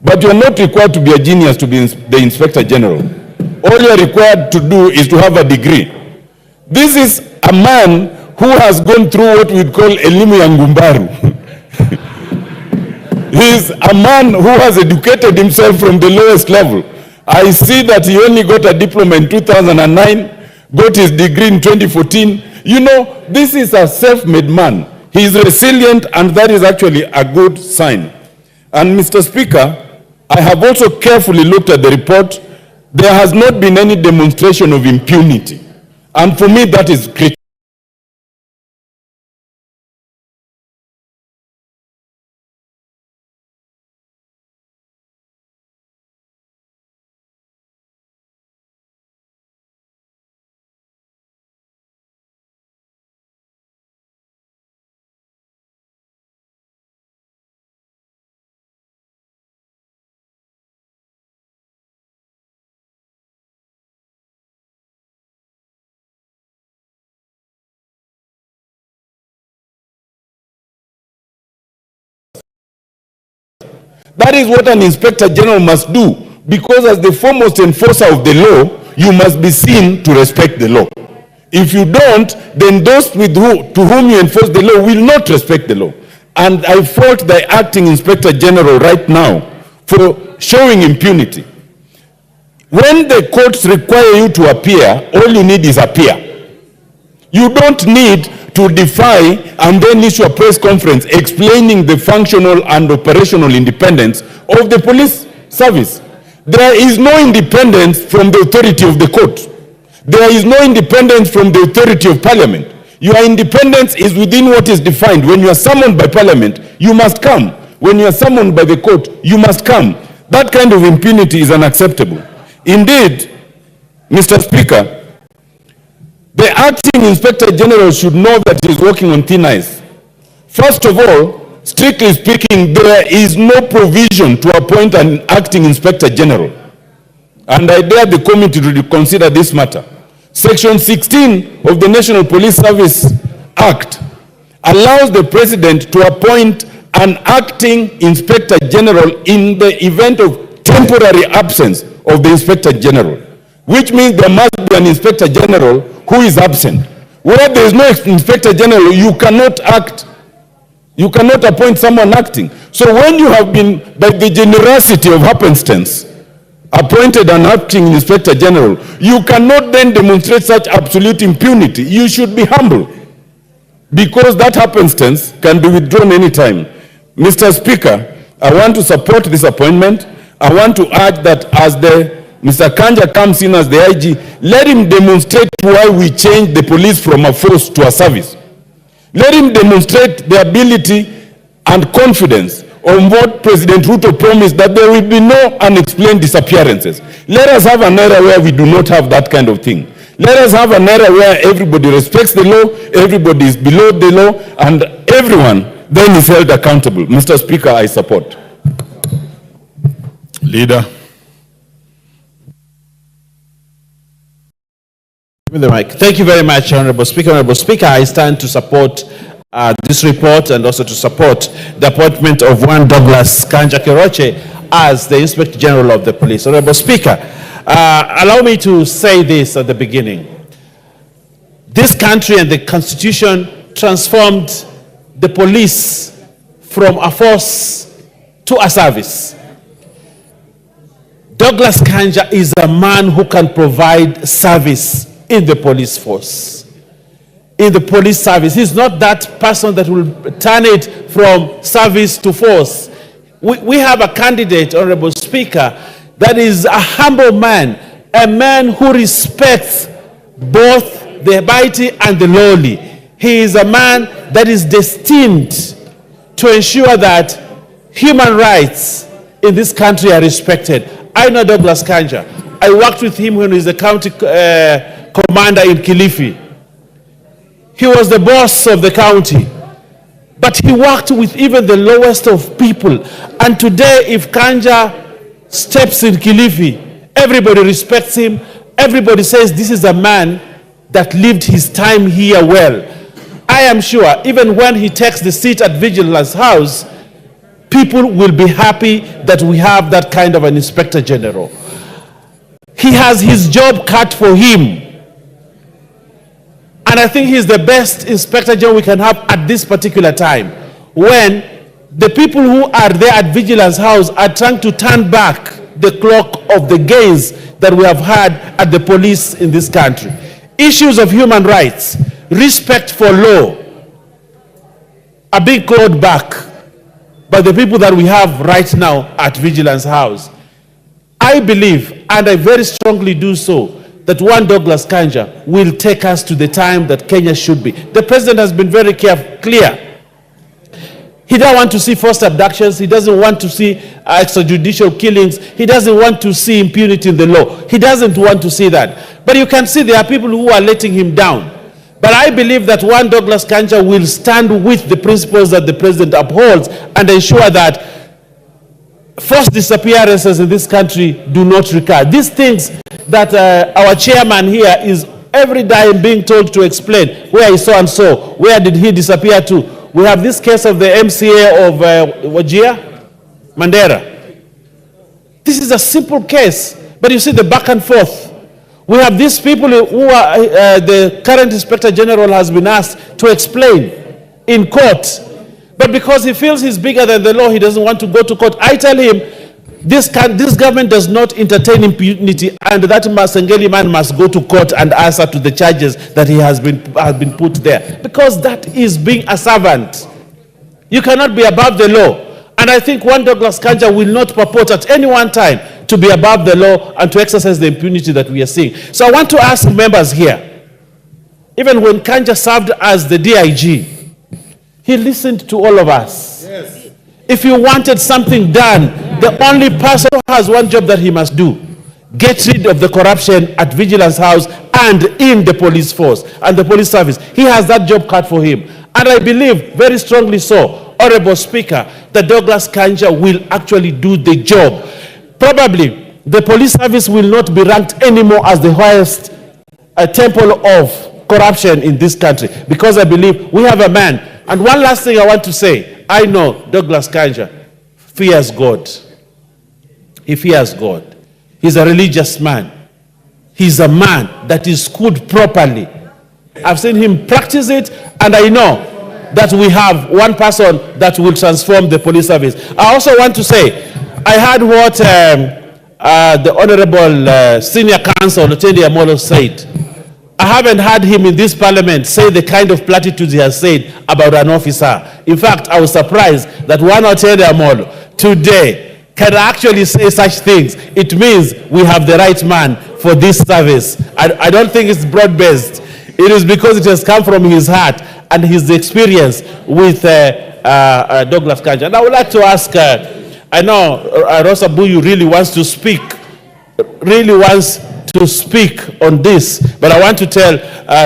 but you are not required to be a genius to be the Inspector General. All you are required to do is to have a degree. This is a man who has gone through what we call elimu ya ngumbaru. He is a man who has educated himself from the lowest level. I see that he only got a diploma in 2009, got his degree in 2014. You know, this is a self-made man. He is resilient, and that is actually a good sign. And Mr. Speaker, I have also carefully looked at the report. There has not been any demonstration of impunity. And for me, that is critical. That is what an Inspector General must do, because as the foremost enforcer of the law, you must be seen to respect the law. If you don't, then those to whom you enforce the law will not respect the law. And I fault the acting Inspector General right now for showing impunity. When the courts require you to appear, all you need is appear. You don't need to defy and then issue a press conference explaining the functional and operational independence of the police service. There is no independence from the authority of the court. There is no independence from the authority of parliament. Your independence is within what is defined. When you are summoned by parliament, you must come. When you are summoned by the court, you must come. That kind of impunity is unacceptable. Indeed, Mr. Speaker, the acting Inspector General should know that he is working on thin ice. First of all, strictly speaking, there is no provision to appoint an acting Inspector General. And I dare the committee to consider this matter. Section 16 of the National Police Service Act allows the President to appoint an acting Inspector General in the event of temporary absence of the Inspector General, which means there must be an Inspector General who is absent. Where there is no Inspector General, you cannot act. You cannot appoint someone acting. So when you have been, by the generosity of happenstance, appointed an acting Inspector General, you cannot then demonstrate such absolute impunity. You should be humble, because that happenstance can be withdrawn anytime. Mr. Speaker, I want to support this appointment. I want to urge that as Mr. Kanja comes in as the IG, let him demonstrate why we changed the police from a force to a service. Let him demonstrate the ability and confidence on what President Ruto promised, that there will be no unexplained disappearances. Let us have an era where we do not have that kind of thing. Let us have an era where everybody respects the law, everybody is below the law, and everyone then is held accountable. Mr. Speaker, I support. Leader. Give me the mic. Thank you very much, Honorable Speaker. Honorable Speaker, I stand to support this report and also to support the appointment of one Douglas Kanja as the Inspector General of the Police. Honorable Speaker, allow me to say this at the beginning. This country and the Constitution transformed the police from a force to a service. Douglas Kanja is a man who can provide service in the police force, in the police service. He's not that person that will turn it from service to force. We have a candidate, Honorable Speaker, that is a humble man, a man who respects both the mighty and the lowly. He is a man that is destined to ensure that human rights in this country are respected. I know Douglas Kanja. I worked with him when he was the county commander in Kilifi. He was the boss of the county. But he worked with even the lowest of people. And today, if Kanja steps in Kilifi, everybody respects him. Everybody says this is a man that lived his time here well. I am sure even when he takes the seat at Vigilance House, people will be happy that we have that kind of an Inspector General. He has his job cut for him. And I think he's the best Inspector General we can have at this particular time, when the people who are there at Vigilance House are trying to turn back the clock of the gains that we have had at the police in this country. Issues of human rights, respect for law are being clawed back by the people that we have right now at Vigilance House. I believe, and I very strongly do so, that one Douglas Kanja will take us to the time that Kenya should be. The president has been very clear. He doesn't want to see forced abductions. He doesn't want to see extrajudicial killings. He doesn't want to see impunity in the law. He doesn't want to see that. But you can see there are people who are letting him down. But I believe that one Douglas Kanja will stand with the principles that the president upholds and ensure that forced disappearances in this country do not recur. These things that our chairman here is every day being told to explain, where is so and so, where did he disappear to? We have this case of the MCA of Wajir, Mandera. This is a simple case, but you see the back and forth. We have these people who are, the current Inspector General has been asked to explain in court. But because he feels he's bigger than the law, he doesn't want to go to court. I tell him, this government does not entertain impunity, and that Masengeli man must go to court and answer to the charges that he has been put there. Because that is being a servant. You cannot be above the law. And I think one Douglas Kanja will not purport at any one time to be above the law and to exercise the impunity that we are seeing. So I want to ask members here, even when Kanja served as the DIG, he listened to all of us. Yes. If you wanted something done, the only person who has one job that he must do, get rid of the corruption at Vigilance House and in the police force and the police service. He has that job cut for him. And I believe very strongly so, Honorable Speaker, that Douglas Kanja will actually do the job. Probably the police service will not be ranked anymore as the highest temple of corruption in this country, because I believe we have a man. And one last thing I want to say, I know Douglas Kanja fears God. He fears God. He's a religious man. He's a man that is schooled properly. I've seen him practice it, and I know that we have one person that will transform the police service. I also want to say, I heard what the Honorable Senior Counsel, Otendi Amolo, said. I haven't heard him in this parliament say the kind of platitudes he has said about an officer. In fact, I was surprised that one Otendi Amolo today can actually say such things. It means we have the right man for this service. I don't think it's broad-based. It is because it has come from his heart and his experience with Douglas Kanja. And I would like to ask, I know Rosabuyu really wants to speak on this, but I want to tell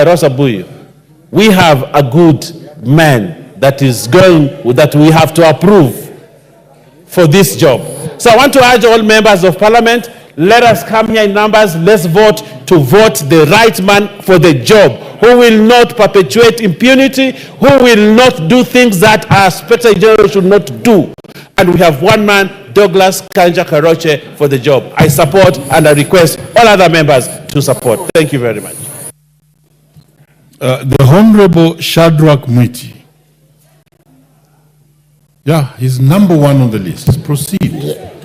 Rosabuyu, we have a good man that we have to approve for this job. So I want to urge all members of parliament, let us come here in numbers, let's vote the right man for the job, who will not perpetuate impunity, who will not do things that our Inspector General should not do. And we have one man, Douglas Kanja Karoche, for the job. I support and I request all other members to support. Thank you very much. The Honorable Shadrach Mwiti. Yeah, he's number one on the list. Proceed.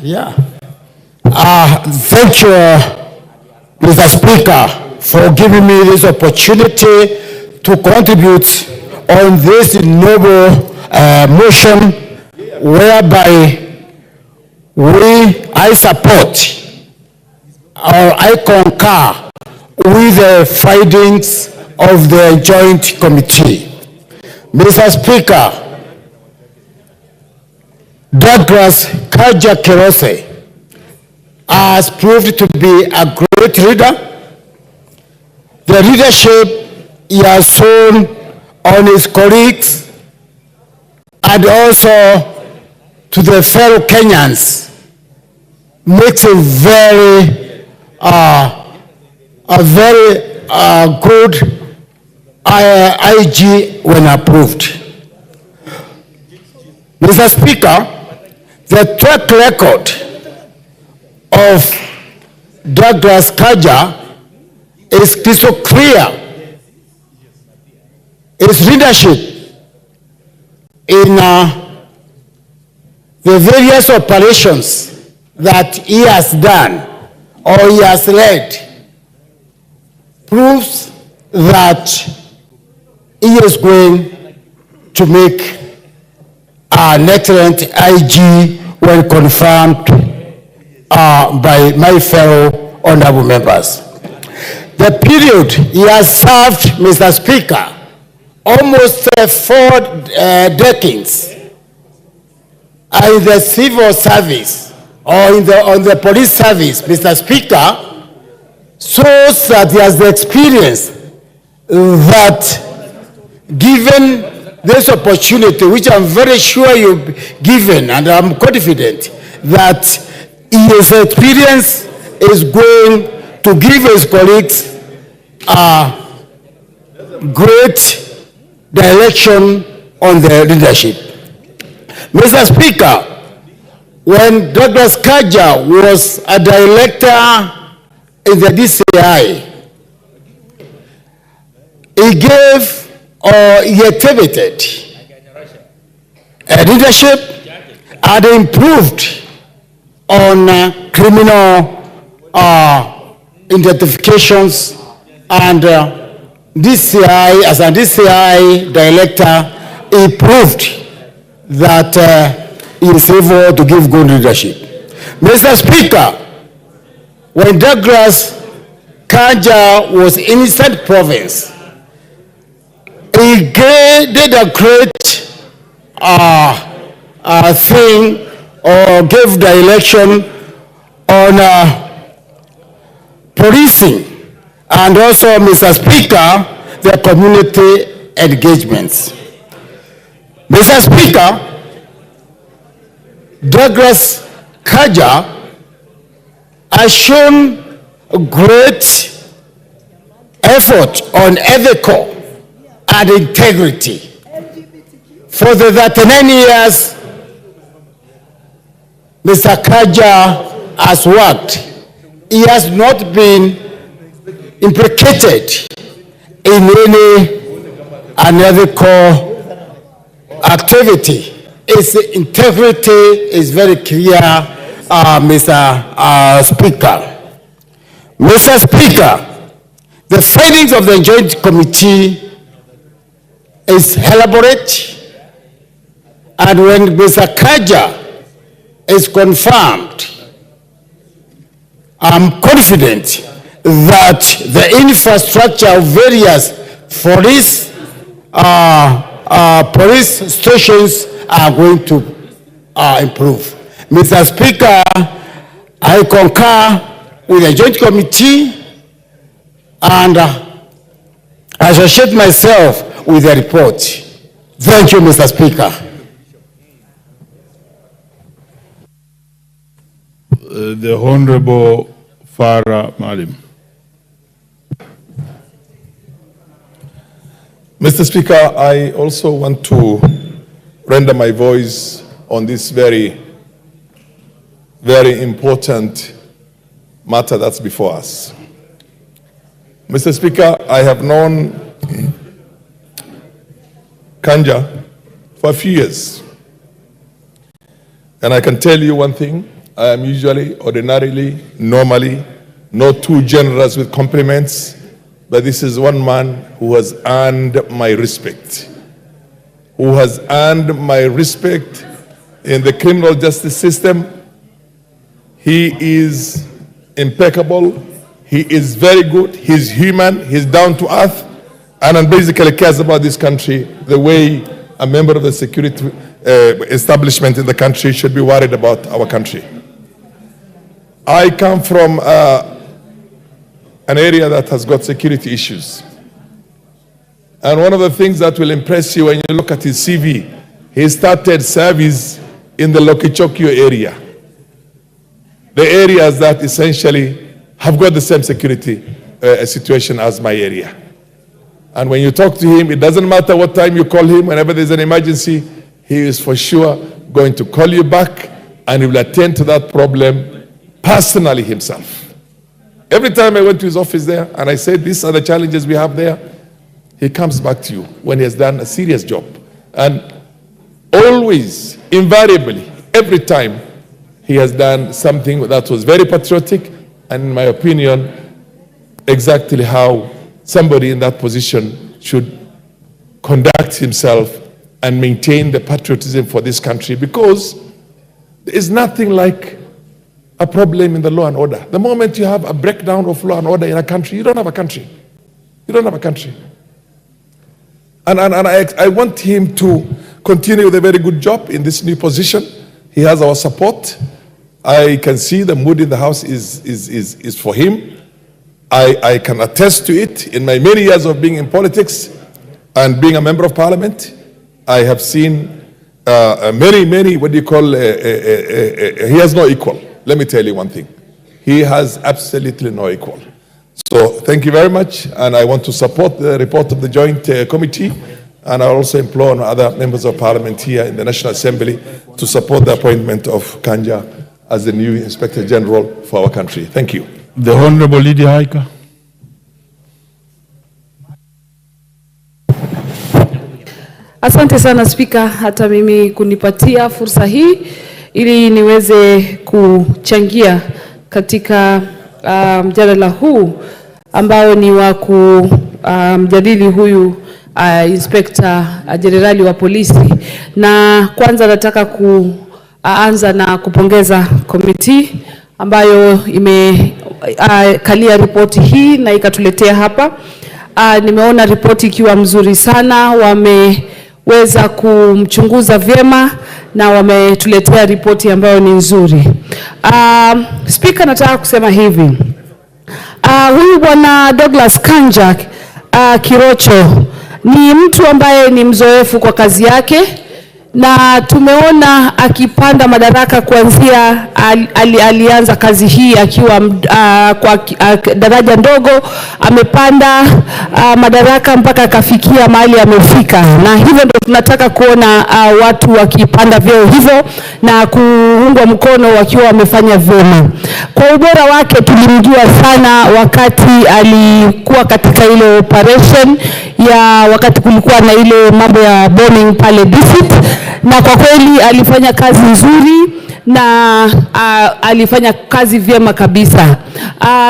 Yeah. Thank you, Mr. Speaker, for giving me this opportunity to contribute on this noble motion whereby I support or I concur with the findings of the Joint Committee. Mr. Speaker, Douglas Kanja Kirose has proved to be a great leader. The leadership he has shown on his colleagues and also to the fellow Kenyans makes him a very good IG when approved. Mr. Speaker, the track record of Douglas Kanja is crystal clear. His leadership in the various operations that he has done or he has led proves that he is going to make an excellent IG when confirmed by my fellow honorable members. The period he has served, Mr. Speaker, almost 4 decades in the civil service or on the police service, Mr. Speaker, shows that he has the experience that given this opportunity, which I'm very sure you've given, and I'm confident that his experience is going to give his colleagues a great direction on their leadership. Mr. Speaker, when Douglas Kanja was a director in the DCI, he gave or he activated leadership and improved on criminal identifications and DCI, as a DCI director, he proved that he is able to give good leadership. Mr. Speaker, when Douglas Kanja was in Eastern Province, he did a great thing or gave direction on policing and also, Mr. Speaker, the community engagements. Mr. Speaker, Douglas Kanja has shown great effort on ethical and integrity. For the 39 years Mr. Kanja has worked, he has not been implicated in any unethical activity. His integrity is very clear, Mr. Speaker. Mr. Speaker, the findings of the Joint Committee is elaborate, and when Mr. Kanja is confirmed, I'm confident that the infrastructure of various police stations are going to improve. Mr. Speaker, I concur with the Joint Committee and associate myself with the report. Thank you, Mr. Speaker. The Honorable Farah Malim. Mr. Speaker, I also want to render my voice on this very, very important matter that's before us. Mr. Speaker, I have known Kanja for a few years. And I can tell you one thing, I am usually, ordinarily, normally, not too generous with compliments, but this is one man who has earned my respect. Who has earned my respect in the criminal justice system. He is impeccable. He is very good. He's human. He's down to earth. and basically cares about this country the way a member of the security establishment in the country should be worried about our country. I come from an area that has got security issues. And one of the things that will impress you when you look at his CV, he started service in the Lokichokio area. The areas that essentially have got the same security situation as my area. And when you talk to him, it doesn't matter what time you call him, whenever there's an emergency, he is for sure going to call you back and he will attend to that problem personally himself. Every time I went to his office there and I said, these are the challenges we have there, he comes back to you when he has done a serious job. And always, invariably, every time, he has done something that was very patriotic and, in my opinion, exactly how somebody in that position should conduct himself and maintain the patriotism for this country, because there is nothing like a problem in the law and order. The moment you have a breakdown of law and order in a country, you don't have a country. You don't have a country. And I want him to continue with a very good job in this new position. He has our support. I can see the mood in the House is for him. I can attest to it. In my many years of being in politics and being a member of parliament, I have seen many, what do you call, he has no equal. Let me tell you one thing. He has absolutely no equal. So thank you very much, and I want to support the report of the Joint Committee, and I also implore other members of parliament here in the National Assembly to support the appointment of Kanja as the new Inspector General for our country. Thank you. The Honorable Lydia Haika. Asante sana Spika, hata mimi kunipatia fursa hii ili niweze kuchangia katika mjadala huu ambao ni wa kumjadili huyu Inspector Generali wa polisi. Na kwanza nataka kuanza na kupongeza komiti ambayo imekalia ripoti hii na ikatuletea hapa. Nimeona ripoti ikiwa mzuri sana, wameweza kumchunguza vyema na wametuletea ripoti ambayo ni nzuri. Speaker, nataka kusema hivi. Huyu bwana Douglas Kanja Kirocho ni mtu ambaye ni mzoefu kwa kazi yake, na tumeona akipanda madaraka kuanzia alianza kazi hii akiwa kwa daraja ndogo, amepanda madaraka mpaka akafikia mahali amefika, na hivyo ndio tunataka kuona watu wakipanda vyeo hivyo na kuungwa mkono wakiwa wamefanya vyema. Kwa ubora wake tulimjua sana wakati alikuwa katika ile operation ya wakati kulikuwa na ile mambo ya bombing pale Disit, na kwa kweli alifanya kazi nzuri na alifanya kazi vyema kabisa.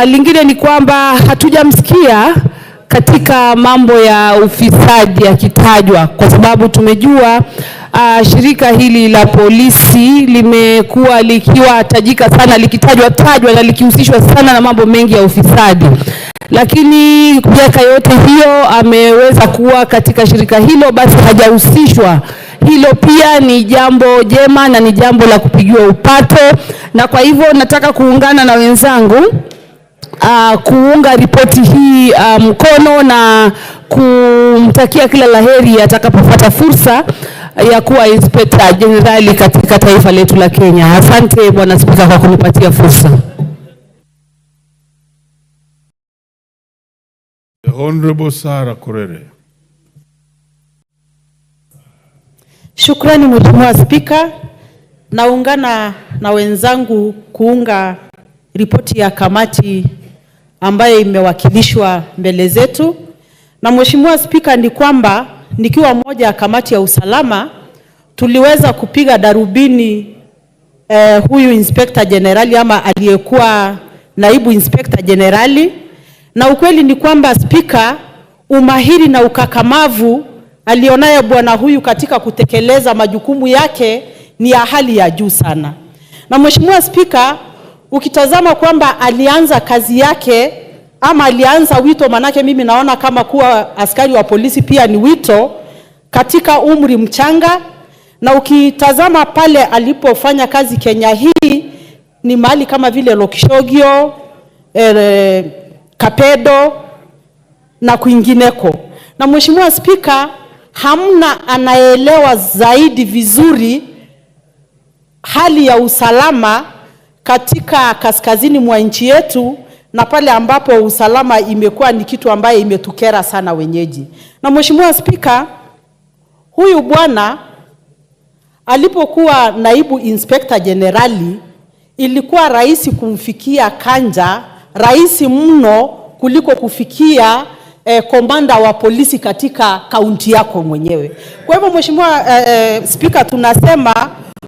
Lingine ni kwamba hatujamsikia katika mambo ya ufisadi akitajwa, kwa sababu tumejua shirika hili la polisi limekuwa likiwa tajika sana, likitajwa na likihusishwa sana na mambo mengi ya ufisadi. Lakini miaka yote hiyo ameweza kuwa katika shirika hilo, basi hajahusishwa. Hilo pia ni jambo jema na ni jambo la kupigiwa upato, na kwa hivyo nataka kuungana na wenzangu kuunga ripoti hii mkono na kumtakia kila laheri atakapopata fursa ya kuwa Inspector General katika taifa letu la Kenya. Asante Bwana Spika kwa kunipatia fursa. The Honorable Sarah Kurere. Shukrani Mheshimiwa Spika. Naungana na wenzangu kuunga ripoti ya kamati ambayo imewakilishwa mbele zetu. Na Mheshimiwa Spika, ni kwamba nikiwa moja ya kamati ya usalama tuliweza kupiga darubini huyu Inspector Generali ama aliyekuwa naibu Inspector Generali, na ukweli ni kwamba Spika, umahiri na ukakamavu alionaye bwana huyu katika kutekeleza majukumu yake ni ya hali ya juu sana. Na Mheshimiwa Spika, ukitazama kwamba alianza kazi yake ama alianza wito, manake mimi naona kama kuwa askari wa polisi pia ni wito, katika umri mchanga. Na ukitazama pale alipofanya kazi Kenya hii ni mahali kama vile Lokishogio, Kapedo na kwingineko. Na Mheshimiwa Spika, hamna anaelewa zaidi vizuri hali ya usalama katika kaskazini mwa nchi yetu, na pale ambapo usalama imekuwa ni kitu ambaye imetukera sana wenyeji. Na Mheshimiwa Spika, huyu bwana alipokuwa naibu inspector generali, ilikuwa rahisi kumfikia Kanja, rahisi mno kuliko kufikia komanda wa polisi katika kaunti yako mwenyewe. Kwa hivyo Mheshimiwa Spika, tunasema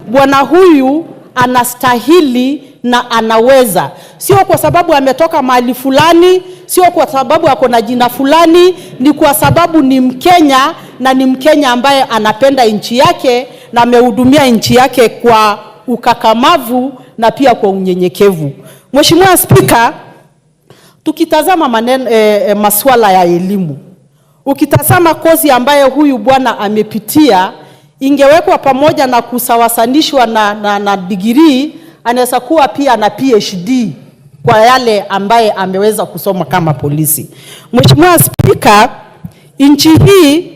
bwana huyu anastahili na anaweza, sio kwa sababu ametoka mahali fulani, sio kwa sababu ako na jina fulani, ni kwa sababu ni Mkenya, na ni Mkenya ambaye anapenda nchi yake na amehudumia nchi yake kwa ukakamavu na pia kwa unyenyekevu. Mheshimiwa Spika, tukitazama masuala ya elimu, ukitazama kozi ambayo huyu bwana amepitia, ingewekwa pamoja na kusawasanishwa na degree, anaweza kuwa pia na PhD kwa yale ambaye ameweza kusoma kama polisi. Mheshimiwa Spika, nchi hii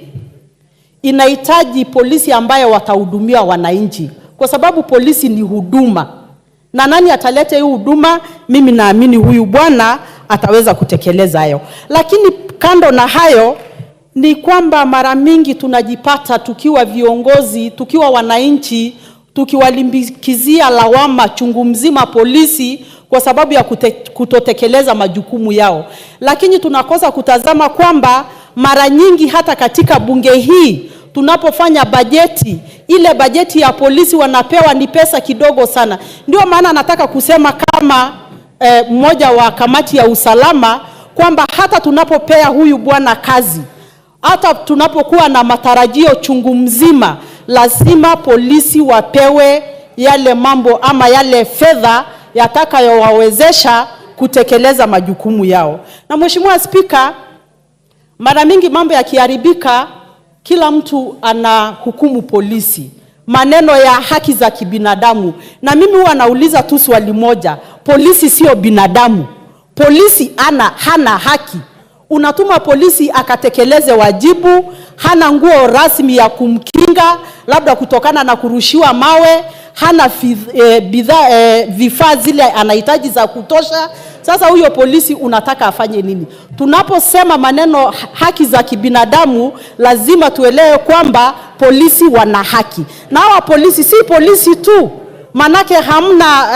inahitaji polisi ambaye watahudumia wananchi, kwa sababu polisi ni huduma. Na nani ataleta hii huduma? Mimi naamini huyu bwana ataweza kutekeleza hayo. Lakini kando na hayo ni kwamba mara mingi tunajipata tukiwa viongozi, tukiwa wananchi, tukiwalimbikizia lawama chungu mzima polisi kwa sababu ya kutotekeleza majukumu yao. Lakini tunakosa kutazama kwamba mara nyingi hata katika bunge hii tunapofanya bajeti, ile bajeti ya polisi wanapewa ni pesa kidogo sana. Ndio maana nataka kusema kama mmoja wa kamati ya usalama kwamba hata tunapopea huyu bwana kazi, hata tunapokuwa na matarajio chungu mzima, lazima polisi wapewe yale mambo ama yale fedha yatakayowawezesha kutekeleza majukumu yao. Na Mheshimiwa Spika, mara mingi mambo yakiharibika, kila mtu ana hukumu polisi, maneno ya haki za kibinadamu. Na mimi huwa nauliza tu swali moja, polisi sio binadamu? Polisi hana haki? Unatuma polisi akatekeleze wajibu, hana nguo rasmi ya kumkinga, labda kutokana na kurushiwa mawe, hana vifaa zile anahitaji za kutosha. Sasa huyo polisi unataka afanye nini? Tunaposema maneno haki za kibinadamu, lazima tuelewe kwamba polisi wana haki. Na hawa polisi si polisi tu, manake hamna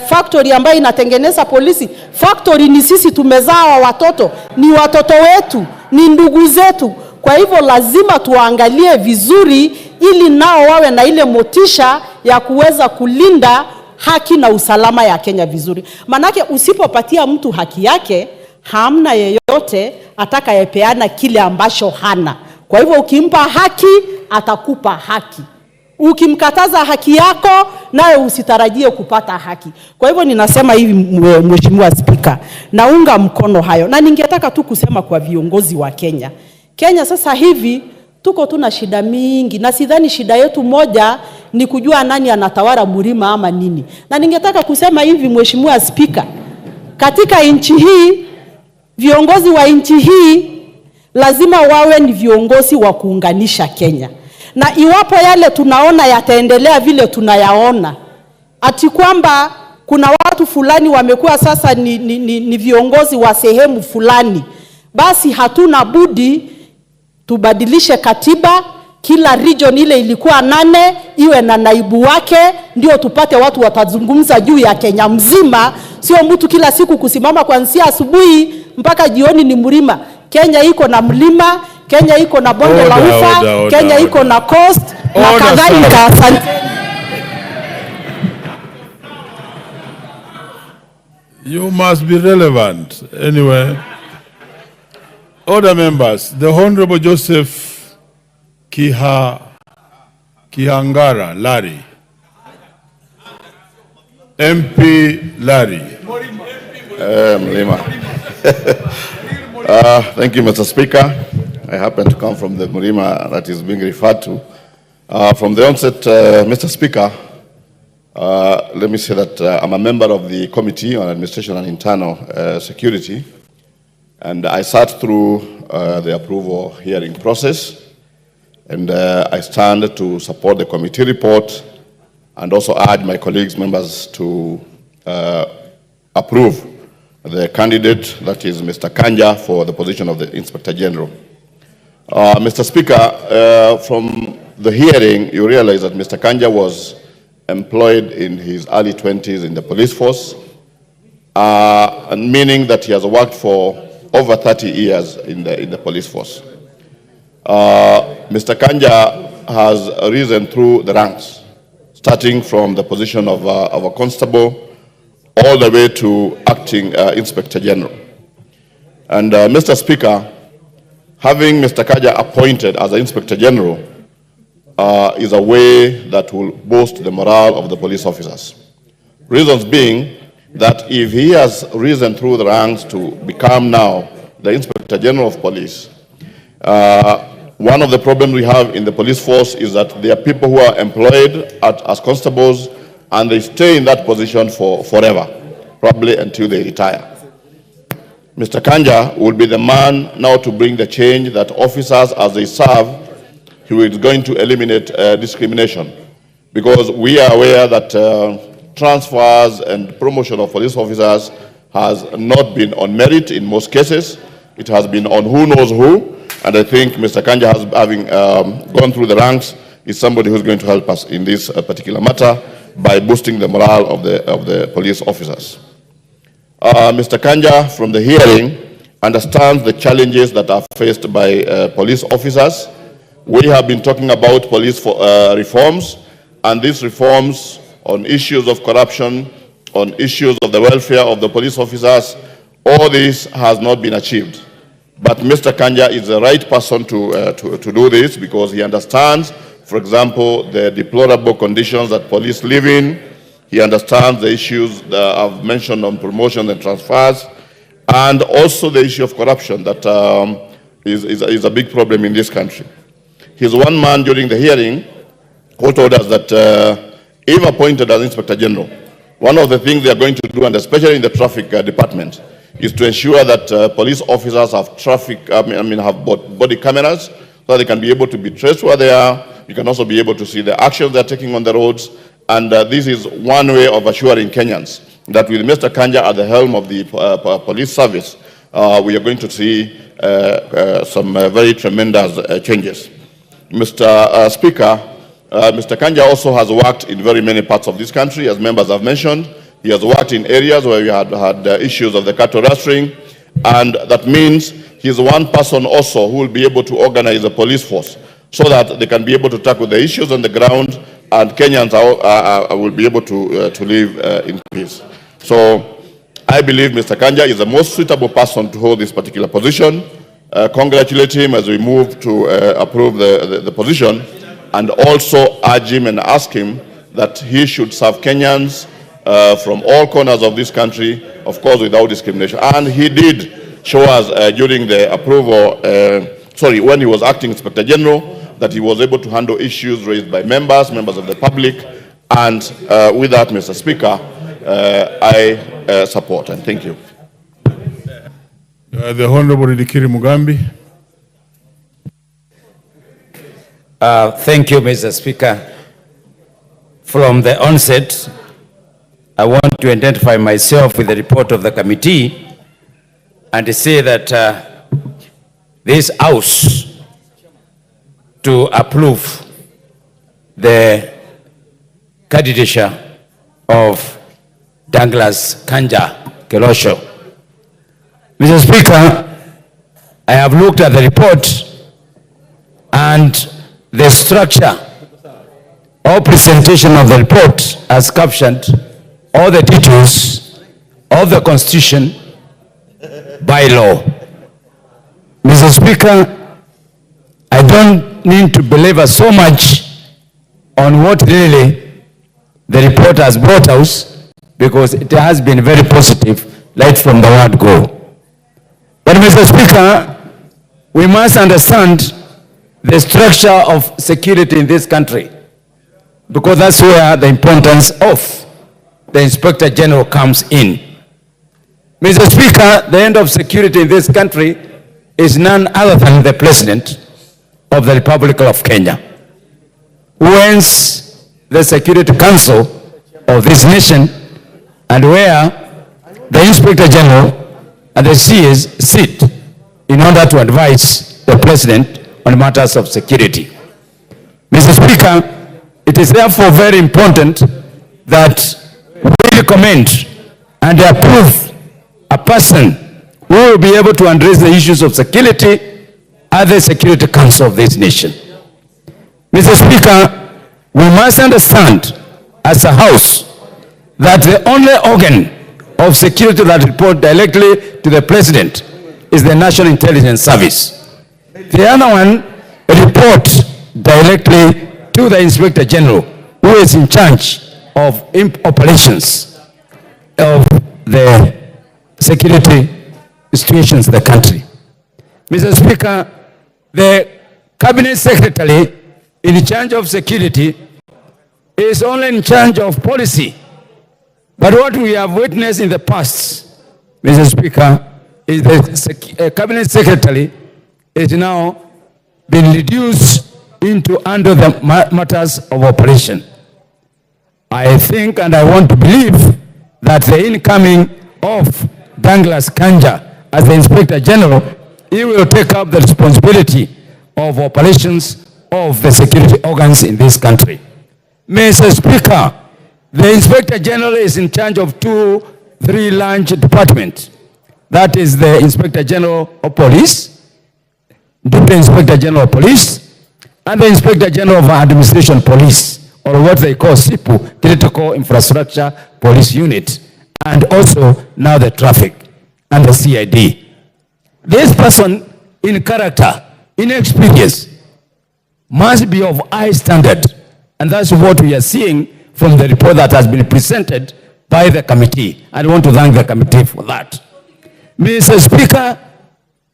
factory ambayo inatengeneza polisi. Factory ni sisi tumezaa watoto, ni watoto wetu, ni ndugu zetu. Kwa hivyo lazima tuangalie vizuri ili nao wawe na ile motisha ya kuweza kulinda haki na usalama ya Kenya vizuri. Manake usipopatia mtu haki yake, hamna yeyote atakayepeana kile ambacho hana. Kwa hivyo ukimpa haki, atakupa haki. Ukimkataza haki yako, nawe usitarajie kupata haki. Kwa hivyo ninasema hivi Mheshimiwa Spika, naunga mkono hayo. Na ningetaka tu kusema kwa viongozi wa Kenya. Kenya sasa hivi tuko tuna shida mingi, na sidhani shida yetu moja ni kujua nani anatawala mlima ama nini. Na ningetaka kusema hivi Mheshimiwa Spika, katika nchi hii, viongozi wa nchi hii lazima wawe ni viongozi wa kuunganisha Kenya. Na iwapo yale tunaona yataendelea vile tunayaona, ati kwamba kuna watu fulani wamekuwa sasa ni viongozi wa sehemu fulani, basi hatuna budi tubadilishe katiba. Kila region ile ilikuwa 8 iwe na naibu wake, ndio tupate watu watazungumza juu ya Kenya mzima, sio mtu kila siku kusimama kuanzia asubuhi mpaka jioni ni mlima. Kenya iko na mlima, Kenya iko na bonde la ufa, Kenya iko na coast na kadhalika. You must be relevant. Anyway, other members, the Honorable Joseph Kihangara Larry, MP Larry. Mlima. Thank you, Mr. Speaker. I happen to come from the Murima that is being referred to. From the onset, Mr. Speaker, let me say that I'm a member of the Committee on Administration and Internal Security, and I sat through the approval hearing process, and I stand to support the committee report and also urge my colleagues, members, to approve the candidate, that is Mr. Kanja, for the position of the Inspector General. Mr. Speaker, from the hearing, you realize that Mr. Kanja was employed in his early 20s in the police force, and meaning that he has worked for over 30 years in the police force. Mr. Kanja has risen through the ranks, starting from the position of a constable all the way to acting Inspector General. And Mr. Speaker, having Mr. Kanja appointed as an Inspector General is a way that will boost the morale of the police officers. Reasons being that if he has risen through the ranks to become now the Inspector General of Police, one of the problems we have in the police force is that there are people who are employed as constables and they stay in that position for forever, probably until they retire. Mr. Kanja will be the man now to bring the change that officers, as they serve, he is going to eliminate discrimination. Because we are aware that transfers and promotion of police officers has not been on merit in most cases. It has been on who knows who. And I think Mr. Kanja, having gone through the ranks, is somebody who's going to help us in this particular matter by boosting the morale of the police officers. Mr. Kanja, from the hearing, understands the challenges that are faced by police officers. We have been talking about police reforms, and these reforms on issues of corruption, on issues of the welfare of the police officers, all this has not been achieved. But Mr. Kanja is the right person to do this because he understands, for example, the deplorable conditions that police live in. He understands the issues that I've mentioned on promotion and transfers, and also the issue of corruption that is a big problem in this country. He's one man during the hearing who told us that if appointed as Inspector General, one of the things they are going to do, and especially in the traffic department, is to ensure that police officers have have body cameras so that they can be able to be traced where they are. You can also be able to see the actions they're taking on the roads. And this is one way of assuring Kenyans that with Mr. Kanja at the helm of the police service, we are going to see some very tremendous changes. Mr. Speaker, Mr. Kanja also has worked in very many parts of this country, as members have mentioned. He has worked in areas where we had issues of the cattle rustling, and that means he's one person also who will be able to organize a police force so that they can be able to tackle the issues on the ground, and Kenyans will be able to live in peace. So I believe Mr. Kanja is the most suitable person to hold this particular position. Congratulate him as we move to approve the position, and also urge him and ask him that he should serve Kenyans from all corners of this country, of course without discrimination. And he did show us during the approval, when he was acting Inspector General, that he was able to handle issues raised by members of the public. And with that, Mr. Speaker, I support and thank you. The Honorable Dikiri Mugambi. Thank you, Mr. Speaker. From the onset, I want to identify myself with the report of the committee and to say that this House to approve the candidature of Douglas Kanja Kelosho. Mr. Speaker, I have looked at the report and the structure or presentation of the report as captioned all the details of the Constitution by law. Mr. Speaker, I don't need to belabor so much on what really the report has brought us, because it has been very positive right from the word go. Mr. Speaker, we must understand the structure of security in this country, because that's where the importance of the Inspector General comes in. Mr. Speaker, the end of security in this country is none other than the President of the Republic of Kenya, who owns the Security Council of this nation, and where the Inspector General and the CS sit in order to advise the President on matters of security. Mr. Speaker, it is therefore very important that we recommend and approve a person who will be able to address the issues of security at the Security Council of this nation. Mr. Speaker, we must understand as a House that the only organ of security that report directly to the President is the National Intelligence Service. The other one reports directly to the Inspector General, who is in charge of operations of the security situations in the country. Mr. Speaker, the Cabinet Secretary in charge of security is only in charge of policy. But what we have witnessed in the past, Mr. Speaker, is the Cabinet Secretary is now been reduced into under the matters of operation. I think and I want to believe that the incoming of Douglas Kanja as the Inspector General, he will take up the responsibility of operations of the security organs in this country. Mr. Speaker, the Inspector General is in charge of three large departments. That is the Inspector General of Police, Deputy Inspector General of Police, and the Inspector General of Administration Police, or what they call SIPU, Critical Infrastructure Police Unit, and also now the traffic and the CID. This person in character, in experience, must be of high standard, and that's what we are seeing from the report that has been presented by the committee. I want to thank the committee for that. Mr. Speaker,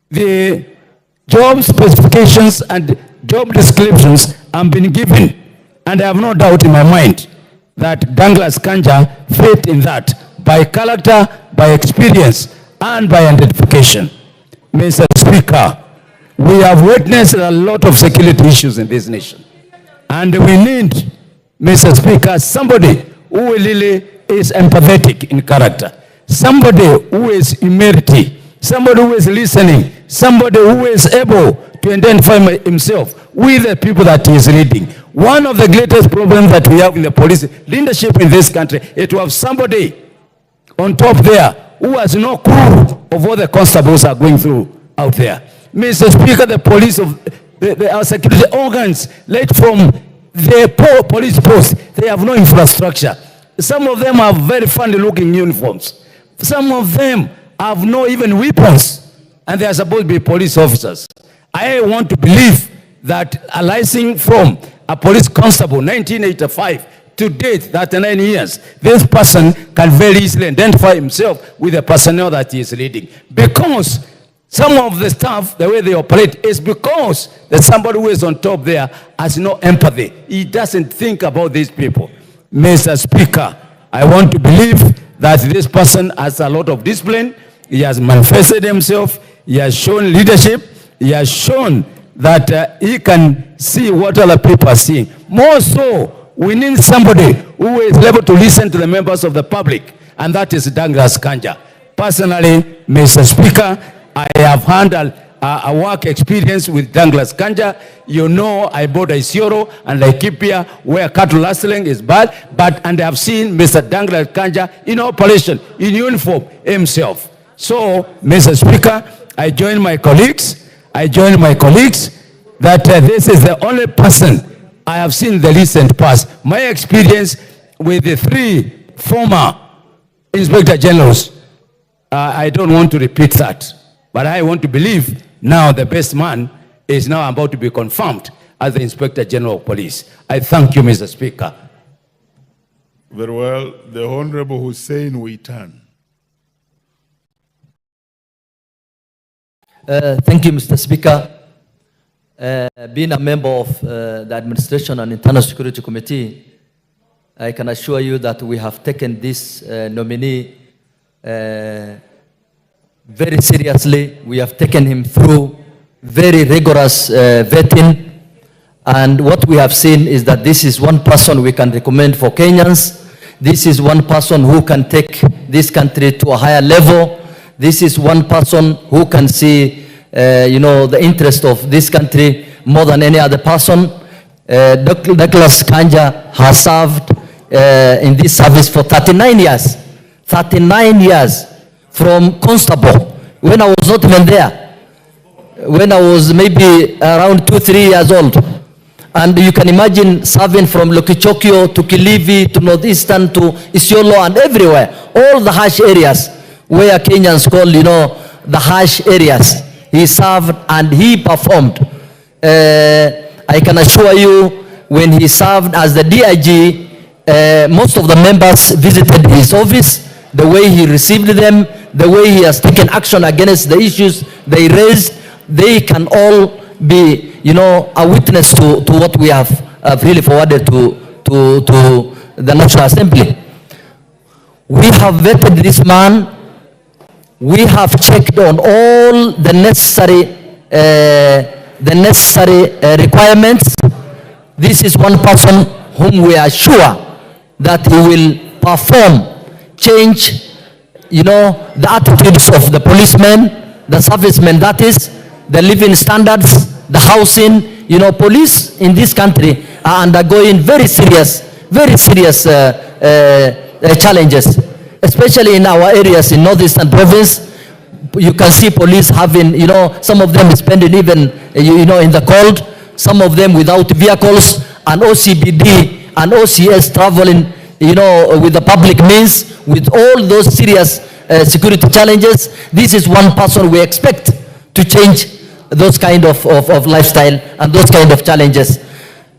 the job specifications and job descriptions have been given, and I have no doubt in my mind that Douglas Kanja fit in that by character, by experience, and by identification. Mr. Speaker, we have witnessed a lot of security issues in this nation, and we need, Mr. Speaker, somebody who really is empathetic in character, somebody who is humility, somebody who is listening, somebody who is able to identify himself with the people that he is leading. One of the greatest problems that we have in the police leadership in this country is to have somebody on top there who has no clue of what the constables are going through out there. Mr. Speaker, the police of our security organs, led from the police post, they have no infrastructure. Some of them have very funny looking uniforms. Some of them have no even weapons, and they are supposed to be police officers. I want to believe that arising from a police constable, 1985, to date, 39 years, this person can very easily identify himself with the personnel that he is leading. Because some of the staff, the way they operate, is because that somebody who is on top there has no empathy. He doesn't think about these people. Mr. Speaker, I want to believe that this person has a lot of discipline. He has manifested himself. He has shown leadership. He has shown that he can see what other people are seeing. More so, we need somebody who is able to listen to the members of the public, and that is Douglas Kanja. Personally, Mr. Speaker, I have handled a work experience with Douglas Kanja. You know, I bought a Isiolo and Laikipia where cattle rustling is bad, and I have seen Mr. Douglas Kanja in operation, in uniform himself. So, Mr. Speaker, I join my colleagues that this is the only person I have seen in the recent past. My experience with the three former Inspector Generals, I don't want to repeat that, but I want to believe now the best man is now about to be confirmed as the Inspector General of Police. I thank you, Mr. Speaker. Very well. The Honorable Hussein Witan. Thank you, Mr. Speaker. Being a member of the Administration and Internal Security Committee, I can assure you that we have taken this nominee very seriously. We have taken him through very rigorous vetting. And what we have seen is that this is one person we can recommend for Kenyans. This is one person who can take this country to a higher level. This is one person who can see, the interest of this country more than any other person. Douglas Kanja has served in this service for 39 years. 39 years from constable, when I was not even there. When I was maybe around 2-3 years old. And you can imagine serving from Lokichokio to Kilifi to Northeastern to Isiolo and everywhere. All the harsh areas where Kenyans call, the harsh areas. He served and he performed. I can assure you, when he served as the DIG, most of the members visited his office, the way he received them, the way he has taken action against the issues they raised, they can all be, a witness to what we have really forwarded to the National Assembly. We have vetted this man. We have checked on all the necessary requirements. This is one person whom we are sure that he will perform, change, the attitudes of the policemen, the servicemen, that is, the living standards, the housing. Police in this country are undergoing very serious challenges, especially in our areas in Northeastern Province. You can see police having, some of them spending even, in the cold, some of them without vehicles, and OCBD and OCS traveling, with the public means, with all those serious security challenges. This is one person we expect to change those kind of lifestyle and those kind of challenges.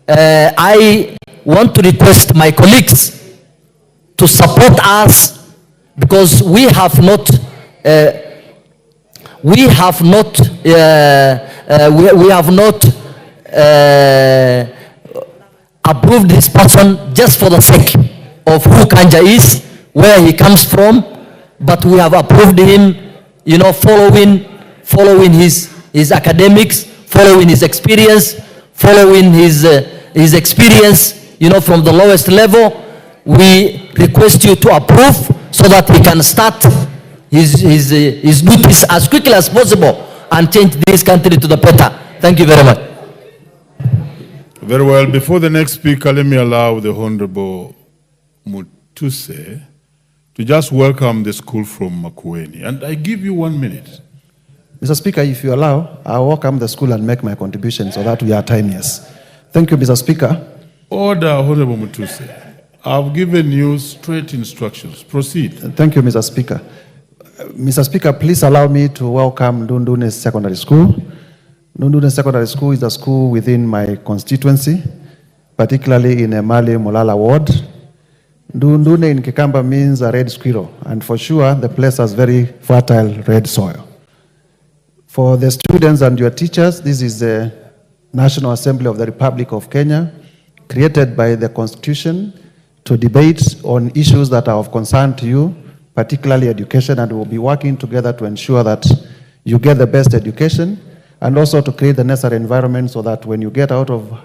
I want to request my colleagues to support us, because we have not approved this person just for the sake of who Kanja is, where he comes from, but we have approved him, following his academics, following his experience, following his experience, from the lowest level. We request you to approve so that he can start his duties as quickly as possible and change this country to the better. Thank you very much. Very well. Before the next speaker, let me allow the Honorable Mutuse to just welcome the school from Makueni. And I give you 1 minute. Mr. Speaker, if you allow, I'll welcome the school and make my contribution so that we are timeless. Thank you, Mr. Speaker. Order, Honorable Mutuse. I've given you straight instructions. Proceed. Thank you, Mr. Speaker. Mr. Speaker, please allow me to welcome Ndundune Secondary School. Ndundune Secondary School is a school within my constituency, particularly in Emali Molala ward. Ndundune in Kikamba means a red squirrel, and for sure the place has very fertile red soil. For the students and your teachers, this is the National Assembly of the Republic of Kenya, created by the Constitution to debate on issues that are of concern to you, particularly education, and we'll be working together to ensure that you get the best education, and also to create the necessary environment so that when you get out of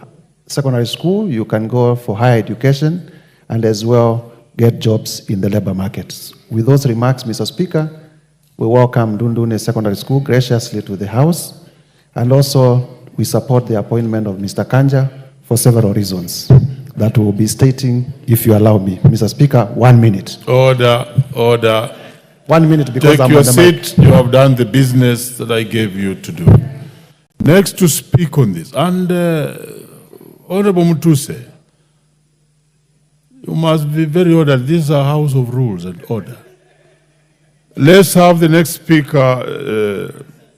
secondary school, you can go for higher education and as well get jobs in the labor markets. With those remarks, Mr. Speaker, we welcome Ndundune Secondary School graciously to the House, and also we support the appointment of Mr. Kanja for several reasons that we will be stating, if you allow me. Mr. Speaker, 1 minute. Order. 1 minute, because Take I'm your on the mic. seat. You have done the business that I gave you to do. Next to speak on this, and Honorable Mutuse, you must be very ordered. This is a house of rules and order. Let's have the next speaker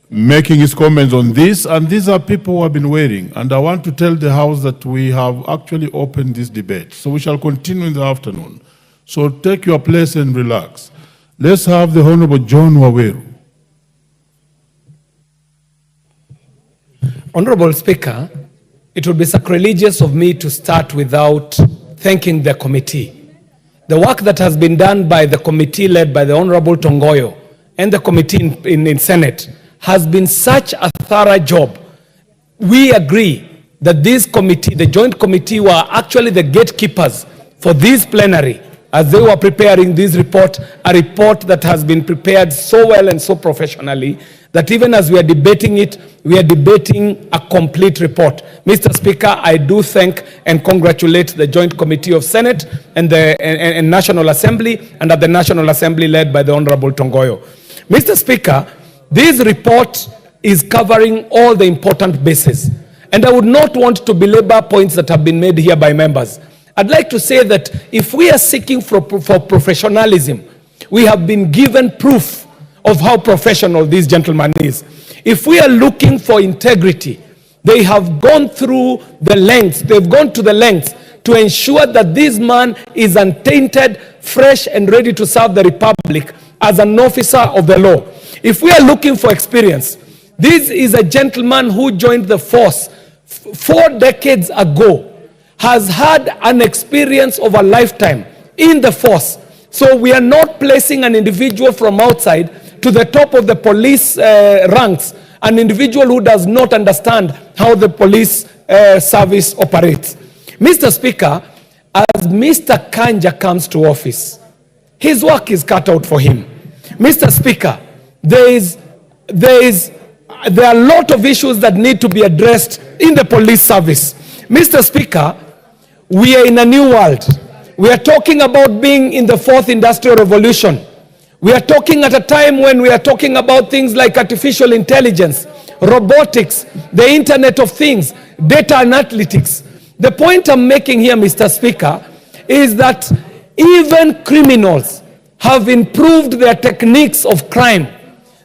making his comments on this, and these are people who have been waiting, and I want to tell the House that we have actually opened this debate, so we shall continue in the afternoon. So take your place and relax. Let's have the Honorable John Waweru. Honorable Speaker, it would be sacrilegious of me to start without thanking the committee. The work that has been done by the committee led by the Honorable Tongoyo and the committee in Senate has been such a thorough job. We agree that this committee, the joint committee, were actually the gatekeepers for this plenary as they were preparing this report, a report that has been prepared so well and so professionally that even as we are debating it, we are debating a complete report. Mr. Speaker, I do thank and congratulate the Joint Committee of Senate and the National Assembly, and at the National Assembly led by the Honorable Tongoyo. Mr. Speaker, this report is covering all the important bases, and I would not want to belabor points that have been made here by members. I'd like to say that if we are seeking for professionalism, we have been given proof of how professional this gentleman is. If we are looking for integrity, they have gone through the lengths, they've gone to the lengths to ensure that this man is untainted, fresh, and ready to serve the Republic as an officer of the law. If we are looking for experience, this is a gentleman who joined the force 4 decades ago, has had an experience of a lifetime in the force. So we are not placing an individual from outside to the top of the police ranks, an individual who does not understand how the police service operates. Mr. Speaker, as Mr. Kanja comes to office, his work is cut out for him. Mr. Speaker, there are a lot of issues that need to be addressed in the police service. Mr. Speaker, we are in a new world. We are talking about being in the 4th industrial revolution. We are talking at a time when we are talking about things like artificial intelligence, robotics, the Internet of Things, data analytics. The point I'm making here, Mr. Speaker, is that even criminals have improved their techniques of crime.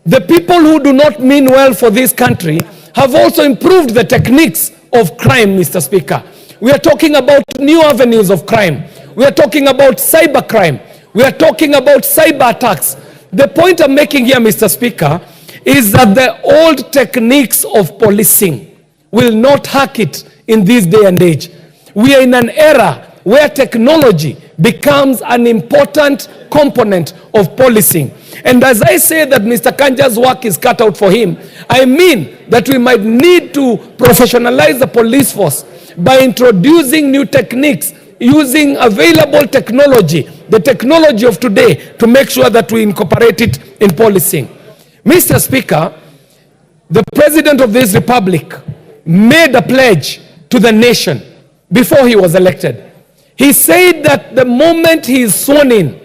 The people who do not mean well for this country have also improved the techniques of crime, Mr. Speaker. We are talking about new avenues of crime. We are talking about cyber crime. We are talking about cyber attacks. The point I'm making here, Mr. Speaker, is that the old techniques of policing will not hack it in this day and age. We are in an era where technology becomes an important component of policing. And as I say that Mr. Kanja's work is cut out for him, I mean that we might need to professionalize the police force by introducing new techniques, using available technology, the technology of today, to make sure that we incorporate it in policing. Mr. Speaker, the President of this Republic made a pledge to the nation before he was elected. He said that the moment he is sworn in,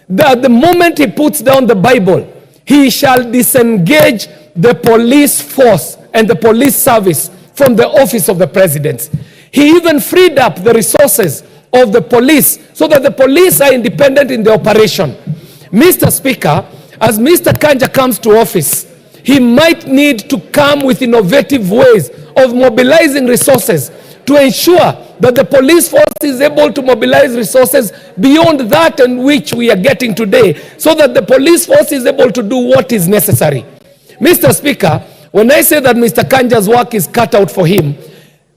that the moment he puts down the Bible, he shall disengage the police force and the police service from the office of the president. He even freed up the resources of the police so that the police are independent in the operation. Mr. Speaker, as Mr. Kanja comes to office, he might need to come with innovative ways of mobilizing resources to ensure that the police force is able to mobilize resources beyond that in which we are getting today, so that the police force is able to do what is necessary. Mr. Speaker, when I say that Mr. Kanja's work is cut out for him,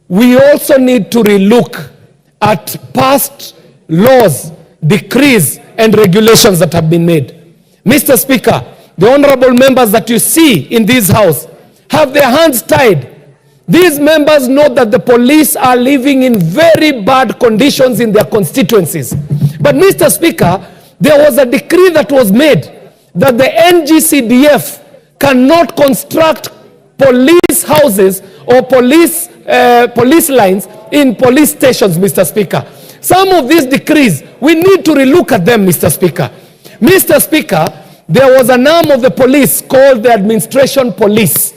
we also need to relook at past laws, decrees, and regulations that have been made. Mr. Speaker, the honorable members that you see in this house have their hands tied. These members know that the police are living in very bad conditions in their constituencies. But Mr. Speaker, there was a decree that was made that the NGCDF cannot construct police houses or police lines in police stations, Mr. Speaker. Some of these decrees, we need to relook at them, Mr. Speaker. Mr. Speaker, there was an arm of the police called the administration police.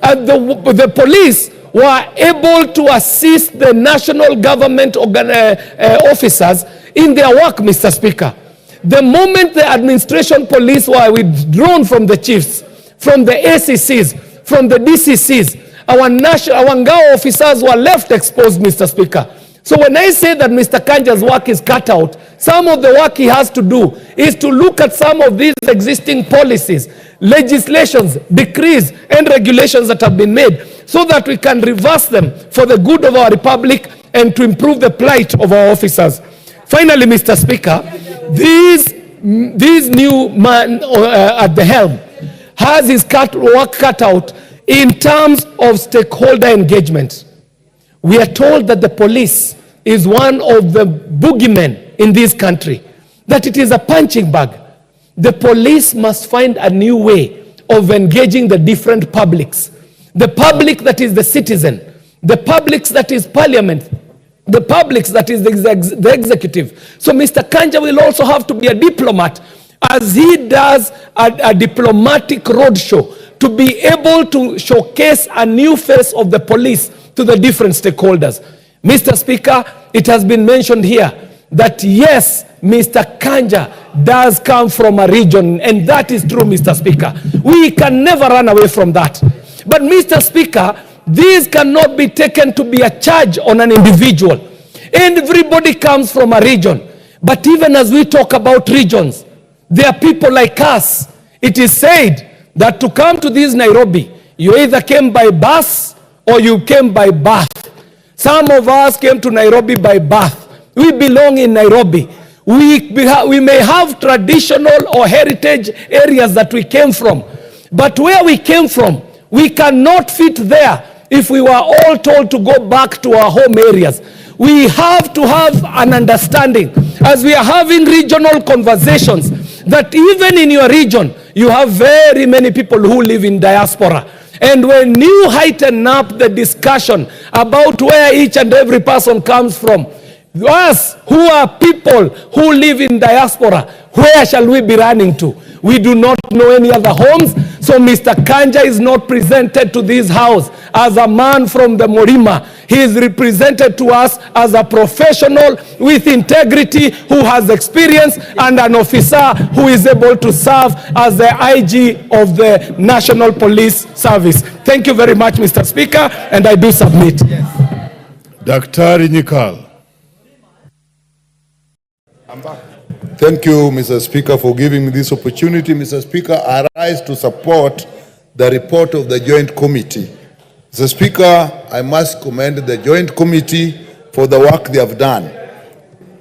The police were able to assist the national government officers in their work, Mr. Speaker. The moment the administration police were withdrawn from the chiefs, from the ACCs, from the DCCs, our Ngao officers were left exposed, Mr. Speaker. So when I say that Mr. Kanja's work is cut out, some of the work he has to do is to look at some of these existing policies, legislations, decrees, and regulations that have been made so that we can reverse them for the good of our republic and to improve the plight of our officers. Finally, Mr. Speaker, this new man at the helm has his work cut out in terms of stakeholder engagement. We are told that the police is one of the boogeymen in this country, that it is a punching bag. The police must find a new way of engaging the different publics. The public that is the citizen, the public that is parliament, the public that is the executive. So Mr. Kanja will also have to be a diplomat as he does a diplomatic roadshow to be able to showcase a new face of the police to the different stakeholders. Mr. Speaker, it has been mentioned here that yes, Mr. Kanja does come from a region, and that is true, Mr. Speaker. We can never run away from that. But Mr. Speaker, this cannot be taken to be a charge on an individual. Everybody comes from a region. But even as we talk about regions, there are people like us. It is said that to come to this Nairobi, you either came by bus or you came by birth. Some of us came to Nairobi by birth. We belong in Nairobi. We may have traditional or heritage areas that we came from. But where we came from, we cannot fit there if we were all told to go back to our home areas. We have to have an understanding as we are having regional conversations that even in your region, you have very many people who live in diaspora. And when you heighten up the discussion about where each and every person comes from, us who are people who live in diaspora, where shall we be running to? We do not know any other homes. So Mr. Kanja is not presented to this house as a man from the Morima. He is represented to us as a professional with integrity who has experience and an officer who is able to serve as the IG of the National Police Service. Thank you very much, Mr. Speaker, and I do submit. Yes. Daktari Nyikal. Thank you, Mr. Speaker, for giving me this opportunity. Mr. Speaker, I rise to support the report of the Joint Committee. Mr. Speaker, I must commend the Joint Committee for the work they have done.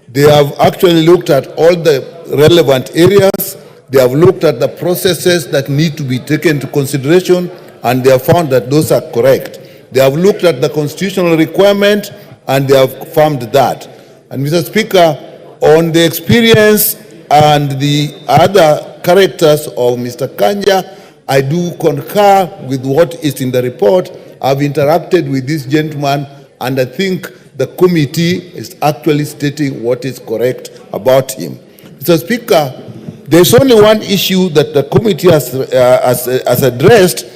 They have actually looked at all the relevant areas. They have looked at the processes that need to be taken into consideration, and they have found that those are correct. They have looked at the constitutional requirement, and they have affirmed that. And Mr. Speaker, on the experience and the other characters of Mr. Kanja, I do concur with what is in the report. I've interacted with this gentleman, and I think the committee is actually stating what is correct about him. Mr. Speaker, there's only one issue that the committee has addressed,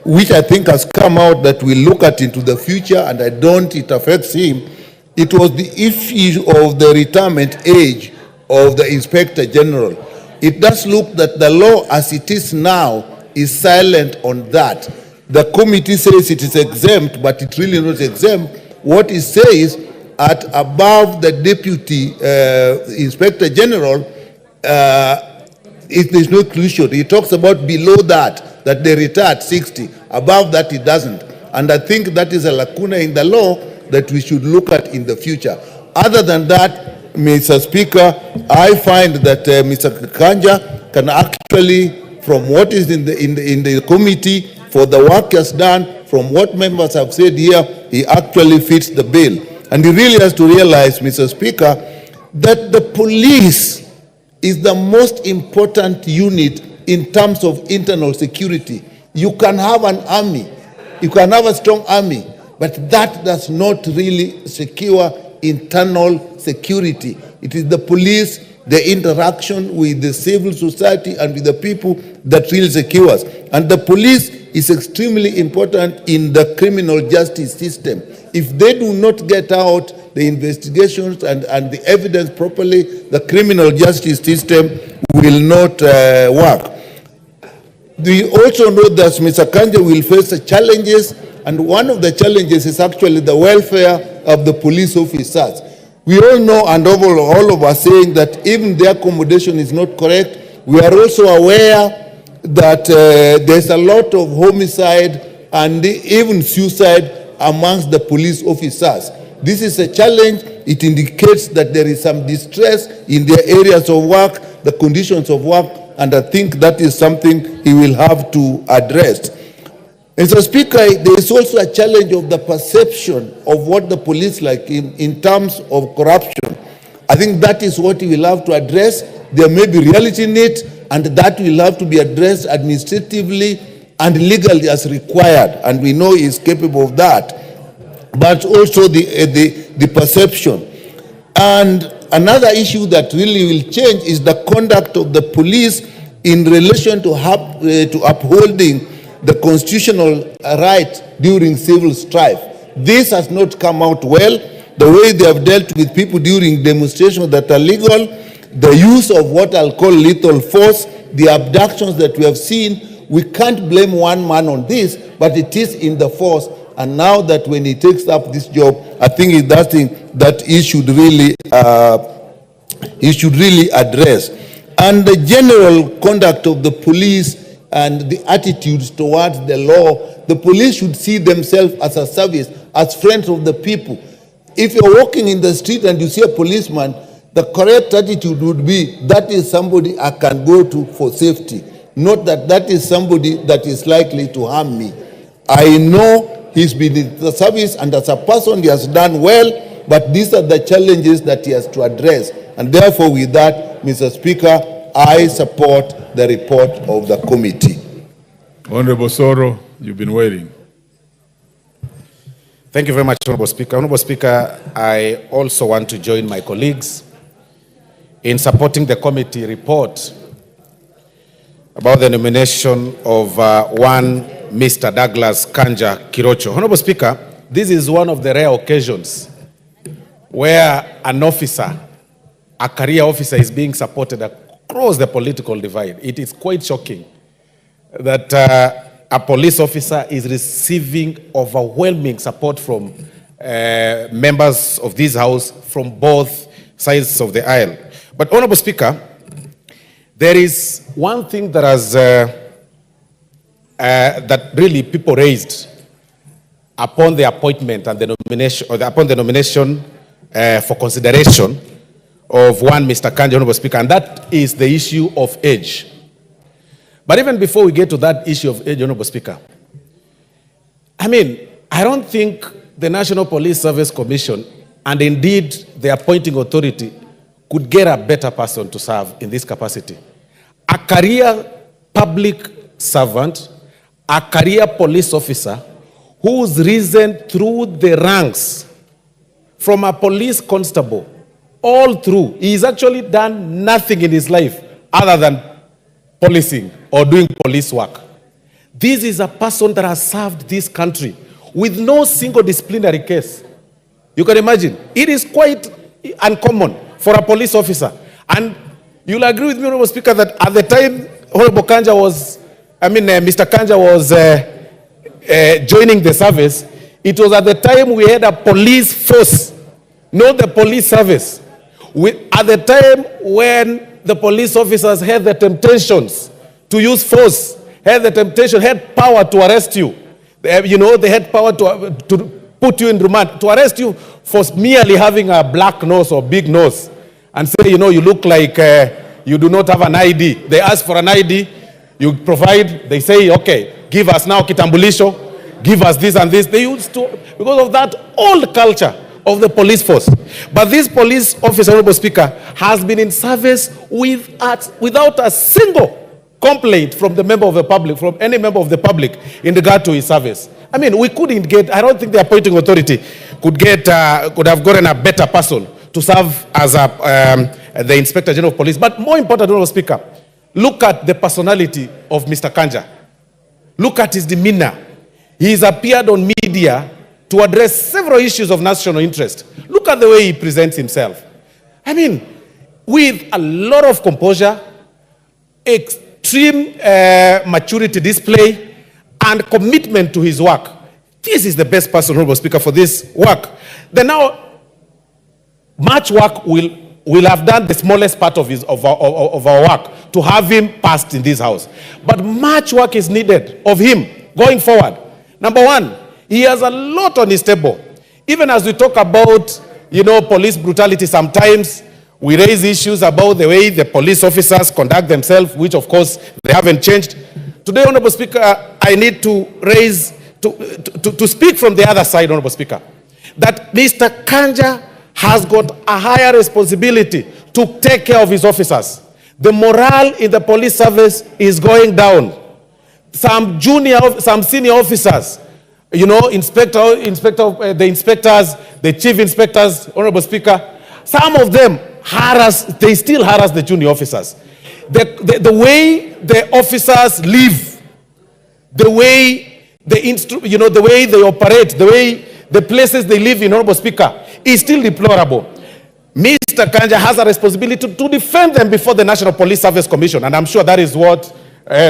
which I think has come out that we look at into the future, and it affects him. It was the issue of the retirement age of the Inspector General. It does look that the law as it is now is silent on that. The committee says it is exempt, but it really not exempt. What it says at above the Deputy Inspector General, there's no inclusion. He talks about below that they retire at 60. Above that, it doesn't. And I think that is a lacuna in the law that we should look at in the future. Other than that, Mr. Speaker, I find that Mr. Kanja can actually, from what is in the committee, for the work he has done, from what members have said here, he actually fits the bill. And he really has to realize, Mr. Speaker, that the police is the most important unit in terms of internal security. You can have an army, you can have a strong army, but that does not really secure internal security. It is the police, the interaction with the civil society and with the people that really secures. And the police is extremely important in the criminal justice system. If they do not get out the investigations and the evidence properly, the criminal justice system will not work. We also know that Mr. Kanja will face challenges, and one of the challenges is actually the welfare of the police officers. We all know, and all of us saying that even their accommodation is not correct. We are also aware that there's a lot of homicide and even suicide amongst the police officers. This is a challenge. It indicates that there is some distress in their areas of work, the conditions of work, and I think that is something he will have to address. Mr. Speaker, there is also a challenge of the perception of what the police like in terms of corruption. I think that is what we will have to address. There may be reality in it, and that will have to be addressed administratively and legally as required, and we know he is capable of that. But also the perception. And another issue that really will change is the conduct of the police in relation to upholding the constitutional right during civil strife. This has not come out well. The way they have dealt with people during demonstrations that are legal, the use of what I'll call lethal force, the abductions that we have seen, we can't blame one man on this, but it is in the force. And now that when he takes up this job, I think that's that he should really address. And the general conduct of the police and the attitudes towards the law, the police should see themselves as a service, as friends of the people. If you're walking in the street and you see a policeman, the correct attitude would be, that is somebody I can go to for safety, not that that is somebody that is likely to harm me. I know he's been in the service, and as a person he has done well, but these are the challenges that he has to address. And therefore, with that, Mr. Speaker, I support the report of the committee. Honorable Soro, you've been waiting. Thank you very much, Honorable Speaker. Honorable Speaker, I also want to join my colleagues in supporting the committee report about the nomination of one Mr. Douglas Kanja Kirocho. Honorable Speaker, this is one of the rare occasions where an officer, a career officer, is being supported across the political divide. It is quite shocking that a police officer is receiving overwhelming support from members of this House from both sides of the aisle. But, Honorable Speaker, there is one thing that has that really people raised upon the appointment and the nomination, or upon the nomination for consideration of one Mr. Kanja, Honorable Speaker, and that is the issue of age. But even before we get to that issue of age, Honorable Speaker, I mean, I don't think the National Police Service Commission and indeed the appointing authority could get a better person to serve in this capacity. A career public servant, a career police officer who's risen through the ranks from a police constable all through. He's actually done nothing in his life other than policing or doing police work. This is a person that has served this country with no single disciplinary case. You can imagine. It is quite uncommon for a police officer. And you'll agree with me, Honorable Speaker, that at the time Honorable Kanja was, Mr. Kanja was joining the service, it was at the time we had a police force, not the police service. At the time when the police officers had the temptations to use force, had the temptation, had power to arrest you. They had power to put you in remand, to arrest you for merely having a black nose or big nose and say, you look like you do not have an ID. They ask for an ID, you provide, they say, okay, give us now kitambulisho, give us this and this. They used to, because of that old culture of the police force. But this police officer, Honorable Speaker, has been in service without a single complaint from the member of the public, from any member of the public in regard to his service. I mean, we couldn't get, I don't think the appointing authority could have gotten a better person to serve as the Inspector General of Police. But more important, Honorable Speaker, look at the personality of Mr. Kanja. Look at his demeanor. He's appeared on media to address several issues of national interest. Look at the way he presents himself. I mean, with a lot of composure, extreme maturity display, and commitment to his work. This is the best person, Honorable Speaker, for this work. Then now, much work will have done the smallest part of our work. to have him passed in this house. But much work is needed of him going forward. Number one, he has a lot on his table. Even as we talk about, police brutality, sometimes we raise issues about the way the police officers conduct themselves, which of course they haven't changed. Today, Honorable Speaker, I need to raise, to speak from the other side, Honorable Speaker, that Mr. Kanja has got a higher responsibility to take care of his officers. The morale in the police service is going down. Some senior officers, the inspectors, the chief inspectors, Honorable Speaker, some of them they still harass the junior officers. The way the officers live, the way the way they operate, the way the places they live in, Honorable Speaker, is still deplorable. Mr. Kanja has a responsibility to defend them before the National Police Service Commission, and I'm sure that is what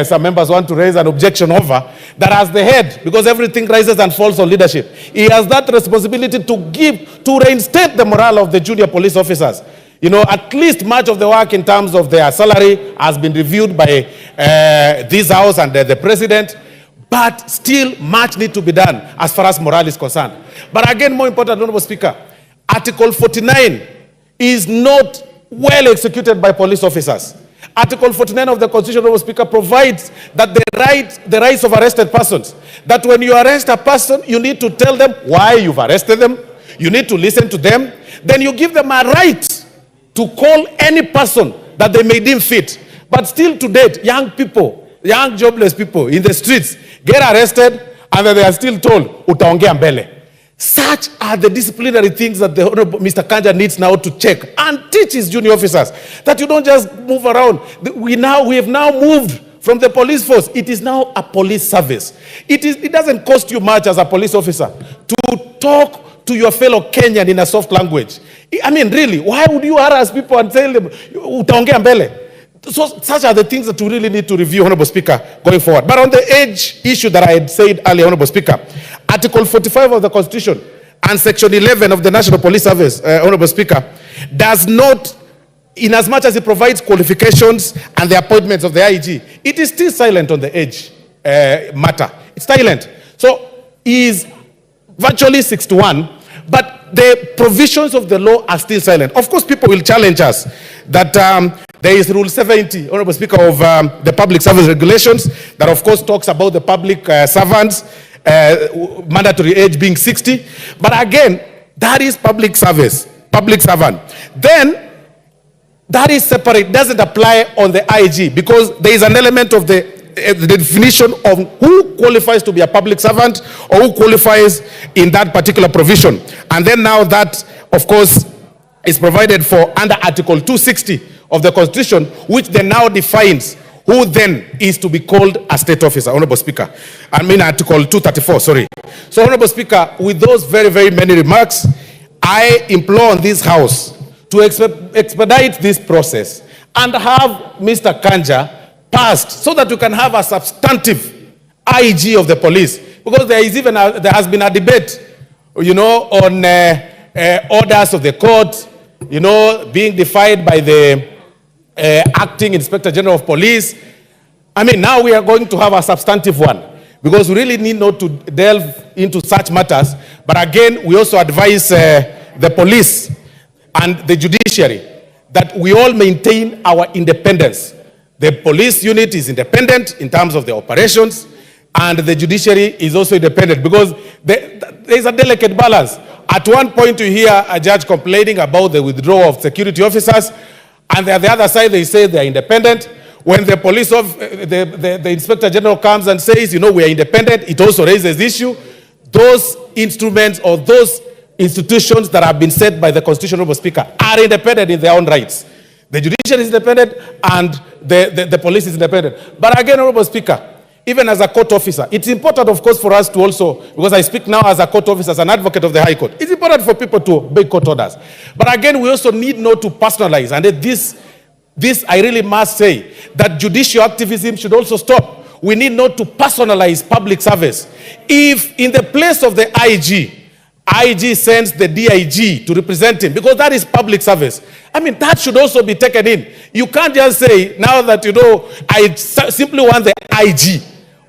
some members want to raise an objection over, that as the head, because everything rises and falls on leadership, he has that responsibility to reinstate the morale of the junior police officers. At least much of the work in terms of their salary has been reviewed by this House and the President, but still much needs to be done as far as morale is concerned. But again, more important, Honorable Speaker, Article 49 is not well executed by police officers. Article 49 of the Constitution, Honorable Speaker, provides that the rights of arrested persons, that when you arrest a person, you need to tell them why you've arrested them, you need to listen to them, then you give them a right to call any person that they may deem fit. But still to date, young people, young jobless people in the streets get arrested and then they are still told, utaongea mbele. Such are the disciplinary things that the Honorable Mr. Kanja needs now to check and teach his junior officers, that you don't just move around. We have now moved from the police force. It is now a police service. It doesn't cost you much as a police officer to talk to your fellow Kenyan in a soft language. I mean, really, why would you harass people and tell them, utaongea mbele? So such are the things that we really need to review, Honorable Speaker, going forward. But on the age issue that I had said earlier, Honorable Speaker, Article 45 of the Constitution and Section 11 of the National Police Service, Honorable Speaker, does not, in as much as it provides qualifications and the appointments of the IG, it is still silent on the age matter. It's silent. So he is virtually 61, but the provisions of the law are still silent. Of course, people will challenge us that there is Rule 70, Honorable Speaker, of the Public Service Regulations that, of course, talks about the public servants, mandatory age being 60. But again, that is public service, public servant. Then, that is separate, doesn't apply on the IG because there is an element of the definition of who qualifies to be a public servant or who qualifies in that particular provision. And then now that, of course, is provided for under Article 260 of the Constitution, which then now defines who then is to be called a state officer, Honorable Speaker. I mean Article 234, sorry. So, Honorable Speaker, with those very, very many remarks, I implore on this House to expedite this process and have Mr. Kanja passed so that we can have a substantive IG of the police. Because there has been a debate, on orders of the court, being defied by the acting Inspector General of Police. I mean, now we are going to have a substantive one because we really need not to delve into such matters. But again, we also advise the police and the judiciary that we all maintain our independence. The police unit is independent in terms of the operations, and the judiciary is also independent because there is a delicate balance. At one point, you hear a judge complaining about the withdrawal of security officers, and on the other side, they say they are independent. When the police the Inspector General comes and says, we are independent, it also raises the issue. Those instruments or those institutions that have been set by the Constitution, Honorable Speaker, are independent in their own rights. The judiciary is independent and the police is independent. But again, Honorable Speaker, even as a court officer, it's important, of course, for us to also, because I speak now as a court officer, as an advocate of the High Court, it's important for people to obey court orders. But again, we also need not to personalize. And this I really must say, that judicial activism should also stop. We need not to personalize public service. If in the place of the IG, IG sends the DIG to represent him because that is public service. I mean, that should also be taken in. You can't just say, now that, I simply want the IG.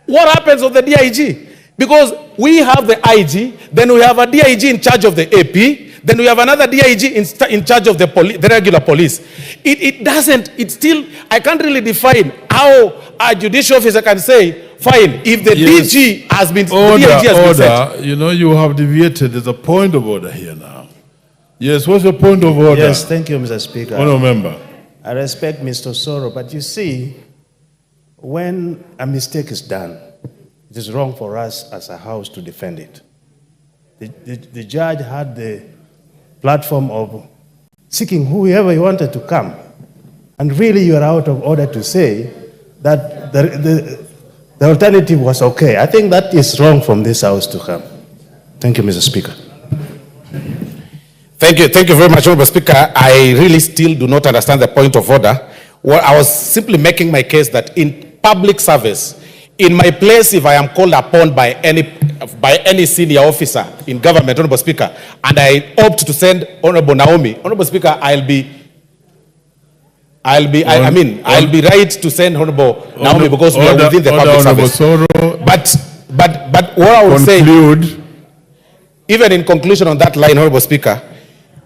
What happens with the DIG? Because we have the IG, then we have a DIG in charge of the AP, then we have another DIG in charge of the regular police. I can't really define how a judicial officer can say, fine, if the DG has been, order, the DIG has been order. sent. You have deviated. There's a point of order here now. Yes, what's the point of order? Yes, thank you, Mr. Speaker. Honourable member. I respect Mr. Soro, but you see, when a mistake is done, it is wrong for us as a house to defend it. The judge had the platform of seeking whoever he wanted to come. And really you are out of order to say that the alternative was okay. I think that is wrong from this house to come. Thank you, Mr. Speaker. Thank you very much, Mr. Speaker. I really still do not understand the point of order. Well, I was simply making my case that in public service, in my place, if I am called upon by any senior officer in government, Honorable Speaker, and I opt to send Honorable Naomi, Honorable Speaker, I'll be right to send Honorable Naomi because we are within the public service. But what I would say, even in conclusion on that line, Honorable Speaker,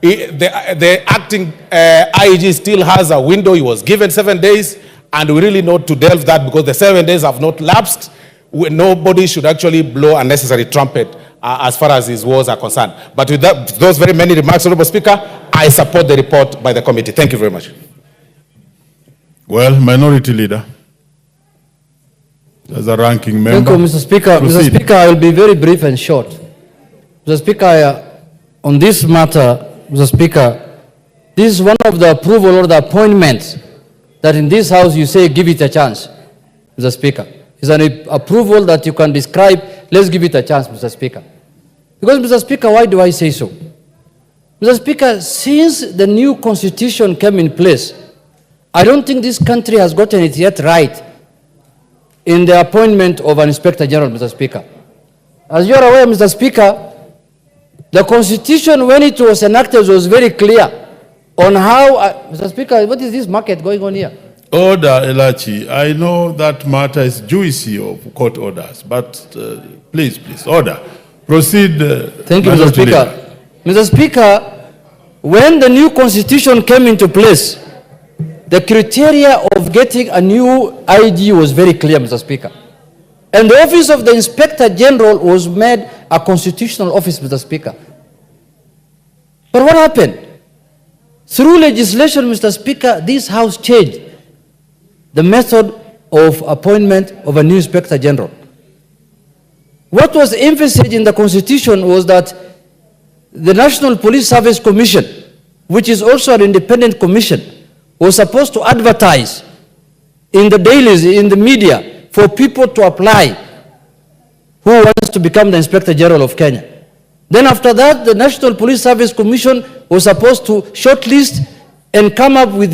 the acting IG still has a window. He was given 7 days. And we really need to delve that because the 7 days have not lapsed. Nobody should actually blow unnecessary trumpet as far as his words are concerned. But with those very many remarks, Honorable Speaker, I support the report by the committee. Thank you very much. Well, Minority Leader, as a ranking member. Thank you, Mr. Speaker. Proceed. Mr. Speaker, I will be very brief and short. Mr. Speaker, on this matter, Mr. Speaker, this is one of the approval or the appointments that in this house you say give it a chance, Mr. Speaker. It's an approval that you can describe, let's give it a chance, Mr. Speaker. Because, Mr. Speaker, why do I say so? Mr. Speaker, since the new constitution came in place, I don't think this country has gotten it yet right in the appointment of an Inspector General, Mr. Speaker. As you are aware, Mr. Speaker, the constitution, when it was enacted, was very clear on how, Mr. Speaker, what is this market going on here? Order, Elachi. I know that matter is juicy of court orders, but please, order. Proceed. Thank you, Mr. Speaker. Mr. Speaker, when the new constitution came into place, the criteria of getting a new IG was very clear, Mr. Speaker. And the office of the Inspector General was made a constitutional office, Mr. Speaker. But what happened? Through legislation, Mr. Speaker, this House changed the method of appointment of a new Inspector General. What was emphasized in the Constitution was that the National Police Service Commission, which is also an independent commission, was supposed to advertise in the dailies, in the media, for people to apply who wants to become the Inspector General of Kenya. Then after that, the National Police Service Commission was supposed to shortlist and come up with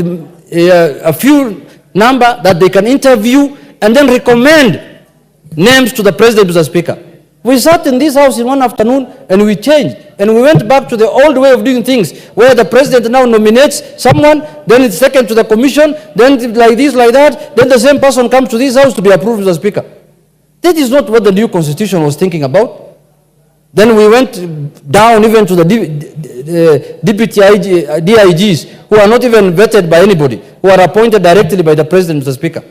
a few number that they can interview and then recommend names to the President, Mr. Speaker. We sat in this house in one afternoon and we changed. And we went back to the old way of doing things, where the President now nominates someone, then it's taken to the commission, then like this, like that, then the same person comes to this house to be approved, Mr. Speaker. That is not what the new constitution was thinking about. Then we went down even to the deputy DIGs, who are not even vetted by anybody, who are appointed directly by the President, Mr. Speaker.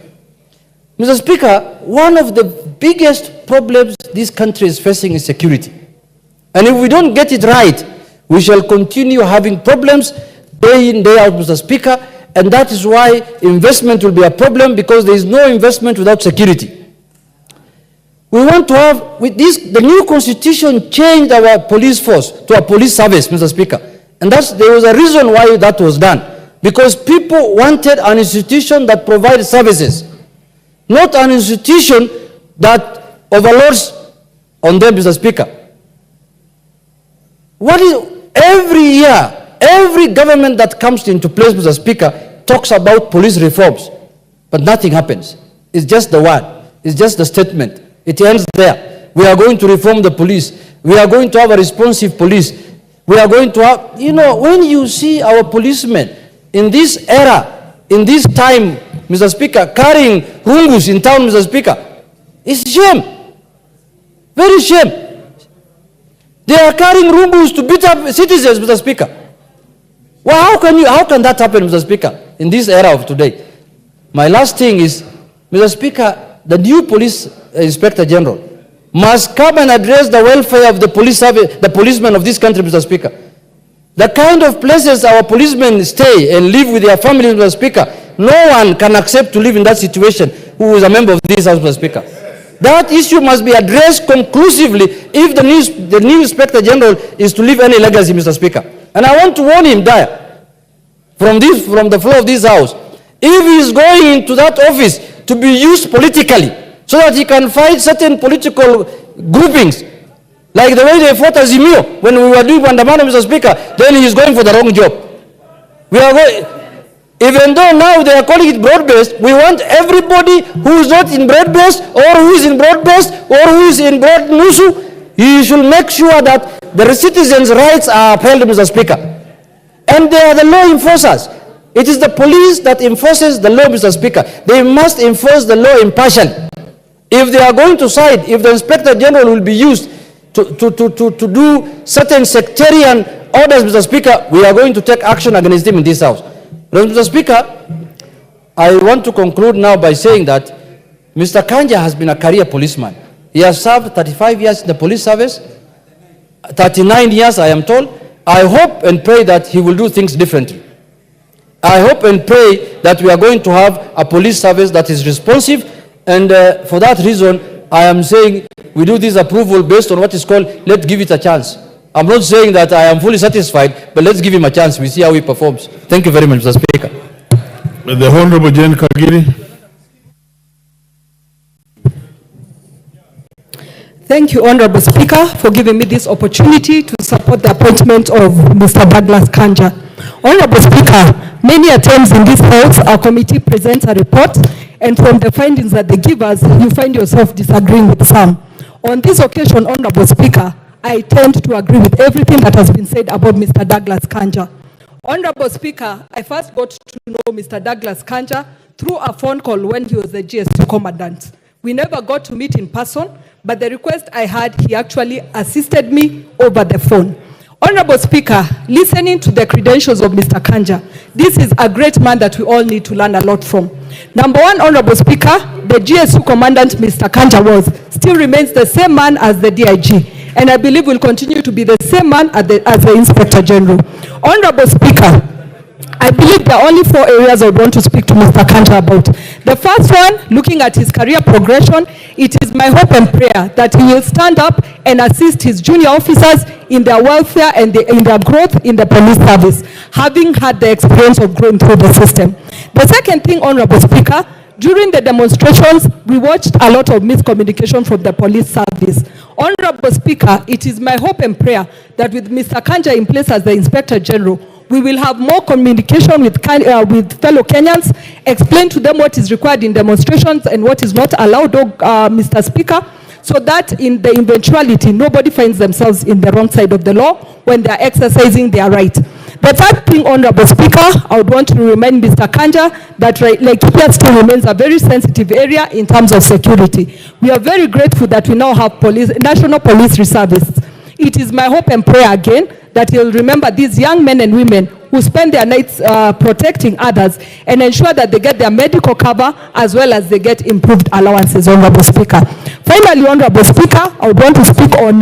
Mr. Speaker, one of the biggest problems this country is facing is security. And if we don't get it right, we shall continue having problems day in, day out, Mr. Speaker, and that is why investment will be a problem, because there is no investment without security. We want to have, with this, the new constitution changed our police force to a police service, Mr. Speaker. And there was a reason why that was done. Because people wanted an institution that provides services, not an institution that overlords on them, Mr. Speaker. Every year, every government that comes into place, Mr. Speaker, talks about police reforms, but nothing happens. It's just the word. It's just the statement. It ends there. We are going to reform the police. We are going to have a responsive police. We are going to have, you know, when you see our policemen in this era, in this time, Mr. Speaker, carrying rungus in town, Mr. Speaker, it's shame. Very shame. They are carrying rungus to beat up citizens, Mr. Speaker. Well, how can that happen, Mr. Speaker, in this era of today? My last thing is, Mr. Speaker, the new police inspector general must come and address the welfare of the police service, the policemen of this country, Mr. Speaker. The kind of places our policemen stay and live with their families, Mr. Speaker, no one can accept to live in that situation who is a member of this House, Mr. Speaker. That issue must be addressed conclusively if the new inspector general is to leave any legacy, Mr. Speaker. And I want to warn him there, from the floor of this House, if he is going into that office to be used politically, so that he can fight certain political groupings, like the way they fought Azimio when we were doing Mandamano, Mr. Speaker, then he is going for the wrong job. We are going, even though now they are calling it broad-based, we want everybody who is not in broad-based, or who is in broad-based, or who is in broad-nusu, he should make sure that the citizens' rights are upheld, Mr. Speaker. And they are the law enforcers. It is the police that enforces the law, Mr. Speaker. They must enforce the law impartially. If they are going to side, if the Inspector General will be used to do certain sectarian orders, Mr. Speaker, we are going to take action against him in this House. Mr. Speaker, I want to conclude now by saying that Mr. Kanja has been a career policeman. He has served 35 years in the police service, 39 years, I am told. I hope and pray that he will do things differently. I hope and pray that we are going to have a police service that is responsive, and for that reason, I am saying we do this approval based on what is called, let's give it a chance. I'm not saying that I am fully satisfied, but let's give him a chance. We see how he performs. Thank you very much, Mr. Speaker. The Honorable Jane Kagiri. Thank you, Honorable Speaker, for giving me this opportunity to support the appointment of Mr. Douglas Kanja. Honorable Speaker, many times in this House, our committee presents a report, and from the findings that they give us, you find yourself disagreeing with some. On this occasion, Honorable Speaker, I tend to agree with everything that has been said about Mr. Douglas Kanja. Honorable Speaker, I first got to know Mr. Douglas Kanja through a phone call when he was the GST commandant. We never got to meet in person, but the request I had, he actually assisted me over the phone. Honorable Speaker, listening to the credentials of Mr. Kanja, this is a great man that we all need to learn a lot from. Number one, Honorable Speaker, the GSU commandant, Mr. Kanja, still remains the same man as the DIG, and I believe will continue to be the same man as the Inspector General. Honorable Speaker, I believe there are only 4 areas I want to speak to Mr. Kanja about. The first one, looking at his career progression, it is my hope and prayer that he will stand up and assist his junior officers in their welfare and in their growth in the police service, having had the experience of growing through the system. The second thing, Honorable Speaker, during the demonstrations, we watched a lot of miscommunication from the police service. Honorable Speaker, it is my hope and prayer that with Mr. Kanja in place as the Inspector General, we will have more communication with fellow Kenyans, explain to them what is required in demonstrations and what is not allowed, Mr. Speaker, so that in the eventuality, nobody finds themselves in the wrong side of the law when they are exercising their right. The third thing, Honorable Speaker, I would want to remind Mr. Kanja that Laikipia still remains a very sensitive area in terms of security. We are very grateful that we now have national police reservists. It is my hope and prayer again that he'll remember these young men and women who spend their nights protecting others and ensure that they get their medical cover as well as they get improved allowances, Honorable Speaker. Finally, Honorable Speaker, I would want to speak on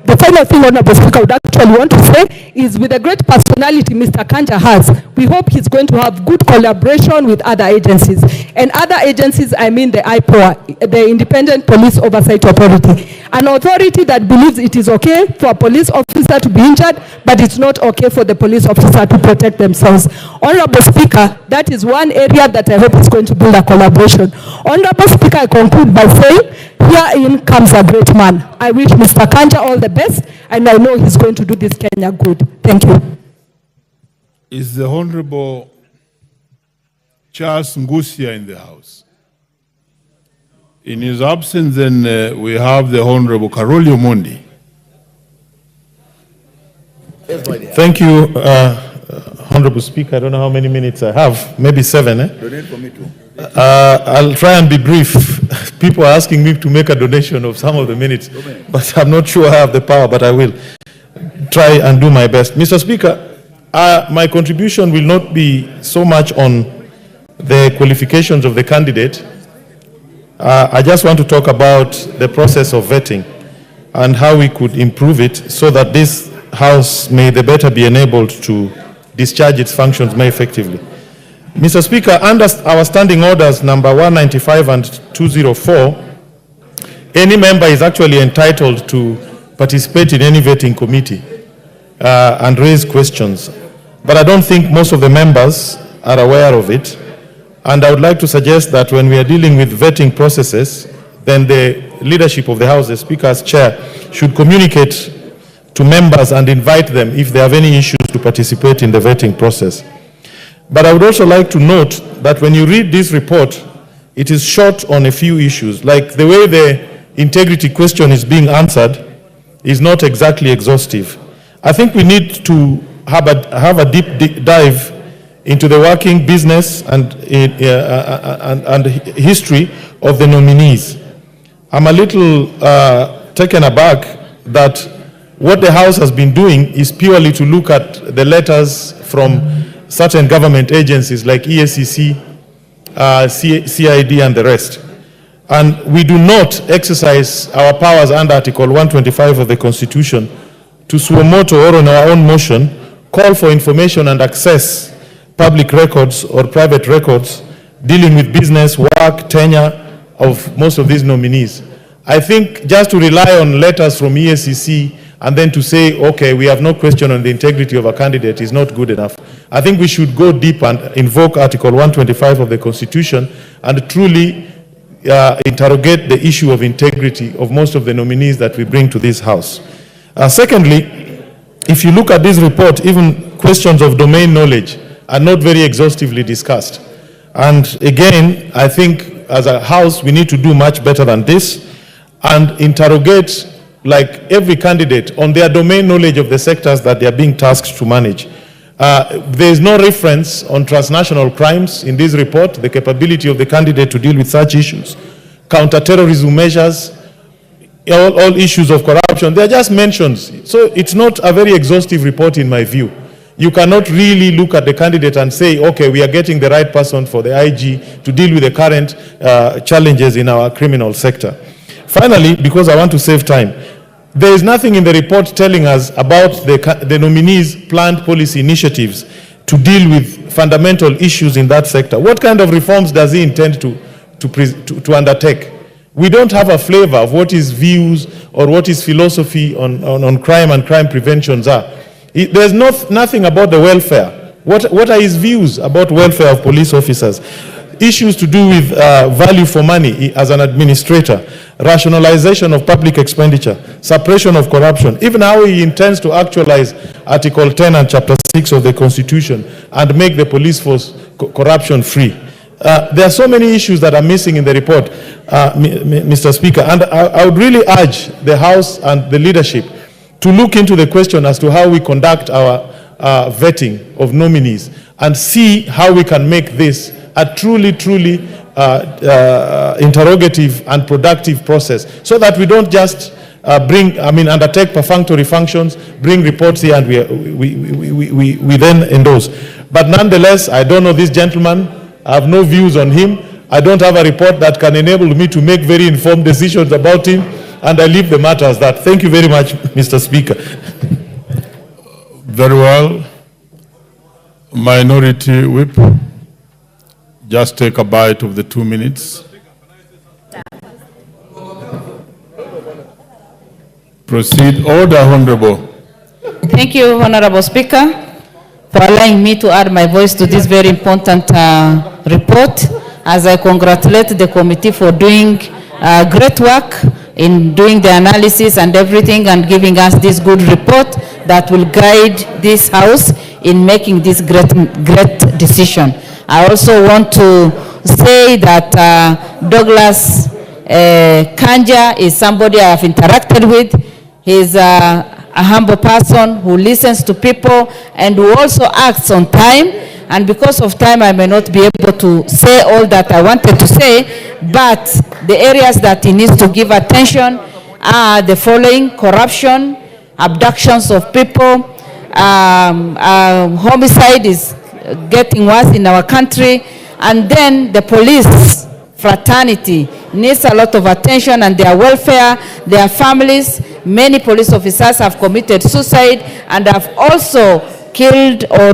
the final thing, Honorable Speaker, I would actually want to say is with the great personality Mr. Kanja has, we hope he's going to have good collaboration with other agencies. And other agencies, I mean the IPOA, the Independent Police Oversight Authority. An authority that believes it is okay for a police officer to be injured, but it's not okay for the police officer to protect themselves. Honorable Speaker, that is one area that I hope is going to build a collaboration. Honorable Speaker, I conclude by saying, herein comes a great man. I wish Mr. Kanja all the best, and I know he's going to do this Kenya good. Thank you. Is the Honorable Charles Ngusia in the House? In his absence, then we have the Honorable Karoli Omondi. Thank you, Honorable Speaker. I don't know how many minutes I have. Maybe 7. Donate for me too. I'll try and be brief. People are asking me to make a donation of some of the minutes, but I'm not sure I have the power, but I will try and do my best. Mr. Speaker, my contribution will not be so much on the qualifications of the candidate. I just want to talk about the process of vetting and how we could improve it so that this House may the better be enabled to discharge its functions more effectively. Mr. Speaker, under our standing orders number 195 and 204, any member is actually entitled to participate in any vetting committee and raise questions. But I don't think most of the members are aware of it. And I would like to suggest that when we are dealing with vetting processes, then the leadership of the House, the Speaker's chair, should communicate to members and invite them if they have any issues to participate in the vetting process. But I would also like to note that when you read this report, it is short on a few issues, like the way the integrity question is being answered is not exactly exhaustive. I think we need to have a deep dive into the working business and history of the nominees. I'm a little taken aback that what the House has been doing is purely to look at the letters from certain government agencies like EACC, CID, and the rest. And we do not exercise our powers under Article 125 of the Constitution to suo motu or on our own motion call for information and access public records or private records dealing with business, work, tenure of most of these nominees. I think just to rely on letters from EACC and then to say, okay, we have no question on the integrity of a candidate is not good enough. I think we should go deep and invoke Article 125 of the Constitution and truly interrogate the issue of integrity of most of the nominees that we bring to this House. Secondly, if you look at this report, even questions of domain knowledge are not very exhaustively discussed. And again, I think as a House, we need to do much better than this and interrogate like every candidate on their domain knowledge of the sectors that they are being tasked to manage. There is no reference on transnational crimes in this report, the capability of the candidate to deal with such issues, counter-terrorism measures, all issues of corruption. They are just mentions. So it's not a very exhaustive report in my view. You cannot really look at the candidate and say, okay, we are getting the right person for the IG to deal with the current challenges in our criminal sector. Finally, because I want to save time, there is nothing in the report telling us about the nominees' planned policy initiatives to deal with fundamental issues in that sector. What kind of reforms does he intend to undertake? We don't have a flavor of what his views or what his philosophy on crime and crime preventions are. There's nothing about the welfare. What are his views about welfare of police officers? Issues to do with value for money as an administrator, rationalization of public expenditure, suppression of corruption, even how he intends to actualize Article 10 and Chapter 6 of the Constitution and make the police force corruption free. There are so many issues that are missing in the report, Mr. Speaker, and I would really urge the House and the leadership to look into the question as to how we conduct our vetting of nominees and see how we can make this a truly interrogative and productive process so that we don't just undertake perfunctory functions, bring reports here and we then endorse. But nonetheless, I don't know this gentleman. I have no views on him. I don't have a report that can enable me to make very informed decisions about him, and I leave the matter as that. Thank you very much, Mr. Speaker. Very well. Minority Whip. Just take a bite of the 2 minutes. Proceed. Order, Honorable. Thank you, Honorable Speaker, for allowing me to add my voice to this very important report, as I congratulate the committee for doing great work in doing the analysis and everything and giving us this good report that will guide this House in making this great decision. I also want to say that Douglas Kanja is somebody I have interacted with. He's a humble person who listens to people and who also acts on time. And because of time, I may not be able to say all that I wanted to say, but the areas that he needs to give attention are the following: corruption, abductions of people, homicide is getting worse in our country, and then the police fraternity needs a lot of attention, and their welfare, their families. Many police officers have committed suicide and have also killed or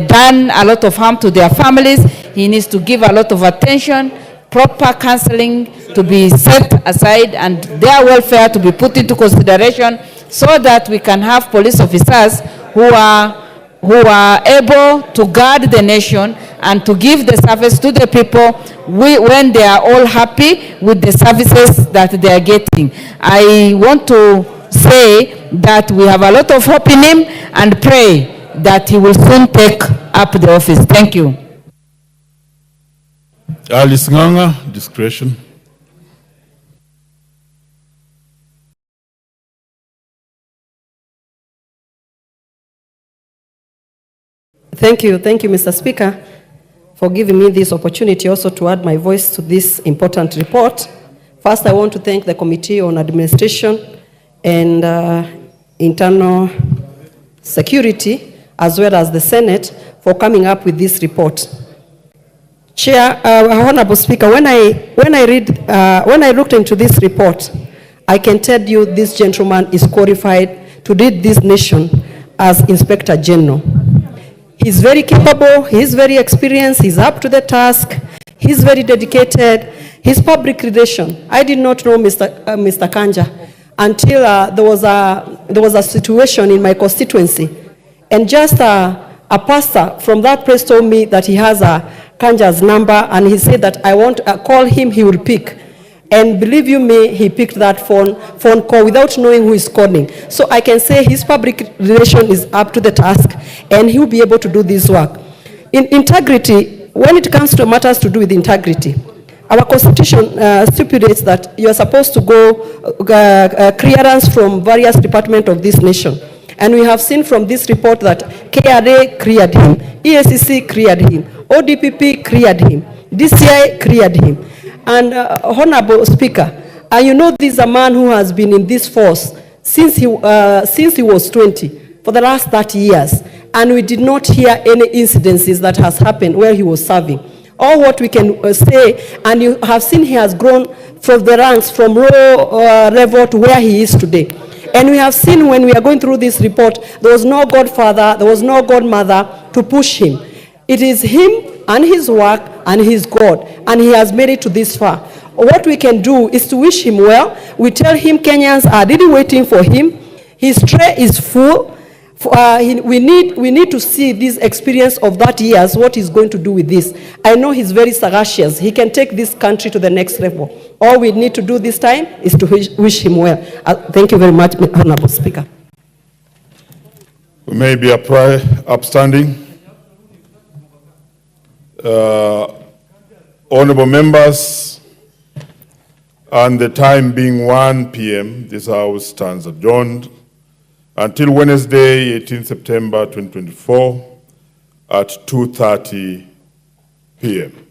done a lot of harm to their families. He needs to give a lot of attention, proper counseling to be set aside, and their welfare to be put into consideration, so that we can have police officers who are able to guard the nation and to give the service to the people when they are all happy with the services that they are getting. I want to say that we have a lot of hope in him and pray that he will soon take up the office. Thank you. Alice Nganga, discretion. Thank you, Mr. Speaker, for giving me this opportunity also to add my voice to this important report. First, I want to thank the Committee on Administration and Internal Security, as well as the Senate, for coming up with this report. Chair, Honorable Speaker, when I looked into this report, I can tell you this gentleman is qualified to lead this nation as Inspector General. He's very capable, he's very experienced, he's up to the task, he's very dedicated, his public relation. I did not know Mr. Kanja until there was a situation in my constituency, and just a pastor from that place told me that he has Kanja's number, and he said that I want to call him, he will pick. And believe you me, he picked that phone call without knowing who is calling. So I can say his public relation is up to the task, and he will be able to do this work. In integrity, when it comes to matters to do with integrity, our constitution stipulates that you are supposed to go clearance from various departments of this nation. And we have seen from this report that KRA cleared him, EACC cleared him, ODPP cleared him, DCI cleared him. And Honorable Speaker, you know this is a man who has been in this force since he was 20, for the last 30 years. And we did not hear any incidences that has happened where he was serving. All what we can say, and you have seen he has grown from the ranks from low level to where he is today. And we have seen when we are going through this report, there was no godfather, there was no godmother to push him. It is him and his work and his God, and he has made it to this far. What we can do is to wish him well. We tell him Kenyans are really waiting for him. His tray is full. We need to see this experience of that years, what he's going to do with this. I know he's very sagacious. He can take this country to the next level. All we need to do this time is to wish him well. Thank you very much, Honorable Speaker. We may be upstanding. Honorable members, and the time being 1 p.m., this House stands adjourned until Wednesday, 18 September 2024 at 2:30 p.m.